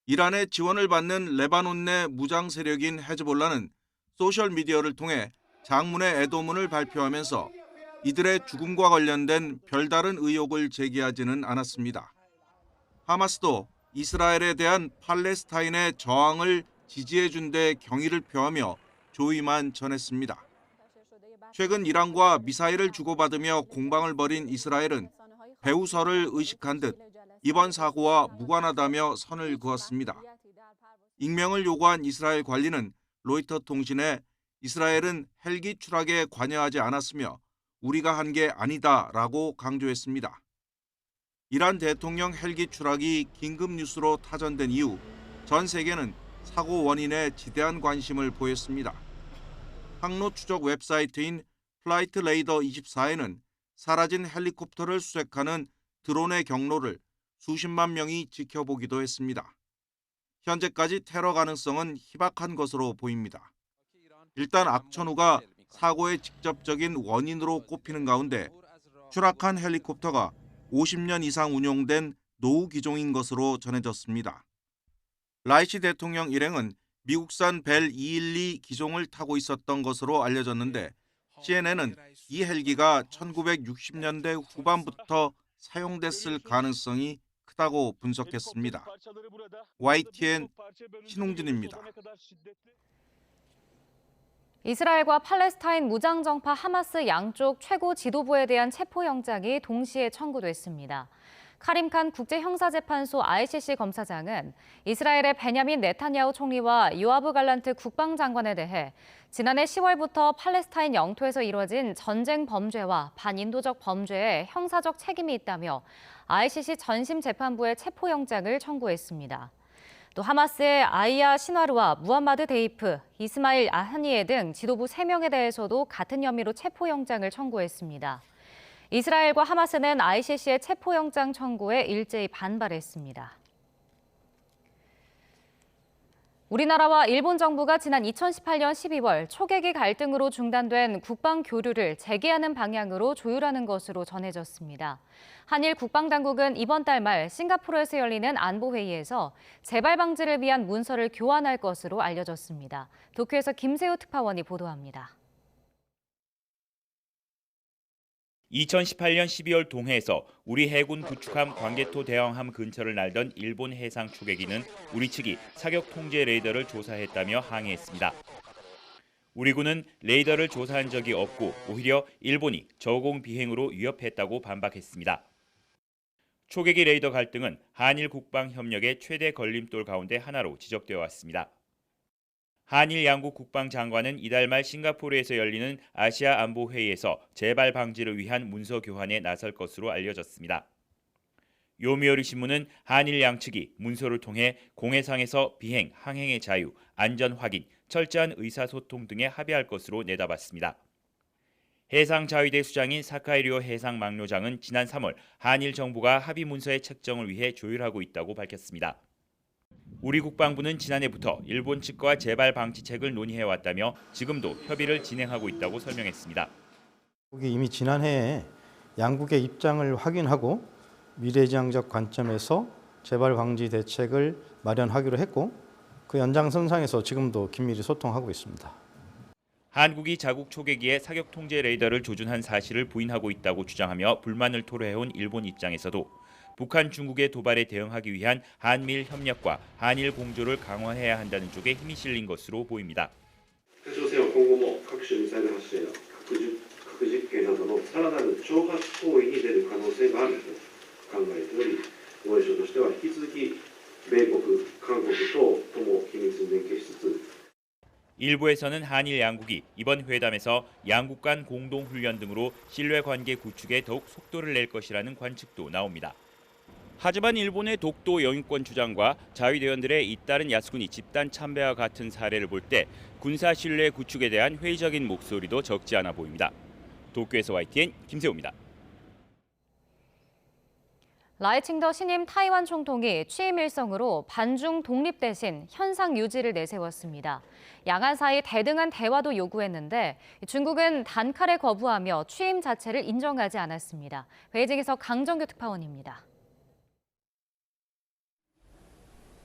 이란의 지원을 받는 레바논 내 무장 세력인 헤즈볼라는 소셜 미디어를 통해 장문의 애도문을 발표하면서 이들의 죽음과 관련된 별다른 의혹을 제기하지는 않았습니다. 하마스도 이스라엘에 대한 팔레스타인의 저항을 지지해준 데 경의를 표하며 조의만 전했습니다. 최근 이란과 미사일을 주고받으며 공방을 벌인 이스라엘은 배후설을 의식한 듯 이번 사고와 무관하다며 선을 그었습니다. 익명을 요구한 이스라엘 관리는 로이터 통신에 이스라엘은 헬기 추락에 관여하지 않았으며 우리가 한 게 아니다라고 강조했습니다. 이란 대통령 헬기 추락이 긴급 뉴스로 타전된 이후 전 세계는 사고 원인에 지대한 관심을 보였습니다. 항로 추적 웹사이트인 플라이트 레이더 24에는 사라진 헬리콥터를 수색하는 드론의 경로를 수십만 명이 지켜보기도 했습니다. 현재까지 테러 가능성은 희박한 것으로 보입니다. 일단 악천후가 사고의 직접적인 원인으로 꼽히는 가운데 추락한 헬리콥터가 50년 이상 운용된 노후 기종인 것으로 전해졌습니다. 라이시 대통령 일행은 미국산 벨 212 기종을 타고 있었던 것으로 알려졌는데 CNN은 이 헬기가 1960년대 후반부터 사용됐을 가능성이 크다고 분석했습니다. YTN 신웅진입니다. 이스라엘과 팔레스타인 무장정파 하마스 양쪽 최고 지도부에 대한 체포영장이 동시에 청구됐습니다. 카림칸 국제형사재판소 ICC 검사장은 이스라엘의 베냐민 네타냐후 총리와 요아브 갈란트 국방장관에 대해 지난해 10월부터 팔레스타인 영토에서 이뤄진 전쟁 범죄와 반인도적 범죄에 형사적 책임이 있다며 ICC 전심재판부에 체포영장을 청구했습니다. 또 하마스의 아이야 시나르와 무함마드 데이프, 이스마일 아하니에 등 지도부 3명에 대해서도 같은 혐의로 체포영장을 청구했습니다. 이스라엘과 하마스는 ICC의 체포영장 청구에 일제히 반발했습니다. 우리나라와 일본 정부가 지난 2018년 12월 초계기 갈등으로 중단된 국방 교류를 재개하는 방향으로 조율하는 것으로 전해졌습니다. 한일 국방당국은 이번 달 말 싱가포르에서 열리는 안보회의에서 재발 방지를 위한 문서를 교환할 것으로 알려졌습니다. 도쿄에서 김세우 특파원이 보도합니다. 2018년 12월 동해에서 우리 해군 구축함 광개토 대왕함 근처를 날던 일본 해상 초계기는 우리 측이 사격 통제 레이더를 조사했다며 항의했습니다. 우리 군은 레이더를 조사한 적이 없고 오히려 일본이 저공 비행으로 위협했다고 반박했습니다. 초계기 레이더 갈등은 한일 국방 협력의 최대 걸림돌 가운데 하나로 지적되어 왔습니다. 한일 양국 국방장관은 이달 말 싱가포르에서 열리는 아시아 안보 회의에서 재발 방지를 위한 문서 교환에 나설 것으로 알려졌습니다. 요미우리 신문은 한일 양측이 문서를 통해 공해상에서 비행, 항행의 자유, 안전 확인, 철저한 의사소통 등에 합의할 것으로 내다봤습니다. 해상자위대 수장인 사카이리오 해상망료장은 지난 3월 한일 정부가 합의 문서의 책정을 위해 조율하고 있다고 밝혔습니다. 우리 국방부는 지난해부터 일본 측과 재발 방지책을 논의해왔다며 지금도 협의를 진행하고 있다고 설명했습니다. 이미 지난해에 양국의 입장을 확인하고 미래지향적 관점에서 재발 방지 대책을 마련하기로 했고 그 연장선상에서 지금도 긴밀히 소통하고 있습니다. 한국이 자국 초계기에 사격 통제 레이더를 조준한 사실을 부인하고 있다고 주장하며 불만을 토로해온 일본 입장에서도 북한, 중국의 도발에 대응하기 위한 한미일 협력과 한일 공조를 강화해야 한다는 쪽에 힘이 실린 것으로 보입니다. 北朝鮮は今後も各種ミサイル発射や核実験などのさらなる挑発行為に出る可能性があると考えており、防衛省としては引き続き米国、韓国等とも緊密に連携しつつ 일부에서는 한일 양국이 이번 회담에서 양국 간 공동훈련 등으로 신뢰관계 구축에 더욱 속도를 낼 것이라는 관측도 나옵니다. 하지만 일본의 독도 영유권 주장과 자위대원들의 잇따른 야스쿠니 집단 참배와 같은 사례를 볼 때 군사 신뢰 구축에 대한 회의적인 목소리도 적지 않아 보입니다. 도쿄에서 YTN 김세우입니다. 라이칭더 신임 타이완 총통이 취임 일성으로 반중 독립 대신 현상 유지를 내세웠습니다. 양안 사이 대등한 대화도 요구했는데 중국은 단칼에 거부하며 취임 자체를 인정하지 않았습니다. 베이징에서 강정규 특파원입니다.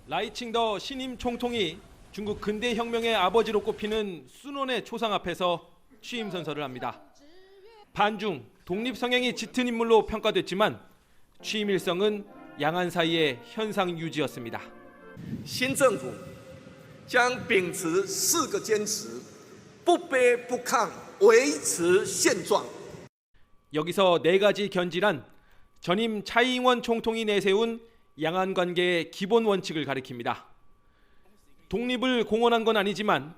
라이칭더 신임 총통이 중국 근대혁명의 아버지로 꼽히는 순원의 초상 앞에서 취임 선서를 합니다. 반중, 독립 성향이 짙은 인물로 평가됐지만 취임 일성은 양안 사이의 현상 유지였습니다. 新政府将秉持4个坚持，不卑不亢，维持现状。 여기서 4가지 견지란 전임 차이잉원 총통이 내세운 양안 관계의 기본 원칙을 가리킵니다. 독립을 공언한 건 아니지만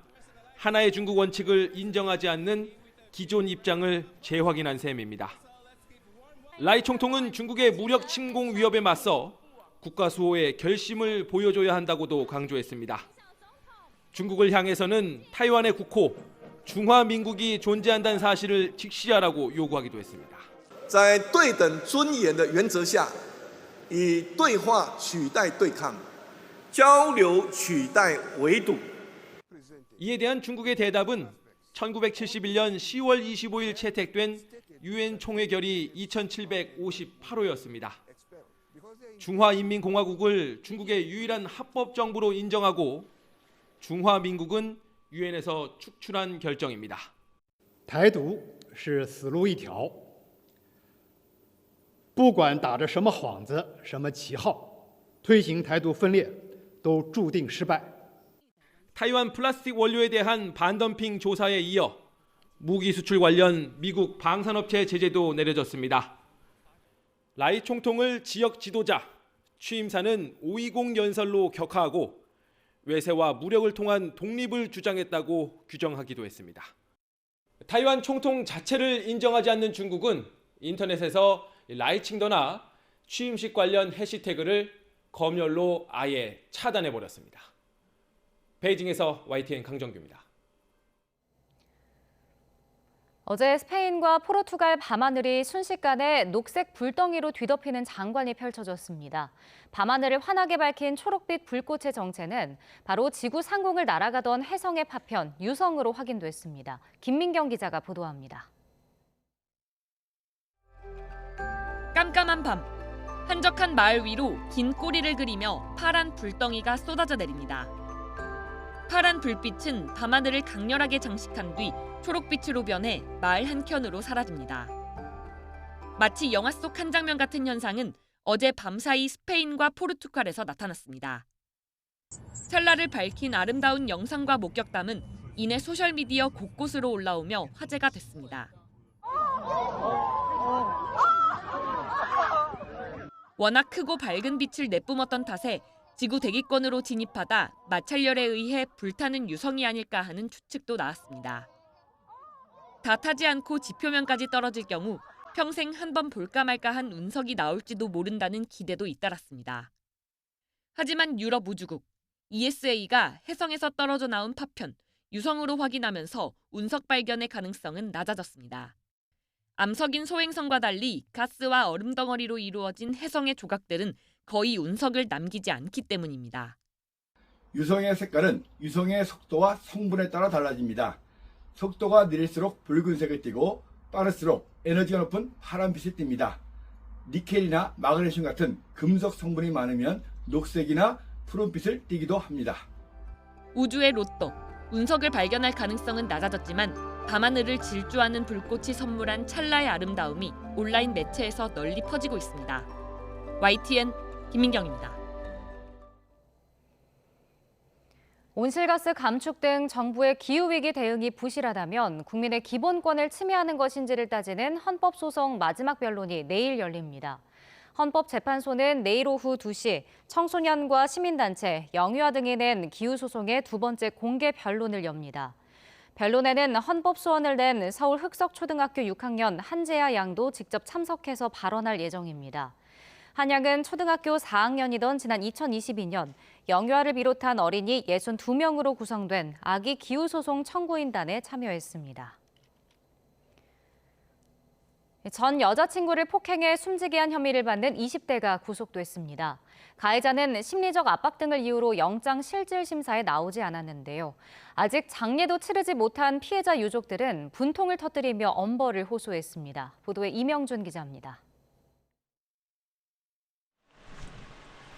하나의 중국 원칙을 인정하지 않는 기존 입장을 재확인한 셈입니다. 라이 총통은 중국의 무력 침공 위협에 맞서 국가 수호의 결심을 보여줘야 한다고도 강조했습니다. 중국을 향해서는 타이완의 국호, 중화민국이 존재한다는 사실을 직시하라고 요구하기도 했습니다. 在对等尊严的原则下，以对话取代对抗，交流取代围堵。 이에 대한 중국의 대답은 1971년 10월 25일 채택된 유엔 총회 결의 2758호였습니다. 중화인민공화국을 중국의 유일한 합법 정부로 인정하고 중화민국은 유엔에서 축출한 결정입니다. 台独是死路一条，不管打着什么幌子、什么旗号，推行台独分裂都注定失败。 타이완 플라스틱 원료에 대한 반덤핑 조사에 이어 무기 수출 관련 미국 방산업체 제재도 내려졌습니다. 라이 총통을 지역 지도자, 취임사는 520 연설로 격하하고 외세와 무력을 통한 독립을 주장했다고 규정하기도 했습니다. 타이완 총통 자체를 인정하지 않는 중국은 인터넷에서 라이칭더나 취임식 관련 해시태그를 검열로 아예 차단해버렸습니다. 베이징에서 YTN 강정규입니다. 어제 스페인과 포르투갈 밤하늘이 순식간에 녹색 불덩이로 뒤덮이는 장관이 펼쳐졌습니다. 밤하늘을 환하게 밝힌 초록빛 불꽃의 정체는 바로 지구 상공을 날아가던 혜성의 파편 유성으로 확인됐습니다. 김민경 기자가 보도합니다. 깜깜한 밤, 한적한 마을 위로 긴 꼬리를 그리며 파란 불덩이가 쏟아져 내립니다. 파란 불빛은 밤하늘을 강렬하게 장식한 뒤 초록빛으로 변해 마을 한켠으로 사라집니다. 마치 영화 속 한 장면 같은 현상은 어제 밤사이 스페인과 포르투갈에서 나타났습니다. 찰나를 밝힌 아름다운 영상과 목격담은 이내 소셜미디어 곳곳으로 올라오며 화제가 됐습니다. 워낙 크고 밝은 빛을 내뿜었던 탓에 지구 대기권으로 진입하다 마찰열에 의해 불타는 유성이 아닐까 하는 추측도 나왔습니다. 다 타지 않고 지표면까지 떨어질 경우 평생 한 번 볼까 말까 한 운석이 나올지도 모른다는 기대도 잇따랐습니다. 하지만 유럽 우주국 ESA가 혜성에서 떨어져 나온 파편, 유성으로 확인하면서 운석 발견의 가능성은 낮아졌습니다. 암석인 소행성과 달리 가스와 얼음 덩어리로 이루어진 혜성의 조각들은 거의 운석을 남기지 않기 때문입니다. 유성의 색깔은 유성의 속도와 성분에 따라 달라집니다. 속도가 느릴수록 붉은색을 띠고 빠를수록 에너지가 높은 파란빛을 띱니다. 니켈이나 마그네슘 같은 금속 성분이 많으면 녹색이나 푸른빛을 띠기도 합니다. 우주의 로또, 운석을 발견할 가능성은 낮아졌지만 밤하늘을 질주하는 불꽃이 선물한 찰나의 아름다움이 온라인 매체에서 널리 퍼지고 있습니다. YTN 김민경입니다. 온실가스 감축 등 정부의 기후위기 대응이 부실하다면 국민의 기본권을 침해하는 것인지를 따지는 헌법소송 마지막 변론이 내일 열립니다. 헌법재판소는 내일 오후 2시 청소년과 시민단체, 영유아 등이 낸 기후소송의 두 번째 공개 변론을 엽니다. 변론에는 헌법소원을 낸 서울 흑석초등학교 6학년 한재아 양도 직접 참석해서 발언할 예정입니다. 한 양은 초등학교 4학년이던 지난 2022년 영유아를 비롯한 어린이 62명으로 구성된 아기 기후소송 청구인단에 참여했습니다. 전 여자친구를 폭행해 숨지게 한 혐의를 받는 20대가 구속됐습니다. 가해자는 심리적 압박 등을 이유로 영장 실질 심사에 나오지 않았는데요. 아직 장례도 치르지 못한 피해자 유족들은 분통을 터뜨리며 엄벌을 호소했습니다. 보도에 이명준 기자입니다.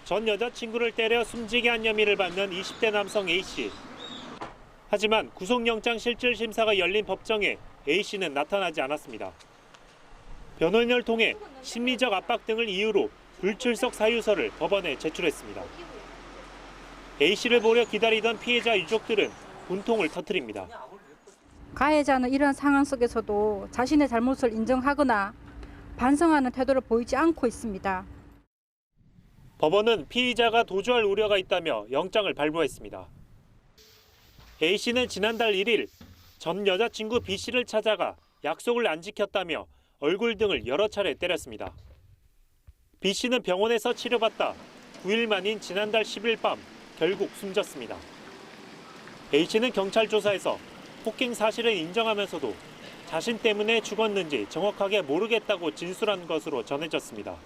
전 여자친구를 때려 숨지게 한 혐의를 받는 20대 남성 A씨. 하지만 구속영장 실질 심사가 열린 법정에 A씨는 나타나지 않았습니다. 변호인을 통해 심리적 압박 등을 이유로 불출석 사유서를 법원에 제출했습니다. A씨를 보려 기다리던 피해자 유족들은 분통을 터뜨립니다. 가해자는 이런 상황 속에서도 자신의 잘못을 인정하거나 반성하는 태도를 보이지 않고 있습니다. 법원은 피의자가 도주할 우려가 있다며 영장을 발부했습니다. A씨는 지난달 1일 전 여자친구 B씨를 찾아가 약속을 안 지켰다며 얼굴 등을 여러 차례 때렸습니다. B씨는 병원에서 치료받다 9일 만인 지난달 10일 밤 결국 숨졌습니다. A씨는 경찰 조사에서 폭행 사실을 인정하면서도 자신 때문에 죽었는지 정확하게 모르겠다고 진술한 것으로 전해졌습니다.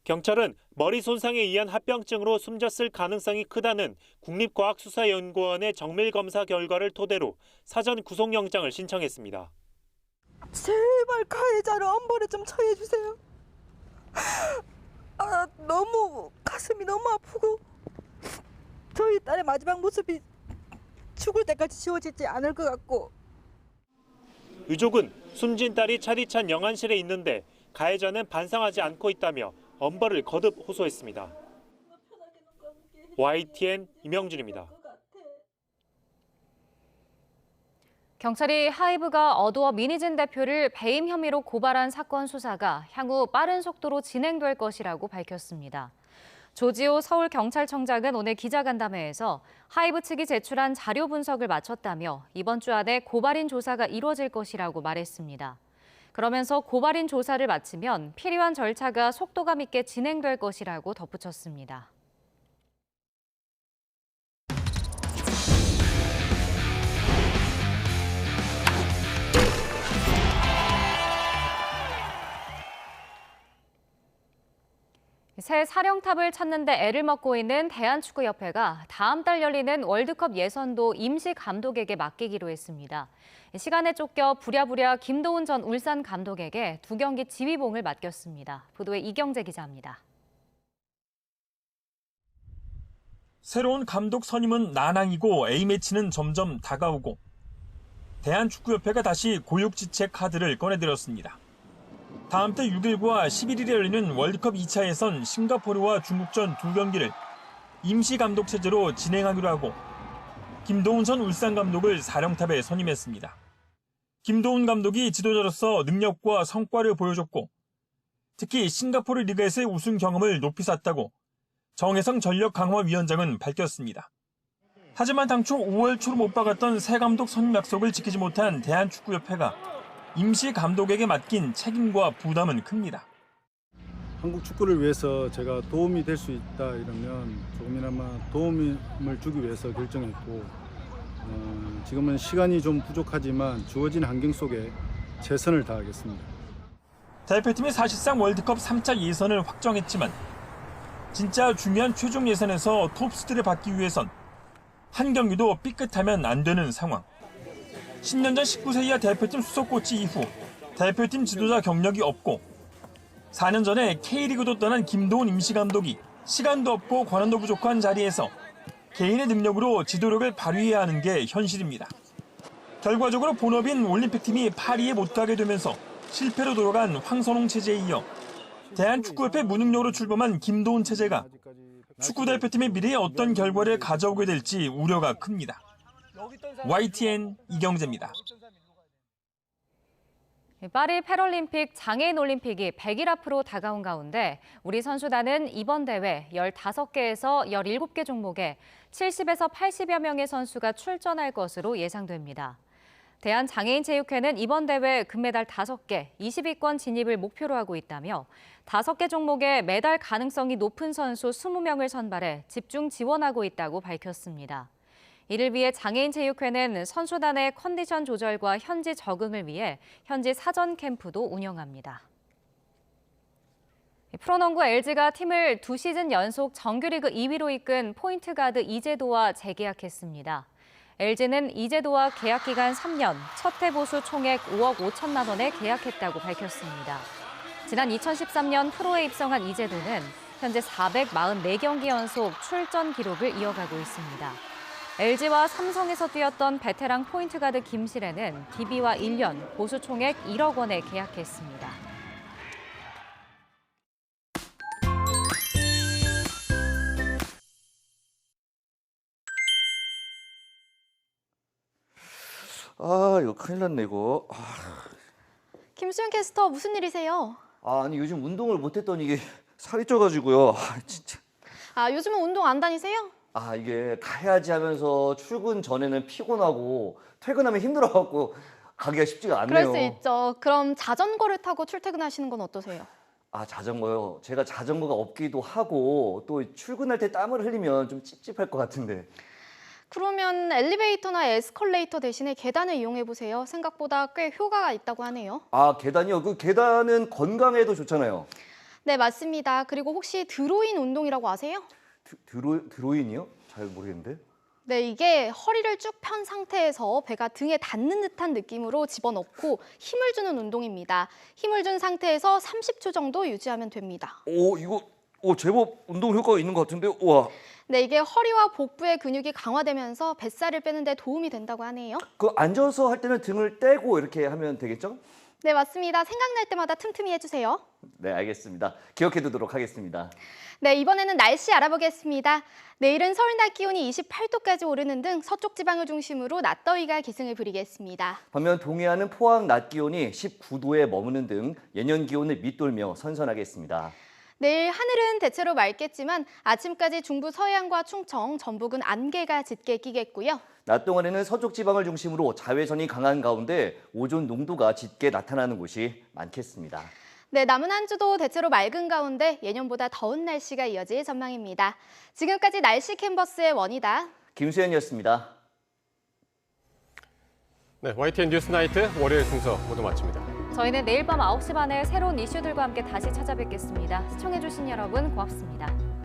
경찰은 머리 손상에 의한 합병증으로 숨졌을 가능성이 크다는 국립과학수사연구원의 정밀검사 결과를 토대로 사전 구속영장을 신청했습니다. 제발 가해자를 엄벌에 좀 처해 주세요. 너무 가슴이 너무 아프고 저희 딸의 마지막 모습이 죽을 때까지 지워지지 않을 것 같고. 유족은 숨진 딸이 차디찬 영안실에 있는데 가해자는 반성하지 않고 있다며 엄벌을 거듭 호소했습니다. YTN 이명준입니다. 경찰이 하이브가 어두워 미니진 대표를 배임 혐의로 고발한 사건 수사가 향후 빠른 속도로 진행될 것이라고 밝혔습니다. 조지호 서울경찰청장은 오늘 기자간담회에서 하이브 측이 제출한 자료 분석을 마쳤다며 이번 주 안에 고발인 조사가 이루어질 것이라고 말했습니다. 그러면서 고발인 조사를 마치면 필요한 절차가 속도감 있게 진행될 것이라고 덧붙였습니다. 새 사령탑을 찾는 데 애를 먹고 있는 대한축구협회가 다음 달 열리는 월드컵 예선도 임시 감독에게 맡기기로 했습니다. 시간에 쫓겨 부랴부랴 김도훈 전 울산 감독에게 2경기 지휘봉을 맡겼습니다. 보도에 이경재 기자입니다. 새로운 감독 선임은 난항이고 A매치는 점점 다가오고 대한축구협회가 다시 고육지책 카드를 꺼내들었습니다. 다음 달 6일과 11일에 열리는 월드컵 2차 예선 싱가포르와 중국전 2경기를 임시 감독 체제로 진행하기로 하고 김도훈 전 울산 감독을 사령탑에 선임했습니다. 김도훈 감독이 지도자로서 능력과 성과를 보여줬고 특히 싱가포르 리그에서의 우승 경험을 높이 샀다고 정혜성 전력강화위원장은 밝혔습니다. 하지만 당초 5월 초로 못 박았던 새 감독 선임 약속을 지키지 못한 대한축구협회가 임시 감독에게 맡긴 책임과 부담은 큽니다. 한국 축구를 위해서 제가 도움이 될 수 있다 이러면 조금이나마 도움을 주기 위해서 결정했고 지금은 시간이 좀 부족하지만 주어진 환경 속에 최선을 다하겠습니다. 대표팀이 사실상 월드컵 3차 예선을 확정했지만 진짜 중요한 최종 예선에서 톱스들을 받기 위해선 한 경기도 삐끗하면 안 되는 상황. 10년 전 19세 이하 대표팀 수석 코치 이후 대표팀 지도자 경력이 없고 4년 전에 K리그도 떠난 김도훈 임시감독이 시간도 없고 권한도 부족한 자리에서 개인의 능력으로 지도력을 발휘해야 하는 게 현실입니다. 결과적으로 본업인 올림픽팀이 파리에 못 가게 되면서 실패로 돌아간 황선홍 체제에 이어 대한축구협회 무능력으로 출범한 김도훈 체제가 축구대표팀의 미래에 어떤 결과를 가져오게 될지 우려가 큽니다. YTN 이경재입니다. 파리 패럴림픽 장애인 올림픽이 100일 앞으로 다가온 가운데 우리 선수단은 이번 대회 15개에서 17개 종목에 70에서 80여 명의 선수가 출전할 것으로 예상됩니다. 대한장애인체육회는 이번 대회 금메달 5개, 20위권 진입을 목표로 하고 있다며 5개 종목에 메달 가능성이 높은 선수 20명을 선발해 집중 지원하고 있다고 밝혔습니다. 이를 위해 장애인체육회는 선수단의 컨디션 조절과 현지 적응을 위해 현지 사전 캠프도 운영합니다. 프로농구 LG가 팀을 2시즌 연속 정규리그 2위로 이끈 포인트 가드 이재도와 재계약했습니다. LG는 이재도와 계약 기간 3년, 첫 해 보수 총액 5억 5천만 원에 계약했다고 밝혔습니다. 지난 2013년 프로에 입성한 이재도는 현재 444경기 연속 출전 기록을 이어가고 있습니다. LG와 삼성에서 뛰었던 베테랑 포인트 가드 김실애는 DB와 1년, 보수 총액 1억 원에 계약했습니다. 이거 큰일 났네, 이거. 김수현 캐스터, 무슨 일이세요? 아니, 요즘 운동을 못했더니 이게 살이 쪄가지고요. 진짜. 요즘은 운동 안 다니세요? 이게 가야지 하면서 출근 전에는 피곤하고 퇴근하면 힘들어갖고 가기가 쉽지가 않네요. 그럴 수 있죠. 그럼 자전거를 타고 출퇴근하시는 건 어떠세요? 자전거요? 제가 자전거가 없기도 하고 또 출근할 때 땀을 흘리면 좀 찝찝할 것 같은데. 그러면 엘리베이터나 에스컬레이터 대신에 계단을 이용해보세요. 생각보다 꽤 효과가 있다고 하네요. 계단이요? 그 계단은 건강에도 좋잖아요. 네, 맞습니다. 그리고 혹시 드로인 운동이라고 아세요? 드로인이요? 잘 모르겠는데. 네, 이게 허리를 쭉 편 상태에서 배가 등에 닿는 듯한 느낌으로 집어넣고 힘을 주는 운동입니다. 힘을 준 상태에서 30초 정도 유지하면 됩니다. 이거 제법 운동 효과가 있는 것 같은데요? 우와. 네, 이게 허리와 복부의 근육이 강화되면서 뱃살을 빼는 데 도움이 된다고 하네요. 앉아서 할 때는 등을 떼고 이렇게 하면 되겠죠? 네, 맞습니다. 생각날 때마다 틈틈이 해주세요. 네, 알겠습니다. 기억해두도록 하겠습니다. 네, 이번에는 날씨 알아보겠습니다. 내일은 서울 낮 기온이 28도까지 오르는 등 서쪽 지방을 중심으로 낮더위가 기승을 부리겠습니다. 반면 동해안은 포항 낮 기온이 19도에 머무는 등 예년 기온을 밑돌며 선선하겠습니다. 내일 하늘은 대체로 맑겠지만 아침까지 중부 서해안과 충청, 전북은 안개가 짙게 끼겠고요. 낮 동안에는 서쪽 지방을 중심으로 자외선이 강한 가운데 오존 농도가 짙게 나타나는 곳이 많겠습니다. 네, 남은 한 주도 대체로 맑은 가운데 예년보다 더운 날씨가 이어질 전망입니다. 지금까지 날씨 캔버스의 원이다. 김수현이었습니다. 네, YTN 뉴스나이트 월요일 순서 모두 마칩니다. 저희는 내일 밤 9시 반에 새로운 이슈들과 함께 다시 찾아뵙겠습니다. 시청해주신 여러분 고맙습니다.